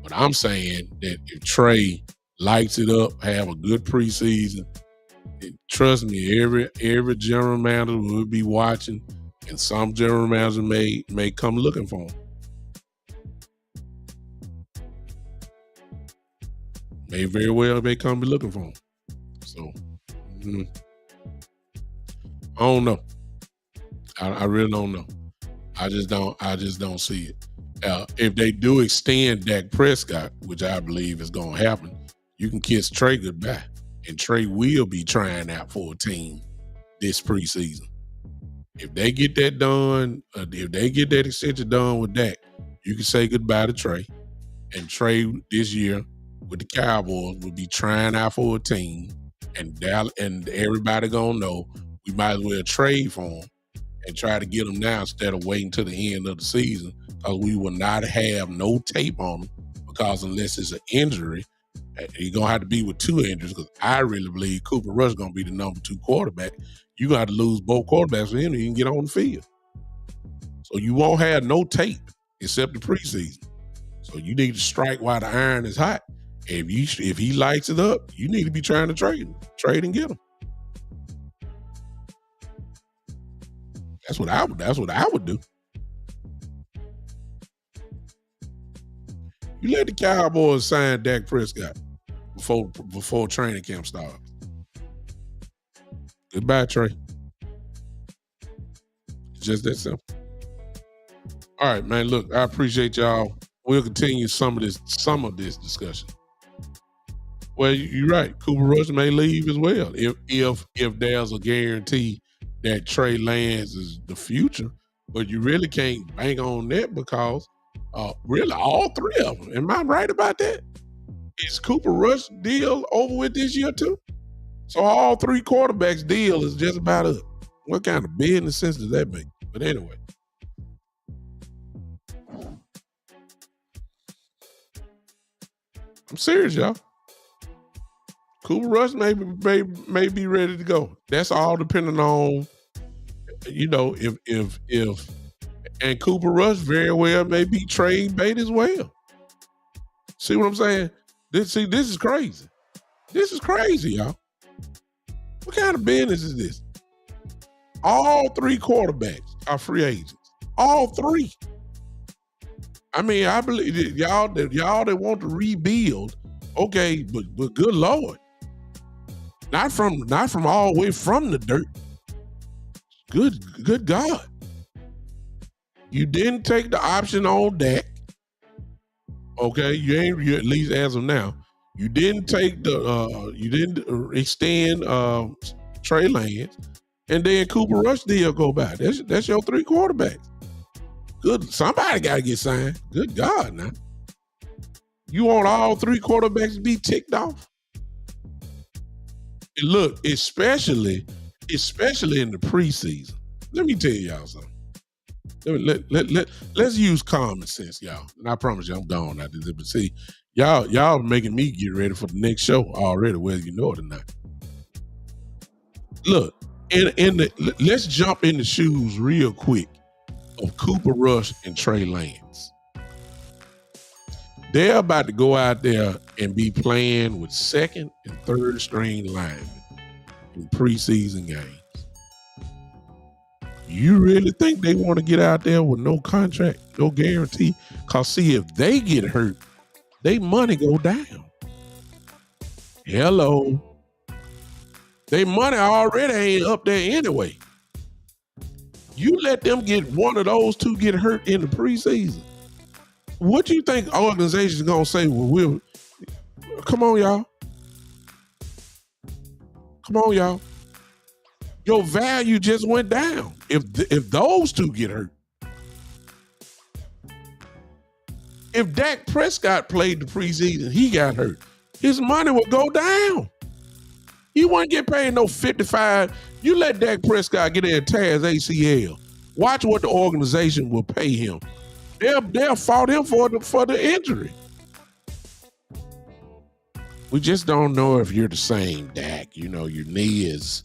But I'm saying that if Trey lights it up, have a good preseason, trust me, every general manager will be watching, and some general manager may come looking for him. May very well come be looking for him. So I don't know. I really don't know. I just don't see it. If they do extend Dak Prescott, which I believe is going to happen, you can kiss Trey goodbye, and Trey will be trying out for a team this preseason. If they get that done, if they get that extension done with Dak, you can say goodbye to Trey. And Trey this year with the Cowboys will be trying out for a team, and everybody gonna know we might as well trade for him and try to get him now instead of waiting till the end of the season, because we will not have no tape on him, because unless it's an injury, you're gonna have to be with two injuries, because I really believe Cooper Rush is gonna be the number 2 quarterback. You got to lose both quarterbacks for him, you can get on the field. So you won't have no tape except the preseason. So you need to strike while the iron is hot. If he lights it up, you need to be trying to trade and get him. That's what I would do. You let the Cowboys sign Dak Prescott before training camp starts. Goodbye, Trey. It's just that simple. All right, man. Look, I appreciate y'all. We'll continue some of this discussion. Well, you're right. Cooper Rush may leave as well if there's a guarantee that Trey Lance is the future. But you really can't bank on that, because really all three of them. Am I right about that? Is Cooper Rush deal over with this year too? So all 3 quarterbacks deal is just about up. What kind of business sense does that make? But anyway. I'm serious, y'all. Cooper Rush may be ready to go. That's all depending on, if and Cooper Rush very well may be trade bait as well. See what I'm saying? This is crazy. This is crazy, y'all. What kind of business is this? All 3 quarterbacks are free agents. All 3. I mean, I believe that y'all that want to rebuild, okay, but good Lord. Not from all the way from the dirt. Good God. You didn't take the option on Dak. Okay, you at least as of now. You didn't take you didn't extend Trey Lance, and then Cooper Rush deal go by. That's your 3 quarterbacks. Good, somebody got to get signed. Good God, now. You want all 3 quarterbacks to be ticked off? And look, especially in the preseason. Let me tell y'all something. Let's use common sense, y'all. And I promise you, I'm gone after this. But see, y'all making me get ready for the next show already, whether you know it or not. Look, let's jump in the shoes real quick of Cooper Rush and Trey Lance. They're about to go out there and be playing with 2nd and 3rd string linemen in preseason games. You really think they want to get out there with no contract, no guarantee? Because see, if they get hurt, they money go down. Hello. They money already ain't up there anyway. You let them get one of those 2 get hurt in the preseason. What do you think organizations gonna say? Well, come on, y'all. Come on, y'all. Your value just went down if those 2 get hurt. If Dak Prescott played the preseason, he got hurt, his money would go down. He wouldn't get paid no 55. You let Dak Prescott get in and tear his ACL. Watch what the organization will pay him. They'll fault him for the injury. We just don't know if you're the same Dak. You know, your knee is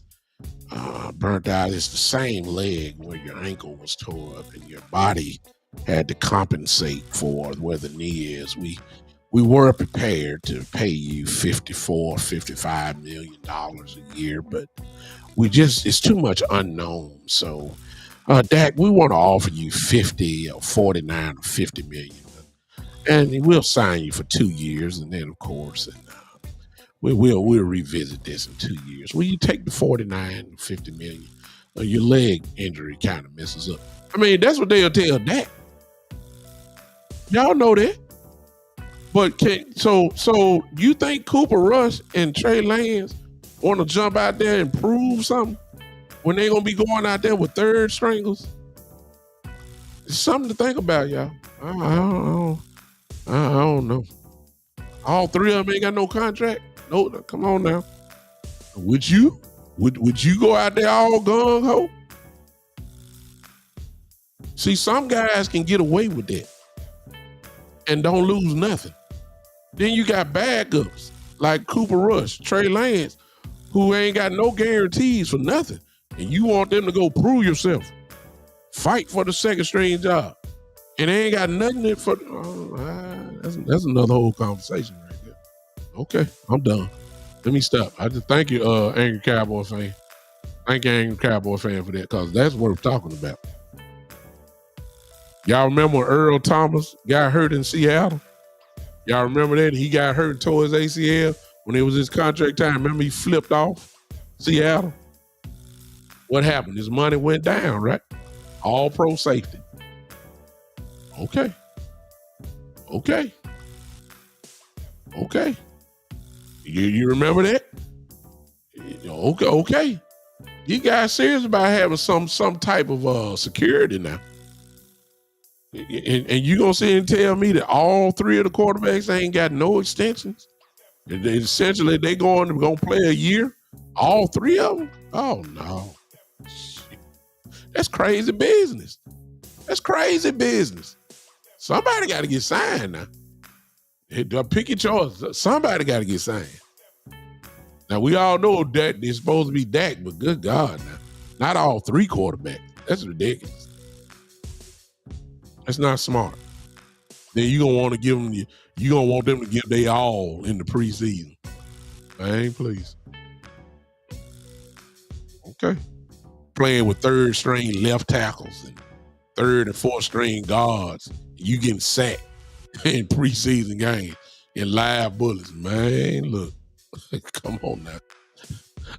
burnt out. It's the same leg where your ankle was tore up and your body had to compensate for where the knee is. We were prepared to pay you $55 million a year, but it's too much unknown. So, Dak, we want to offer you 50 or 49 or 50 million, and we'll sign you for 2 years, and then of course, we'll revisit this in 2 years. Will you take the 49 or 50 million? your leg injury kind of messes up. I mean, that's what they'll tell Dak. Y'all know that. But so you think Cooper Rush and Trey Lance want to jump out there and prove something when they gonna be going out there with third stringers? It's something to think about, y'all. I don't know. All three of them ain't got no contract. No, come on now. Would you? Would you go out there all gung ho? See, some guys can get away with that and don't lose nothing. Then you got backups like Cooper Rush, Trey Lance, who ain't got no guarantees for nothing. And you want them to go prove yourself. Fight for the second string job. And they ain't got nothing for that's another whole conversation right there. Okay, I'm done. Let me stop. I just thank you, Angry Cowboy fan. Thank you, Angry Cowboy fan, for that, because that's worth talking about. Y'all remember when Earl Thomas got hurt in Seattle? Y'all remember that? He got hurt and tore his ACL when it was his contract time. Remember he flipped off Seattle? What happened? His money went down, right? All pro safety. Okay. You remember that? Okay. You guys serious about having some type of security now? And you gonna sit and tell me that all three of the quarterbacks ain't got no extensions? Essentially, they gonna play a year. All three of them? Oh no, shit. That's crazy business. Somebody got to get signed now. Pick your choice. Somebody got to get signed. Now we all know that it's supposed to be Dak, but good God, now not all three quarterbacks. That's ridiculous. That's not smart. Then you gonna want to give them. You gonna want them to give they all in the preseason. Man, please. Okay. Playing with third string left tackles and third and fourth string guards. You getting sacked in preseason games in live bullets. Man, look. Come on now.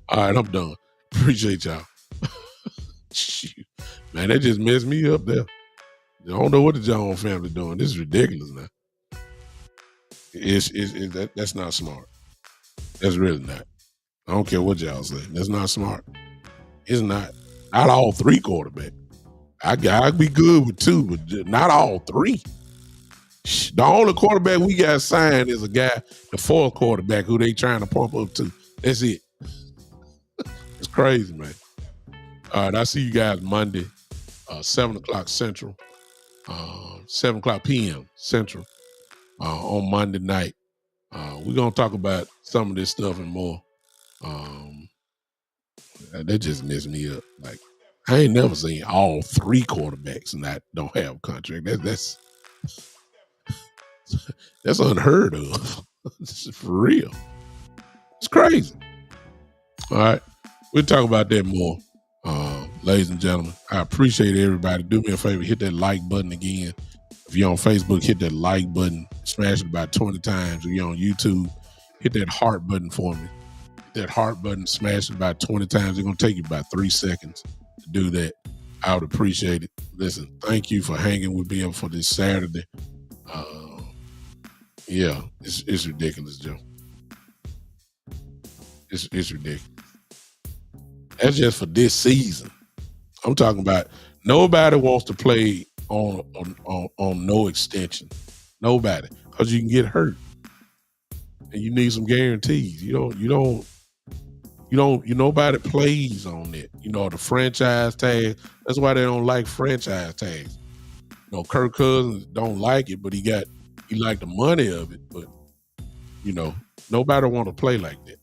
All right, I'm done. Appreciate y'all. Shoot. Man, that just messed me up there. I don't know what the Jones family doing. This is ridiculous now. That's not smart. That's really not. I don't care what y'all say. That's not smart. It's not. Not all three quarterbacks. I'd be good with two, but not all three. The only quarterback we got signed is a guy, the fourth quarterback, who they trying to pump up to. That's it. It's crazy, man. All right, I see you guys Monday, 7 o'clock Central. 7 o'clock p.m. Central on Monday night. We're going to talk about some of this stuff and more. That just messed me up. Like, I ain't never seen all three quarterbacks don't have a contract. That's unheard of. This is for real. It's crazy. All right. We'll talk about that more. Ladies and gentlemen, I appreciate everybody. Do me a favor, hit that like button again. If you're on Facebook, hit that like button, smash it about 20 times. If you're on YouTube, hit that heart button for me. Hit that heart button, smash it about 20 times. It's going to take you about 3 seconds to do that. I would appreciate it. Listen, thank you for hanging with me for this Saturday. Yeah, it's ridiculous, Joe. It's ridiculous. That's just for this season. I'm talking about nobody wants to play on no extension. Nobody, because you can get hurt, and you need some guarantees. Nobody plays on it. The franchise tag. That's why they don't like franchise tags. Kirk Cousins don't like it, but he liked the money of it. But nobody want to play like that.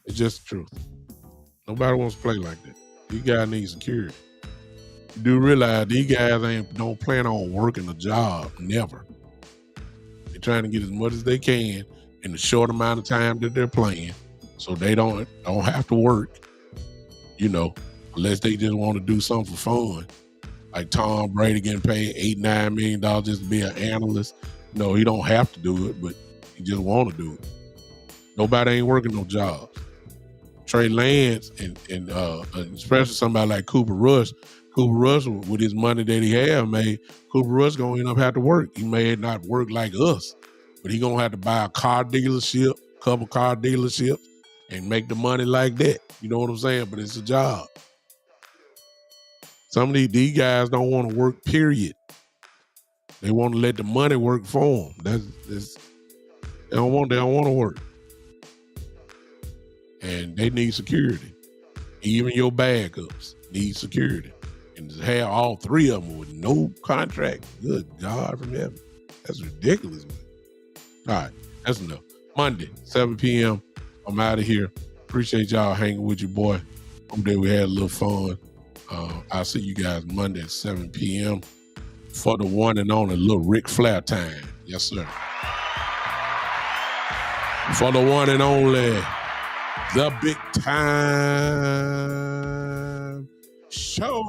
It's just the truth. Nobody wants to play like that. These guys need security. You do realize these guys don't plan on working a job, never. They're trying to get as much as they can in the short amount of time that they're playing, so they don't have to work, unless they just want to do something for fun. Like Tom Brady getting paid $8-9 million just to be an analyst. No, he don't have to do it, but he just want to do it. Nobody ain't working no jobs. Trey Lance and especially somebody like Cooper Rush. Cooper Rush, with his money that he made, Cooper Rush gonna end up have to work. He may not work like us, but he gonna have to buy a car dealership, couple car dealerships, and make the money like that. You know what I'm saying? But it's a job. Some of these guys don't want to work, period. They want to let the money work for them. That's they don't want to work. And they need security. Even your backups need security. And to have all three of them with no contract, good God from heaven. That's ridiculous, man. All right, that's enough. Monday, 7 p.m. I'm out of here. Appreciate y'all hanging with your boy. Hope that we had a little fun. I'll see you guys Monday at 7 p.m. for the one and only little Ric Flair time. Yes, sir. For the one and only, the Big Time Show.